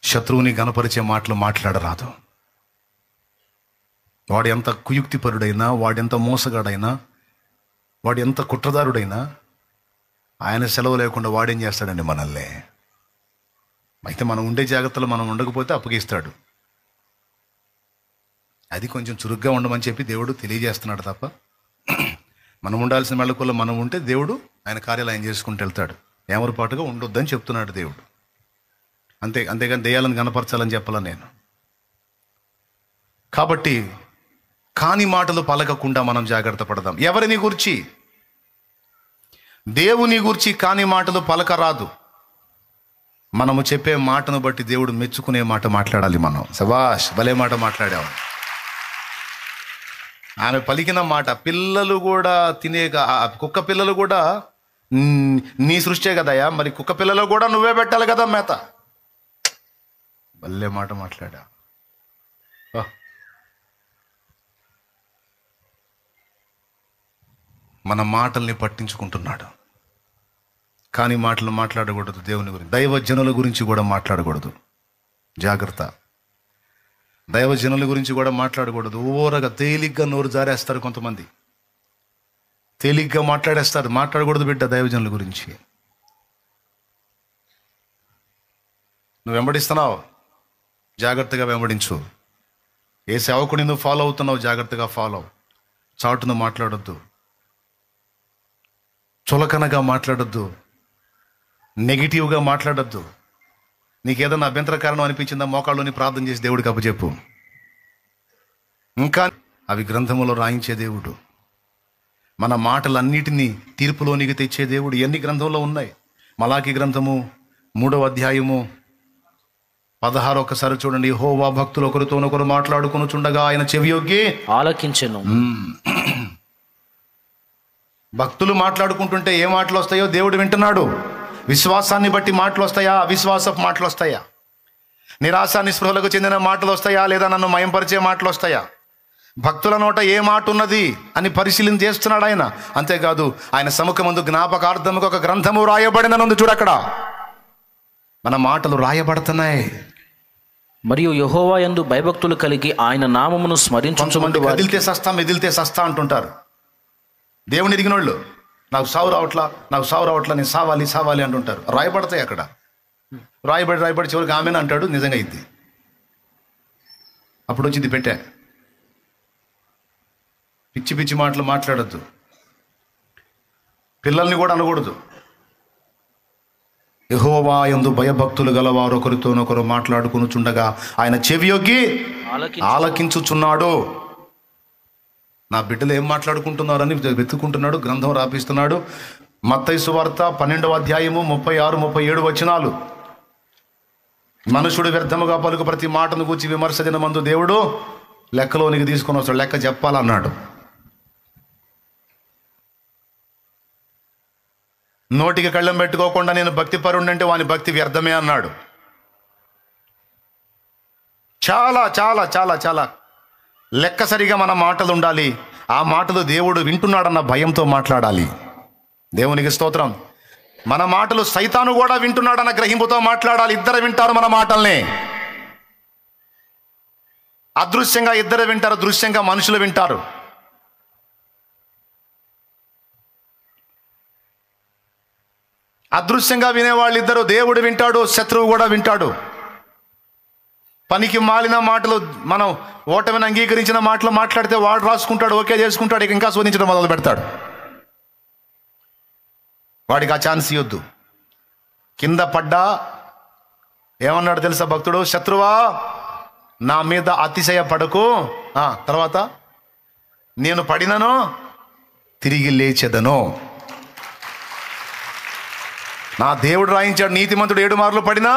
Speaker 1: శత్రువుని గనపరిచే మాటలు మాట్లాడరాదు. వాడు ఎంత కుయుక్తిపరుడైనా, వాడెంత మోసగాడైనా, వాడు ఎంత కుట్రదారుడైనా ఆయన సెలవు లేకుండా వాడేం చేస్తాడండి మనల్ని? అయితే మనం ఉండే జాగ్రత్తలు మనం ఉండకపోతే అప్పగిస్తాడు. అది కొంచెం చురుగ్గా ఉండమని చెప్పి దేవుడు తెలియజేస్తున్నాడు తప్ప, మనం ఉండాల్సిన మెళకువలో మనం ఉంటే దేవుడు ఆయన కార్యాలు ఆయన చేసుకుంటూ వెళ్తాడు. ఏమరపాటుగా ఉండొద్దని చెప్తున్నాడు దేవుడు. అంతేగాని దెయ్యాలను కనపరచాలని చెప్పాలా నేను. కాబట్టి కాని మాటలు పలకకుండా మనం జాగ్రత్త పడదాం. ఎవరిని గురించి? దేవుని గురించి కాని మాటలు పలకరాదు. మనము చెప్పే మాటను బట్టి దేవుడు మెచ్చుకునే మాట మాట్లాడాలి. మనం శభాష్ భలే మాట మాట్లాడాము. ఆమె పలికిన మాట, పిల్లలు కూడా కుక్క పిల్లలు కూడా నీ సృష్టే కదయ్యా, మరి కుక్క పిల్లలు కూడా నువ్వే పెట్టాలి కదా మేత. భలే మాట మాట్లాడా. మన మాటల్ని పట్టించుకుంటున్నాడు. కానీ మాటలు మాట్లాడకూడదు. దేవుని గురించి, దైవజనుల గురించి కూడా మాట్లాడకూడదు. జాగ్రత్త. దైవజనుల గురించి కూడా మాట్లాడకూడదు. ఓరగా తేలిగ్గా నోరు జారేస్తారు కొంతమంది, తేలిగ్గా మాట్లాడేస్తారు. మాట్లాడకూడదు బిడ్డ దైవజనుల గురించి. నువ్వు వెంబడిస్తున్నావు, జాగ్రత్తగా వెంబడించు. ఏ సేవకుని నువ్వు ఫాలో అవుతున్నావు, జాగ్రత్తగా ఫాలో. చాటును మాట్లాడొద్దు, చులకనగా మాట్లాడొద్దు, నెగిటివ్గా మాట్లాడొద్దు. నీకేదన్నా అభ్యంతరకారణం అనిపించిందా, మోకాళ్ళలోని ప్రార్థన చేసి దేవుడికి అప్పచెప్పు. ఇంకా అవి గ్రంథములో రాయించే దేవుడు. మన మాటలన్నిటినీ తీర్పులోనికి తెచ్చే దేవుడు. ఎన్ని గ్రంథంలో ఉన్నాయి? మలాకి గ్రంథము 3వ అధ్యాయము 16 ఒక్కసారి చూడండి. యెహోవా భక్తులు ఒకరితోనొకరు మాట్లాడుకొనుచుండగా ఆయన చెవియొగ్గి
Speaker 2: ఆలకించెను.
Speaker 1: భక్తులు మాట్లాడుకుంటుంటే ఏ మాటలు వస్తాయో దేవుడు వింటున్నాడు. విశ్వాసాన్ని బట్టి మాటలు వస్తాయా, అవిశ్వాసపు మాటలు వస్తాయా? నిరాశ నిస్పృహలకు చెందిన మాటలు వస్తాయా, లేదా నన్ను మయంపరిచే మాటలు వస్తాయా? భక్తుల నోట ఏ మాట ఉన్నది అని పరిశీలన చేస్తున్నాడు ఆయన. అంతేకాదు, ఆయన సముఖమందు జ్ఞాపకార్థముకు ఒక గ్రంథము రాయబడిననుంది. చూడక్కడ మన మాటలు రాయబడుతున్నాయి.
Speaker 2: మరియు యెహోవా యందు భయభక్తులు కలిగి ఆయన నామమును స్మరించుచుండు వారికి.
Speaker 1: కదిలితే సస్తా, మెదిలితే సస్తా అంటుంటారు. దేవుని ఎరిగినోళ్ళు, నాకు సావు రావట్లా, నాకు సావు రావట్లా, నేను సావాలి సావాలి అంటుంటారు. రాయబడతాయి అక్కడ. రాయబడి చివరికి ఆమెను అంటాడు, నిజంగా ఇది. అప్పుడు వచ్చింది పెట్టా. పిచ్చి పిచ్చి మాటలు మాట్లాడద్దు. పిల్లల్ని కూడా అనకూడదు. యెహోవా యందు భయభక్తులు గలవారు ఒకరితోనొకరు మాట్లాడుకొనుచుండగా ఆయన చెవియొగ్గి ఆలకించుచున్నాడు. నా బిడ్డలు ఏం మాట్లాడుకుంటున్నారని వెతుకుంటున్నాడు, గ్రంథం రాపిస్తున్నాడు. మత్తయి సువార్త 12వ అధ్యాయము 36, 37 వచనాలు. మనుషుడు వ్యర్థముగా పలుకు ప్రతి మాటను గూర్చి విమర్శ దినమందు దేవుడు లెక్కలోనికి తీసుకొని వస్తాడు. లెక్క చెప్పాలన్నాడు. నోటికి కళ్ళెం పెట్టుకోకుండా నేను భక్తి పరుండంటే వాని భక్తి వ్యర్థమే అన్నాడు. చాలా చాలా చాలా చాలా లెక్కసరిగా మన మాటలు ఉండాలి. ఆ మాటలు దేవుడు వింటున్నాడన్న భయంతో మాట్లాడాలి. దేవునికి స్తోత్రం. మన మాటలు సైతాను కూడా వింటున్నాడన్న గ్రహింపుతో మాట్లాడాలి. ఇద్దరు వింటారు మన మాటల్ని. అదృశ్యంగా ఇద్దరు వింటారు, దృశ్యంగా మనుషులు వింటారు. అదృశ్యంగా వినేవాళ్ళు ఇద్దరు, దేవుడు వింటాడు, శత్రువు కూడా వింటాడు. పనికి మాలిన మాటలు, మనం ఓటమిని అంగీకరించిన మాటలు మాట్లాడితే వాడు రాసుకుంటాడు, ఓకే చేసుకుంటాడు, ఇంకా శోధించడం మొదలు పెడతాడు. వాడికి ఆ ఛాన్స్ ఇవ్వద్దు. కింద పడ్డా ఏమన్నాడు తెలుసా భక్తుడు? శత్రువా నా మీద అతిశయ పడకు, తర్వాత నేను పడినను తిరిగి లేచెదను. నా దేవుడు రాయించాడు, నీతిమంతుడు 7 మార్లు పడినా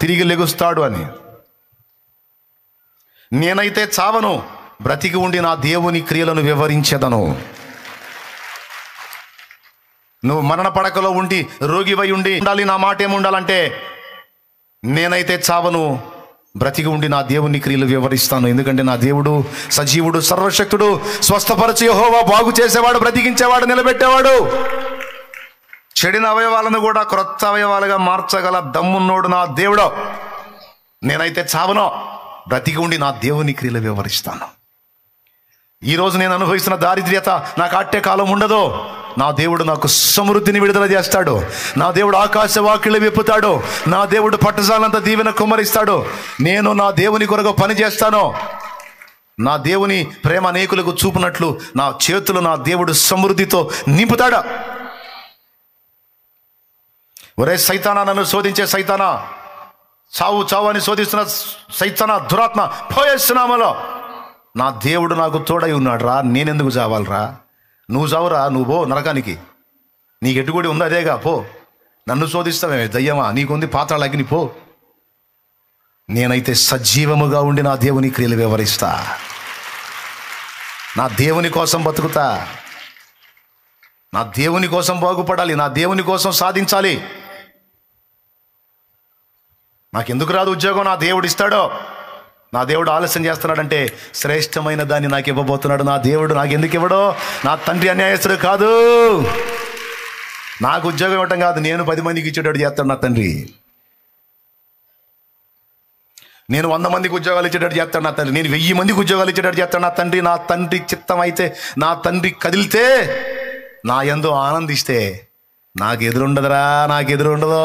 Speaker 1: తిరిగి లెగుస్తాడు అని. నేనైతే చావను, బ్రతికి ఉండి నా దేవుని క్రియలను వివరించెదను. నువ్వు మరణ పడకలో ఉండి రోగివై ఉండాలి. నా మాట ఏముండాలంటే, నేనైతే చావను, బ్రతికి ఉండి నా దేవుని క్రియలు వివరిస్తాను. ఎందుకంటే నా దేవుడు సజీవుడు, సర్వశక్తుడు, స్వస్థపరచు యెహోవా, బాగు చేసేవాడు, బ్రతికించేవాడు, నిలబెట్టేవాడు. చెడిన అవయవాలను కూడా క్రొత్త అవయవాలుగా మార్చగల దమ్మున్నోడు నా దేవుడు. నేనైతే చావను, బ్రతికి ఉండి నా దేవుని క్రియలు వివరిస్తాను. ఈరోజు నేను అనుభవిస్తున్న దారిద్ర్యత నాకు అట్టే కాలం ఉండదు. నా దేవుడు నాకు సమృద్ధిని విడుదల చేస్తాడు. నా దేవుడు ఆకాశ వాకిళ్ళు విప్పుతాడు. నా దేవుడు పట్టజాలంత దీవెన కుమ్మరిస్తాడు. నేను నా దేవుని కొరకు పని చేస్తాను. నా దేవుని ప్రేమ అనేకులకు చూపినట్లు నా చేతులు నా దేవుడు సమృద్ధితో నింపుతాడా. ఒరే సైతానా, నన్ను శోధించే సైతానా, చావు చావు అని శోధిస్తున్న సైతానా, దురాత్మ, పోయేస్తున్నామలో నా దేవుడు నాకు తోడై ఉన్నాడు రా. నేనెందుకు చావాలరా? నువ్వు చావురా, నువ్వు పో నరకానికి. నీకు ఎటుగుడి ఉంది అదేగా, పో. నన్ను శోధిస్తావే దయ్యమా, నీకుంది పాతాళ అగ్ని, పో. నేనైతే సజీవముగా ఉండి నా దేవుని క్రియలు వివరిస్తా. నా దేవుని కోసం బతుకుతా. నా దేవుని కోసం బాగుపడాలి. నా దేవుని కోసం సాధించాలి. నాకెందుకు రాదు ఉద్యోగం? నా దేవుడు ఇస్తాడో. నా దేవుడు ఆలస్యం చేస్తున్నాడంటే శ్రేష్టమైన దాన్ని నాకు ఇవ్వబోతున్నాడు. నా దేవుడు నాకు ఎందుకు ఇవ్వడో? నా తండ్రి అన్యాయస్తుడు కాదు. నాకు ఉద్యోగం ఇవ్వటం కాదు, నేను 10 మందికి ఇచ్చేటట్టు చేస్తాడు నా తండ్రి. నేను 100 మందికి ఉద్యోగాలు ఇచ్చేటట్టు చేస్తాడు నా తండ్రి. నేను 1000 మందికి ఉద్యోగాలు ఇచ్చేటట్టు చేస్తాడు నా తండ్రి. నా తండ్రి చిత్తం అయితే, నా తండ్రి కదిలితే, నా యందు ఆనందిస్తే నాకు ఎదురుండదురా, నాకు ఎదురుండదు.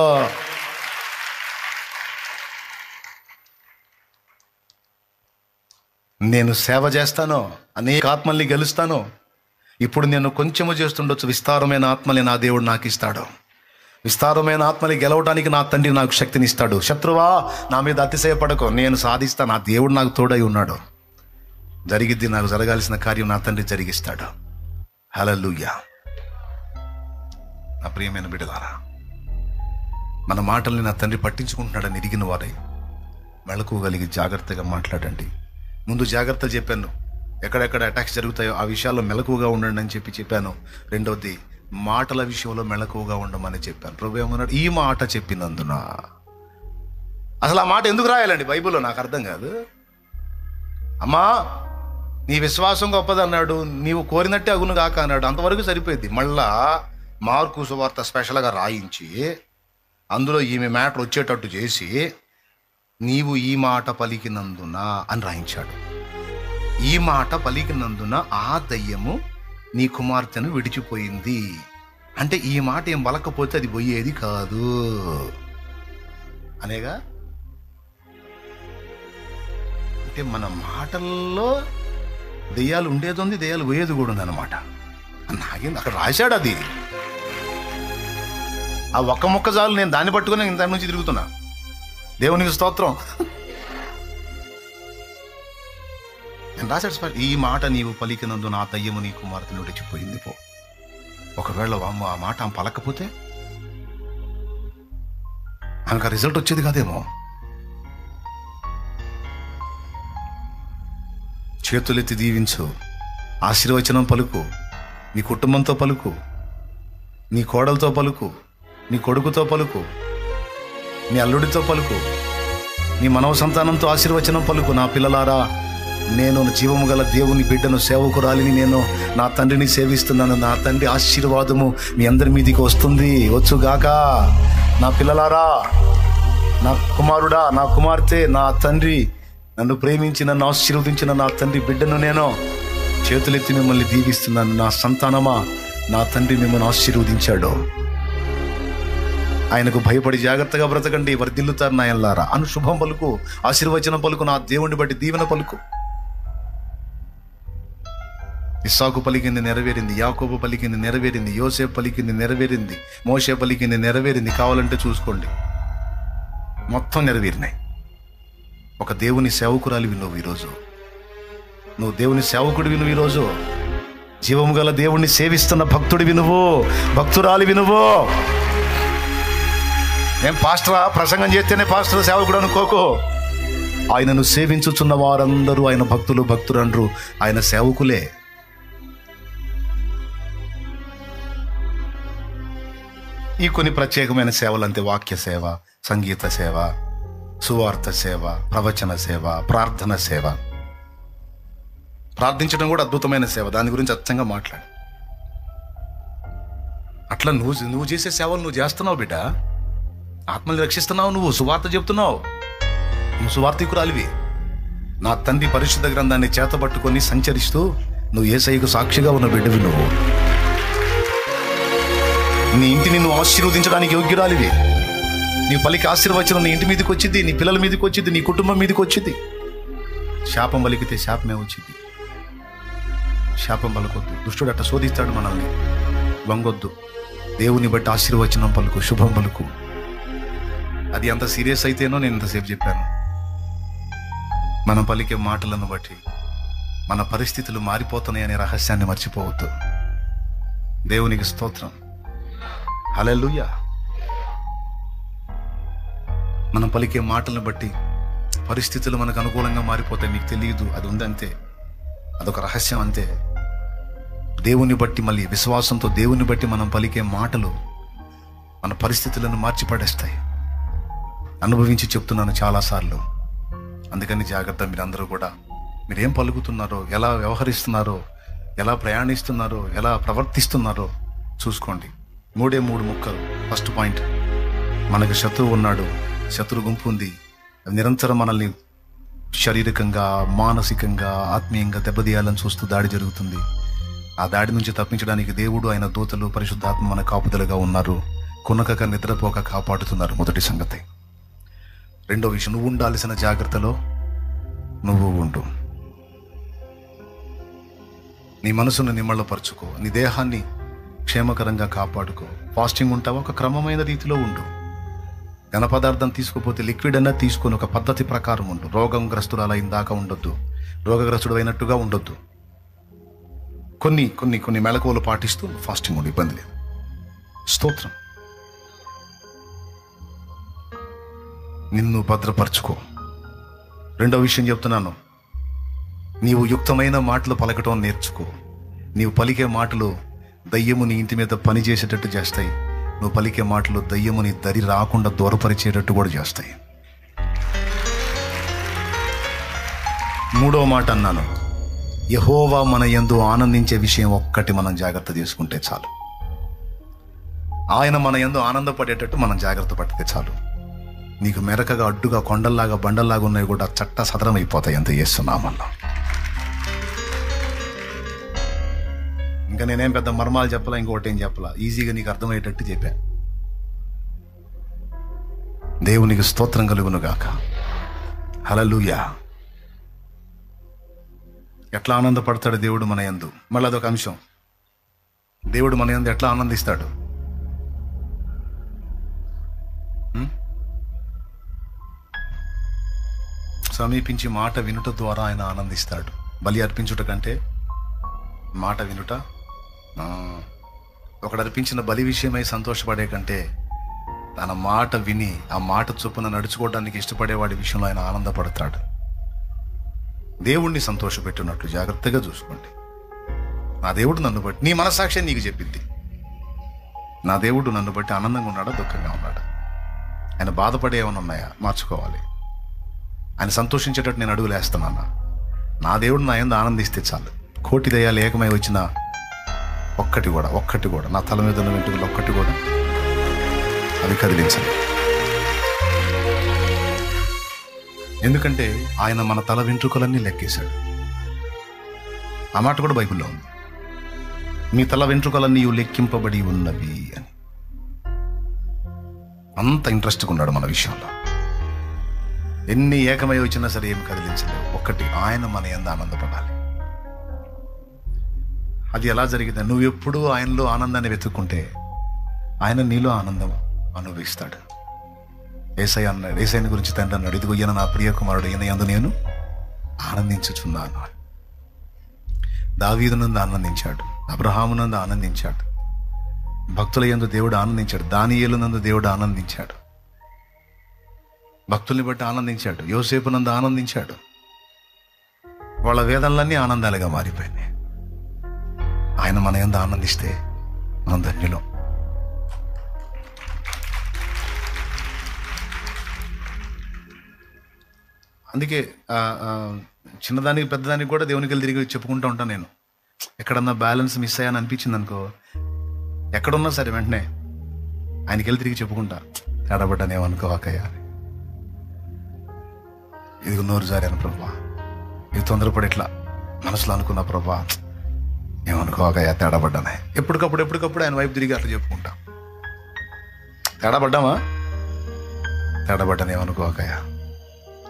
Speaker 1: నేను సేవ చేస్తాను, అనేక ఆత్మల్ని గెలుస్తాను. ఇప్పుడు నేను కొంచెము చేస్తుండొచ్చు, విస్తారమైన ఆత్మని నా దేవుడు నాకు ఇస్తాడు. విస్తారమైన ఆత్మని గెలవడానికి నా తండ్రి నాకు శక్తిని ఇస్తాడు. శత్రువా, నా మీద అతిశయపడకు, నేను సాధిస్తా. నా దేవుడు నాకు తోడై ఉన్నాడు. జరిగిద్ది. నాకు జరగాల్సిన కార్యం నా తండ్రి జరిగిస్తాడు. హల్లెలూయా. నా ప్రియమైన బిడ్డలారా, మన మాటల్ని నా తండ్రి పట్టించుకుంటున్నాడని ఎరిగిన వారై మెళకువగలిగి జాగ్రత్తగా మాట్లాడండి. ముందు జాగ్రత్త చెప్పాను, ఎక్కడెక్కడ అటాక్స్ జరుగుతాయో ఆ విషయాల్లో మెలకువగా ఉండండి అని చెప్పాను. రెండవది, మాటల విషయంలో మెలకువగా ఉండమని చెప్పాను. ప్రభు ఏమన్నాడు? ఈ మాట చెప్పినందున. అసలు ఆ మాట ఎందుకు రాయాలండి బైబిల్లో? నాకు అర్థం కాదు. అమ్మా, నీ విశ్వాసం గొప్పది అన్నాడు, నీవు కోరినట్టే అగును కాక అన్నాడు. అంతవరకు సరిపోయింది. మళ్ళా మార్కు సువార్త స్పెషల్గా రాయించి అందులో ఈమె మ్యాటర్ వచ్చేటట్టు చేసి నీవు ఈ మాట పలికినందున అని రాయించాడు. ఈ మాట పలికినందున ఆ దయ్యము నీ కుమార్తెను విడిచిపోయింది అంటే ఈ మాట ఏం పలకపోతే అది పోయేది కాదు అనేగా. అంటే మన మాటల్లో దెయ్యాలు ఉండేది ఉంది, దెయ్యాలు పోయేది కూడా ఉంది అన్నమాట. నాకేంది అక్కడ రాశాడు అది. ఆ ఒక్క మొక్క చాలు, నేను దాన్ని పట్టుకుని ఇంత నుంచి తిరుగుతున్నా. దేవునికి స్తోత్రం. నేను రాశాడు, ఈ మాట నీవు పలికినందు నా దయ్యము నీ కుమార్తెను విడిచిపోయింది పో. ఒకవేళ ఆ మాట ఆమె పలకపోతే ఆమెకు రిజల్ట్ వచ్చేది కాదేమో. చేతులెత్తి దీవించు, ఆశీర్వచనం పలుకు, నీ కుటుంబంతో పలుకు, నీ కోడలతో పలుకు, నీ కొడుకుతో పలుకు, నీ అల్లుడితో పలుకు, నీ మనవ సంతానంతో ఆశీర్వచనం పలుకు. నా పిల్లలారా, నేను జీవము గల దేవుని బిడ్డను, సేవకురాలిని, నేను నా తండ్రిని సేవిస్తున్నాను. నా తండ్రి ఆశీర్వాదము మీ అందరి మీదికి వస్తుంది, వచ్చుగాక. నా పిల్లలారా, నా కుమారుడా, నా కుమార్తె, నా తండ్రి నన్ను ప్రేమించి నన్ను ఆశీర్వదించిన నా తండ్రి బిడ్డను నేను చేతులెత్తి మిమ్మల్ని దీవిస్తున్నాను. నా సంతానమా, నా తండ్రి మిమ్మల్ని ఆశీర్వదించాడు. ఆయనకు భయపడి జాగ్రత్తగా బ్రతకండి, వర్ధిల్లుతారు నాయనలారా అను శుభం పలుకు, ఆశీర్వచనం పలుకు, నా దేవుని బట్టి దీవెన పలుకు. ఇస్సాకు పలికింది నెరవేరింది, యాకోబు పలికింది నెరవేరింది, యోసేపు పలికింది నెరవేరింది, మోషే పలికింది నెరవేరింది. కావాలంటే చూసుకోండి, మొత్తం నెరవేరినాయి. ఒక దేవుని సేవకురాలివి నువ్వు ఈరోజు. నువ్వు దేవుని సేవకుడివి నువ్వు ఈరోజు. జీవము గల దేవుణ్ణి సేవిస్తున్న భక్తుడివి నువ్వు, భక్తురాలివి నువ్వు. నేను పాస్టరా, ప్రసంగం చేస్తేనే పాస్టర్ సేవకుడు అనుకోకు. ఆయనను సేవించుచున్న వారందరూ ఆయన భక్తులు, భక్తులందరూ ఆయన సేవకులే. ఈ కొన్ని ప్రత్యేకమైన సేవలు అంతే: వాక్య సేవ, సంగీత సేవ, సువార్త సేవ, ప్రవచన సేవ, ప్రార్థన సేవ. ప్రార్థించడం కూడా అద్భుతమైన సేవ, దాని గురించి అచ్చంగా మాట్లాడు. అట్లా నువ్వు చేసే సేవలు నువ్వు చేస్తున్నావు బిడ్డ. ఆత్మల్ని రక్షిస్తున్నావు, నువ్వు సువార్త చెప్తున్నావు, నువ్వు సువార్తికురాలివి. నా తండ్రి పరిశుద్ధ గ్రంథాన్ని చేతబట్టుకొని సంచరిస్తూ నువ్వు యేసయ్యకు సాక్షిగా ఉన్న బిడ్డవి నువ్వు. నీ ఇంటిని నువ్వు ఆశీర్వదించడానికి యోగ్యురాలివి. నీ పలికి ఆశీర్వచనం నీ ఇంటి మీదకి వచ్చింది, నీ పిల్లల మీదకి వచ్చింది, నీ కుటుంబం మీదకి వచ్చింది. శాపం పలికితే శాపమే వచ్చింది. శాపం పలకొద్దు. దుష్టుడు అట్ట శోధిస్తాడు మనల్ని. వంగొద్దు. దేవుని బట్టి ఆశీర్వచనం పలుకు, శుభం పలుకు. అది అంత సీరియస్ అయితేనో నేను ఇంతసేపు చెప్పాను. మనం పలికే మాటలను బట్టి మన పరిస్థితులు మారిపోతున్నాయి అనే రహస్యాన్ని మర్చిపోవద్దు. దేవునికి స్తోత్రం. హల్లెలూయా. మనం పలికే మాటలను బట్టి పరిస్థితులు మనకు అనుకూలంగా మారిపోతాయి. మీకు తెలియదు, అది ఉందంతే. అదొక రహస్యం అంతే. దేవుని బట్టి, మళ్ళీ విశ్వాసంతో దేవుని బట్టి మనం పలికే మాటలు మన పరిస్థితులను మార్చిపడేస్తాయి. అనుభవించి చెప్తున్నాను చాలాసార్లు. అందుకని జాగ్రత్త. మీరందరూ కూడా మీరేం పలుకుతున్నారో, ఎలా వ్యవహరిస్తున్నారో, ఎలా ప్రయాణిస్తున్నారో, ఎలా ప్రవర్తిస్తున్నారో చూసుకోండి. 3 ముక్కలు. ఫస్ట్ పాయింట్, మనకు శత్రువు ఉన్నాడు, శత్రు గుంపు ఉంది. నిరంతరం మనల్ని శారీరకంగా, మానసికంగా, ఆత్మీయంగా దెబ్బతీయాలని చూస్తూ దాడి జరుగుతుంది. ఆ దాడి నుంచి తప్పించడానికి దేవుడు, ఆయన దూతలు, పరిశుద్ధాత్మ మన కాపుదలుగా ఉన్నారు. కొనకక నిద్రపోక కాపాడుతున్నారు. మొదటి సంగతి. రెండో విషయం, నువ్వు ఉండాల్సిన జాగ్రత్తలో నువ్వు ఉండు. నీ మనసును నిమ్మళ్ళపరుచుకో, నీ దేహాన్ని క్షేమకరంగా కాపాడుకో. ఫాస్టింగ్ ఉంటావా? ఒక క్రమమైన రీతిలో ఉండు. ఘన పదార్థం తీసుకోపోతే లిక్విడ్ అన్నా తీసుకొని ఒక పద్ధతి ప్రకారం ఉండు. రోగగ్రస్తురాలు అయిందాకా ఉండొద్దు, రోగగ్రస్తుడు అయినట్టుగా ఉండొద్దు. కొన్ని కొన్ని కొన్ని మెళకువలు పాటిస్తూ ఫాస్టింగ్ ఉండి ఇబ్బంది లేదు. స్తోత్రం. నిన్ను భద్రపరచుకో. రెండో విషయం చెప్తున్నాను, నీవు యుక్తమైన మాటలు పలకటం నేర్చుకో. నీవు పలికే మాటలు దయ్యము నీ ఇంటి మీద పని చేసేటట్టు చేస్తాయి. నువ్వు పలికే మాటలు దయ్యముని దరి రాకుండా దూరపరిచేటట్టు కూడా చేస్తాయి. మూడో మాట అన్నాను, యెహోవా మన యందు ఆనందించే విషయం ఒక్కటి మనం జాగ్రత్త తీసుకుంటే చాలు. ఆయన మన యందు ఆనందపడేటట్టు మనం జాగ్రత్త పడితే చాలు. నీకు మెరకగా, అడ్డుగా, కొండల్లాగా, బండల్లాగా ఉన్నాయి కూడా చట్ట సదరం అయిపోతాయి. అంత చేస్తున్నామన్నా. ఇంకా నేనేం పెద్ద మర్మాలు చెప్పలా, ఇంకొకటి ఏం చెప్పలా. ఈజీగా నీకు అర్థమయ్యేటట్టు చెప్పా. దేవునికి స్తోత్రం కలుగును గాక. హల్లెలూయా. ఎట్లా ఆనందపడతాడు దేవుడు మన యందు? మళ్ళీ అదొక అంశం. దేవుడు మన యందు ఎట్లా ఆనందిస్తాడు? సమీపించి మాట వినుట ద్వారా ఆయన ఆనందిస్తాడు. బలి అర్పించుట కంటే మాట వినుట, ఒకడు అర్పించిన బలి విషయమై సంతోషపడే కంటే తన మాట విని ఆ మాట చొప్పున నడుచుకోవడానికి ఇష్టపడేవాడి విషయంలో ఆయన ఆనందపడతాడు. దేవుణ్ణి సంతోషపెట్టినట్లు జాగ్రత్తగా చూసుకోండి. నా దేవుడు నన్ను బట్టి, నీ మనసాక్షి నీకు చెప్పింది, నా దేవుడు నన్ను బట్టి ఆనందంగా ఉన్నాడా, దుఃఖంగా ఉన్నాడా, ఆయన బాధపడే ఏమైనా ఉన్నాయా, మార్చుకోవాలి. ఆయన సంతోషించేటట్టు నేను అడుగులేస్తున్నాను. నా దేవుడు నా యందు ఆనందిస్తే చాలు. కోటి దయ్యాలు ఏకమై వచ్చిన ఒక్కటి కూడా నా తల మీద ఉన్న వెంట్రుకలు ఒక్కటి కూడా అది కదిలించండి. ఎందుకంటే ఆయన మన తల వెంట్రుకలన్నీ లెక్కేశాడు. ఆ మాట కూడా బైబిల్లో ఉంది, మీ తల వెంట్రుకలన్నీ లెక్కింపబడి ఉన్నవి అని. అంత ఇంట్రెస్ట్గా ఉన్నాడు మన విషయంలో. ఎన్ని ఏకమై వచ్చినా సరే ఏం కదిలించలేవు. ఒక్కటి, ఆయన మన యందు ఆనందపడాలి. అది ఎలా జరిగింది? నువ్వు ఎప్పుడూ ఆయనలో ఆనందాన్ని వెతుక్కుంటే ఆయన నీలో ఆనందం అనుభవిస్తాడు. యేసయ్య అన్నాడు, యేసయ్యని గురించి తండ్రి అన్నాడు, ఇదిగో ఈయన నా ప్రియ కుమారుడు, ఈయన యందు నేను ఆనందించుచున్నాను. దావీదునందు ఆనందించాడు, అబ్రహామునందు ఆనందించాడు, భక్తుల యందు దేవుడు ఆనందించాడు, దానియేలునందు దేవుడు ఆనందించాడు, భక్తుల్ని బట్టి ఆనందించాడు, యోసేపునందు ఆనందించాడు. వాళ్ళ వేదనలన్నీ ఆనందాలుగా మారిపోయినాయి. ఆయన మన యందు ఆనందిస్తే మనం ధన్యులం. అందుకే చిన్నదానికి పెద్దదానికి కూడా దేవునికి వెళ్ళి తిరిగి చెప్పుకుంటూ ఉంటాను. నేను ఎక్కడన్నా బ్యాలెన్స్ మిస్ అయ్యాను అనిపించింది అనుకో, ఎక్కడున్నా సరే వెంటనే ఆయనకి వెళ్ళి తిరిగి చెప్పుకుంటా, తేడాపడ్డానేమనుకోవాకయ్యా, ఇది నోరు జారాను ప్రభా, ఇది తొందరపడి ఇట్లా మనసులో అనుకున్నా ప్రభా, ఏమనుకోవాకయ్యా, తేడాపడ్డానే. ఎప్పటికప్పుడు ఆయన వైపు తిరిగి అట్లా చెప్పుకుంటా. తేడాపడ్డామా? తేడాపడ్డాను ఏమనుకోకయ్యా,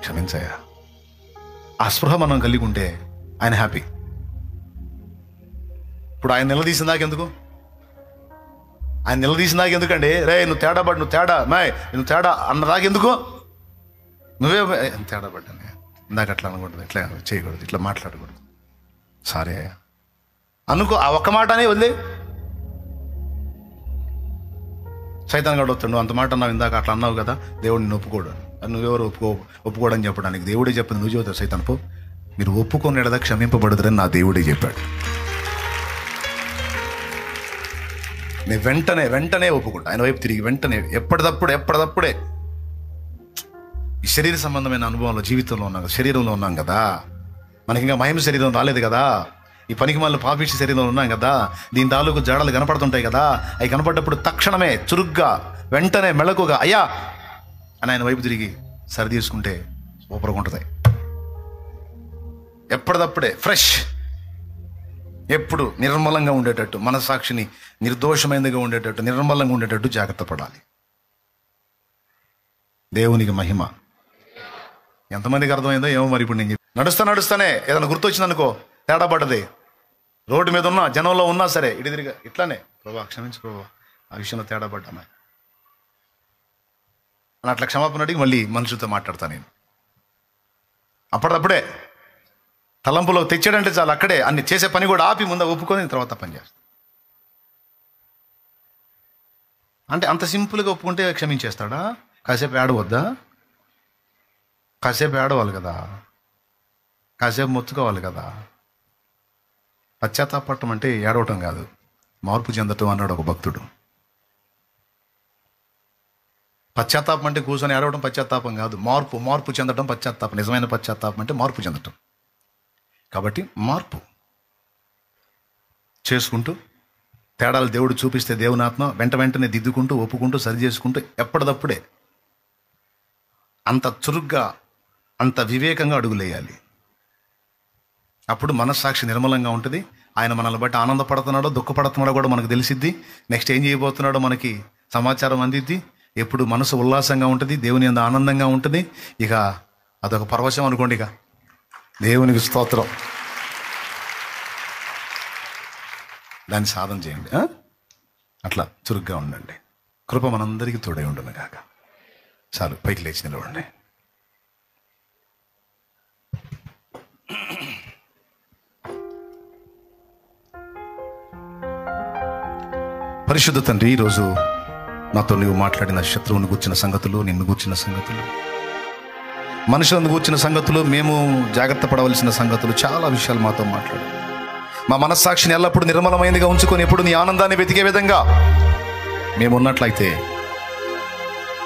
Speaker 1: క్షమించయ్యా. ఆ స్పృహ మనం కలిగి ఉంటే ఆయన హ్యాపీ. ఇప్పుడు ఆయన నిలదీసిన దాకెందుకు? ఆయన నిలదీసిన దాకెందుకండి? రే నువ్వు తేడాపడ్డు, నువ్వు తేడా మాయ్, నువ్వు తేడా అన్న దాకెందుకు? నువ్వే తేడాపడ్డాను, ఇందాక అట్లా అనకూడదు, ఇట్లా చేయకూడదు, ఇట్లా మాట్లాడకూడదు, సరే అనుకో. ఆ ఒక్క మాట అనే వదిలే. సైతాన్ గడు వస్తాడు, నువ్వు అంత మాట అన్నావు ఇందాక, అట్లా అన్నావు కదా, దేవుడు నిన్ను ఒప్పుకోడు. నువ్వెవరు ఒప్పుకోడని చెప్పడానికి? దేవుడే చెప్పింది, నువ్వు చెబుతావు సైతాన్ పో, మీరు ఒప్పుకోనేదా క్షమింపబడదురని నా దేవుడే చెప్పాడు. నేను వెంటనే ఒప్పుకుంటా ఆయన వైపు తిరిగి, వెంటనే ఎప్పటిదప్పుడే. ఈ శరీర సంబంధమైన అనుభవంలో జీవితంలో ఉన్నాం కదా, శరీరంలో ఉన్నాం కదా, మనకి ఇంకా మహిమ శరీరం రాలేదు కదా, ఈ పనికి మళ్ళీ పాపిష్టి శరీరంలో ఉన్నాం కదా, దీని తాలూకు జాడలు కనపడుతుంటాయి కదా, అవి కనపడ్డప్పుడు తక్షణమే చురుగ్గా వెంటనే మెళకుగా అయ్యా అని ఆయన వైపు తిరిగి సరి తీసుకుంటే సూపర్గా ఉంటుంది. ఎప్పటిదప్పుడే ఫ్రెష్, ఎప్పుడు నిర్మలంగా ఉండేటట్టు, మనసాక్షిని నిర్దోషమైనదిగా ఉండేటట్టు, నిర్మలంగా ఉండేటట్టు జాగ్రత్త పడాలి. దేవునికి మహిమ. ఎంతమందికి అర్థమైందో ఏమో మరి. ఇప్పుడు నేను నడుస్తానే ఏదైనా గుర్తొచ్చిందనుకో, తేడా పడ్డది, రోడ్డు మీద ఉన్నా జనంలో ఉన్నా సరే ఇటు తిరిగా ఇట్లానే, ప్రభా క్షమించు ప్రభా, ఆ విషయంలో తేడా పడ్డామా అని అట్లా క్షమాపణ అడిగి మళ్ళీ మనుషులతో మాట్లాడతాను నేను. అప్పటిదప్పుడే తలంపులో తెచ్చాడంటే చాలు, అక్కడే అన్ని చేసే పని కూడా ఆపి ముందు ఒప్పుకొని తర్వాత పని చేస్తాను. అంటే అంత సింపుల్గా ఒప్పుకుంటే క్షమించేస్తాడా? కాసేపు ఏడవద్దా? కాసేపు ఏడవాలి కదా, కాసేపు మొత్తుకోవాలి కదా. పశ్చాత్తాపడటం అంటే ఏడవటం కాదు, మార్పు చెందటం అన్నాడు ఒక భక్తుడు. పశ్చాత్తాపం అంటే కూర్చొని ఏడవడం పశ్చాత్తాపం కాదు, మార్పు చెందటం పశ్చాత్తాపం. నిజమైన పశ్చాత్తాపం అంటే మార్పు చెందటం. కాబట్టి మార్పు చేసుకుంటూ, తేడాలు దేవుడు చూపిస్తే దేవుని ఆత్మ వెంటనే దిద్దుకుంటూ, ఒప్పుకుంటూ, సరి చేసుకుంటూ, ఎప్పటిదప్పుడే అంత చురుగ్గా, అంత వివేకంగా అడుగులేయాలి. అప్పుడు మనస్సాక్షి నిర్మలంగా ఉంటుంది. ఆయన మనల్ని బట్టి ఆనందపడుతున్నాడో దుఃఖపడుతున్నాడో కూడా మనకు తెలిసిద్ది. నెక్స్ట్ ఏం చేయబోతున్నాడో మనకి సమాచారం అందిద్ది. ఎప్పుడు మనసు ఉల్లాసంగా ఉంటుంది, దేవుని యందు ఆనందంగా ఉంటుంది. ఇక అదొక పరవశం అనుకోండి. ఇక దేవునికి స్తోత్రం. దాన్ని సాధన చేయండి. అట్లా చురుగ్గా ఉండండి. కృప మనందరికీ తోడై ఉంటుంది కాక. చాలు, పైకి లేచి నిలవండి. పరిశుద్ధ తండ్రి, ఈరోజు నాతో నీవు మాట్లాడిన శత్రువుని గూర్చిన సంగతులు, నిన్ను గూర్చిన సంగతులు, మనుషులను గూర్చిన సంగతులు, మేము జాగ్రత్త పడవలసిన సంగతులు, చాలా విషయాలు మాతో మాట్లాడు. మా మనస్సాక్షిని ఎల్లప్పుడూ నిర్మలమైనదిగా ఉంచుకొని ఎప్పుడు నీ ఆనందాన్ని వెతికే విధంగా మేము ఉన్నట్లయితే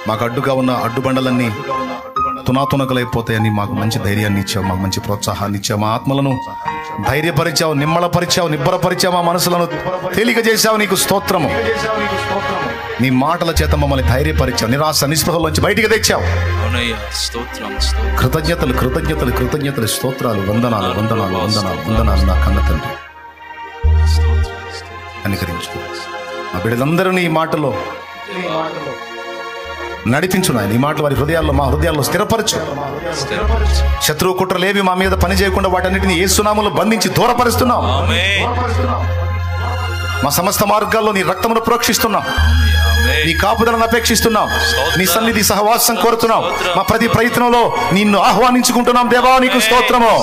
Speaker 1: మాకు అడ్డుగా ఉన్న అడ్డుబండలన్నీ తునాతునకలైపోతాయని మాకు మంచి ధైర్యాన్ని ఇచ్చావు, మాకు మంచి ప్రోత్సాహాన్ని ఇచ్చావు. మా ఆత్మలను ధైర్యపరిచావు, నిమ్మలపరిచావు, నిబ్బరపరిచావు, మా మనసులను తేలిక చేశావు. నీకు స్తోత్రము. నీ మాటల చేత మమ్మల్ని ధైర్యపరిచావు, నిరాశ నిస్పృహలోంచి బయటికి తెచ్చావు. కృతజ్ఞతలు కృతజ్ఞతలు కృతజ్ఞతలు, స్తోత్రాలు, వందనాలు వందనాలు వందనాలు వందనాలు నా కన్న తండ్రి. కనికరించు మా బిడ్డలందరూ నీ మాటలో నడిపించు నాయన. ఈ మాటలు వారి హృదయాల్లో, మా హృదయాల్లో స్థిరపరచు. శత్రువు కుట్రలేవి మా మీద పని చేయకుండా వాటన్నిటిని యేసు నామములో బంధించి దూరపరుస్తున్నాం. మా సమస్త మార్గాల్లో నీ రక్తమును ప్రోక్షిస్తున్నాం, నీ కాపుదలను అపేక్షిస్తున్నాం, నీ సన్నిధి సహవాసం కోరుతున్నాం. మా ప్రతి ప్రయత్నంలో నిన్ను ఆహ్వానించుకుంటున్నాం. దేవా నీకు స్తోత్రము.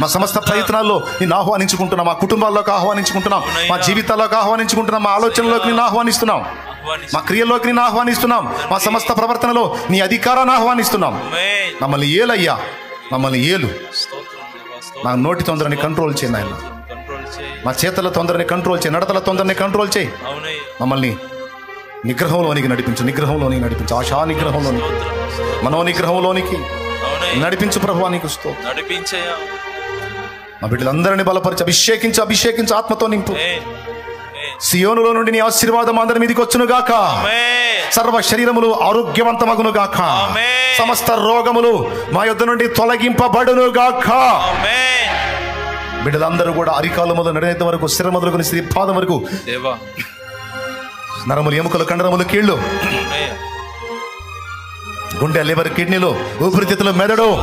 Speaker 1: మా సమస్త ప్రయత్నాల్లో నిన్ను ఆహ్వానించుకుంటున్నాం, మా కుటుంబాల్లోకి ఆహ్వానించుకుంటున్నాం, మా జీవితాల్లోకి ఆహ్వానించుకుంటున్నాం, మా ఆలోచనలోకి నిన్ను ఆహ్వానిస్తున్నాం, మా క్రియల్లోకి నిన్ను ఆహ్వానిస్తున్నాం, మా సమస్త ప్రవర్తనలో నీ అధికారాన్ని ఆహ్వానిస్తున్నాం. మమ్మల్ని ఏలయ్యా, మమ్మల్ని ఏలు. నా నోటి తొందరని కంట్రోల్ చేయి నాయన, మా చేతుల తొందరని కంట్రోల్ చేయి, నడతల తొందరని కంట్రోల్ చేయి. మమ్మల్ని నిగ్రహంలోనికి నడిపించు, నిగ్రహంలోనికి నడిపించు, ఆశా నిగ్రహంలోనికి, మనో నిగ్రహంలోనికి నడిపించు ప్రభువా. నీకు స్తోత్రం. మా బిడ్డలందరినీ బలపరిచి అభిషేకించు, అభిషేకించు, ఆత్మతో నింపు. సియోనులో నుండి నీ ఆశీర్వాదం అందరి మీదకి వచ్చును గాక. సర్వ శరీరములు ఆరోగ్యవంతమగును గాక. సమస్త రోగములు మా యొద్ద నుండి తొలగింపబడును గాక. బిడ్డలందరూ కూడా అరికాలు మొదలు నడినేత వరకు, స్థిర మొదలుకొని శ్రీ పాదం వరకు నరములు, ఎముకలు, కండరములు, కీళ్ళు,
Speaker 3: ఆమేన్.
Speaker 1: గుండె, లివర్, కిడ్నీలు, ఊపిరితిత్తులు, మెదడు,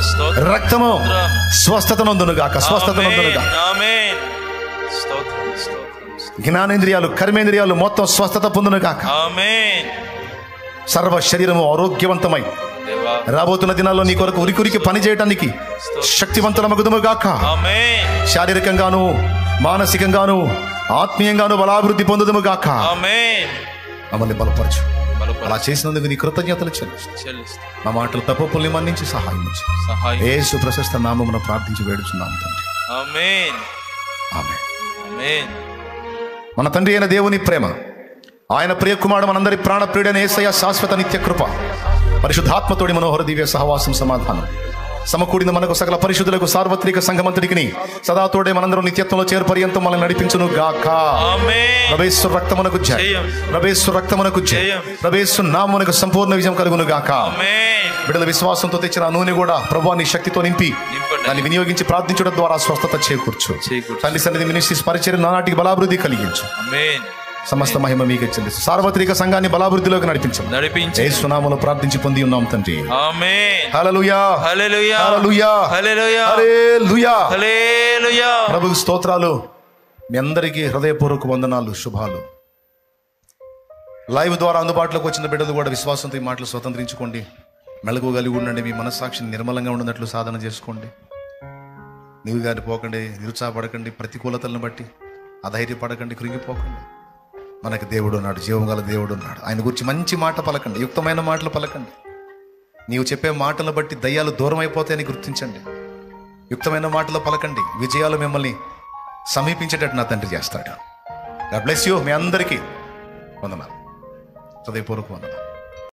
Speaker 3: స్తోత్రం,
Speaker 1: రక్తము స్వస్థత నొందునుగాక, స్వస్థత నొందునుగాక.
Speaker 3: ఆమేన్. స్తోత్రం, స్తోత్రం, స్తోత్రం.
Speaker 1: జ్ఞానేంద్రియాలు, కర్మేంద్రియాలు మొత్తం స్వస్థత పొందునుగాక.
Speaker 3: ఆమేన్.
Speaker 1: సర్వ శరీరము ఆరోగ్యవంతమై
Speaker 3: దేవా,
Speaker 1: రాబోతున్న దినాల్లో నీ కొరకు ఉరికురికి పని చేయడానికి శక్తివంతులమగుదుముగాక.
Speaker 3: ఆమేన్.
Speaker 1: శారీరకంగాను, మానసికంగాను, ఆత్మీయంగాను బలాభివృద్ధి పొందుదుముగాక.
Speaker 3: ఆమేన్.
Speaker 1: మమ్మల్ని బలపరచు.
Speaker 3: బలపరచు.
Speaker 1: అలా చేసినందుకు నీ కృతజ్ఞతలు చెల్లిస్తాను.
Speaker 3: చెల్లిస్తాం.
Speaker 1: మా మాటలు తప్పుల్ని మన్నించి సహాయం ఇచ్చి
Speaker 3: సహాయం.
Speaker 1: యేసు ప్రశస్త నామమున ప్రార్థించి వేడుచున్నాం తండ్రి.
Speaker 3: ఆమేన్.
Speaker 1: ఆమేన్.
Speaker 3: ఆమేన్.
Speaker 1: మన తండ్రి అయిన దేవుని ప్రేమ, ఆయన ప్రియ కుమారుడు మనందరి ప్రాణ ప్రియుడైన యేసయ్య శాశ్వత నిత్య కృప, పరిశుద్ధాత్మతోడి మనోహర దివ్య సహవాసం, సమాధానం సమకూడిన మనకు సకల పరిశుద్ధులకు సార్వత్రిక సంఘమంతటికి సదా తోడే మనందరం నిత్యత్వంలో చేరు పర్యంతం మనల్ని నడిపించును గాక.
Speaker 3: ఆమేన్.
Speaker 1: ప్రభేశ్వర రక్తమునకు జయ,
Speaker 3: జయం.
Speaker 1: ప్రభేశ్వర రక్తమునకు జయ,
Speaker 3: జయం.
Speaker 1: ప్రభేశ్వర నామమునకు సంపూర్ణ విజయం కలుగును గాక.
Speaker 3: ఆమేన్.
Speaker 1: బిడ్డల విశ్వాసంతో తెచ్చిన ఆ నూనె కూడా ప్రభువా నీ శక్తితో నింపి
Speaker 3: నింపండి.
Speaker 1: దాన్ని వినియోగించి ప్రార్థించడం ద్వారా స్వస్థత చేకూర్చు.
Speaker 3: చేకూర్చు.
Speaker 1: తల్లి సన్నిధి మినిస్ట్రీస్ పరిచర్య నానాటికి బలాభివృద్ధి కలిగించు.
Speaker 3: ఆమేన్.
Speaker 1: సమస్త మహిమ మీకే చెల్లిస్తూ సార్వత్రిక సంఘాన్ని బలాభివృద్ధిలోకి నడిపించు.
Speaker 3: నడిపించు.
Speaker 1: యేసు నామములో ప్రార్థించి పొంది ఉన్నాం తండ్రి.
Speaker 3: ఆమేన్.
Speaker 1: హల్లెలూయా,
Speaker 3: హల్లెలూయా,
Speaker 1: హల్లెలూయా,
Speaker 3: హల్లెలూయా,
Speaker 1: హల్లెలూయా.
Speaker 3: హల్లెలూయా.
Speaker 1: ప్రభువుకు స్తోత్రాలు. మీ అందరికీ హృదయపూర్వక వందనాలు, శుభాలు. లైవ్ ద్వారా అందుబాటులోకి వచ్చిన బిడ్డలు కూడా విశ్వాసంతో ఈ మాటలు స్వతంత్రించుకోండి. మెళుగు కలిగి ఉండండి. మీ మనస్సాక్షిని నిర్మలంగా ఉన్నట్లు సాధన చేసుకోండి. నీవు గారి పోకండి, నిరుత్సాహపడకండి, ప్రతికూలతలను బట్టి అధైర్యపడకండి, కృంగిపోకండి. మనకి దేవుడు ఉన్నాడు, జీవం గల దేవుడు ఉన్నాడు. ఆయన గురించి మంచి మాట పలకండి, యుక్తమైన మాటలు పలకండి. నీవు చెప్పే మాటలను బట్టి దయ్యాలు దూరం అయిపోతాయని గుర్తించండి. యుక్తమైన మాటలు పలకండి, విజయాలు మిమ్మల్ని సమీపించేటట్టు నా తండ్రి చేస్తాడు. God bless you. మీ అందరికీ వందనాలు, హృదయపూర్వక వందనాలు.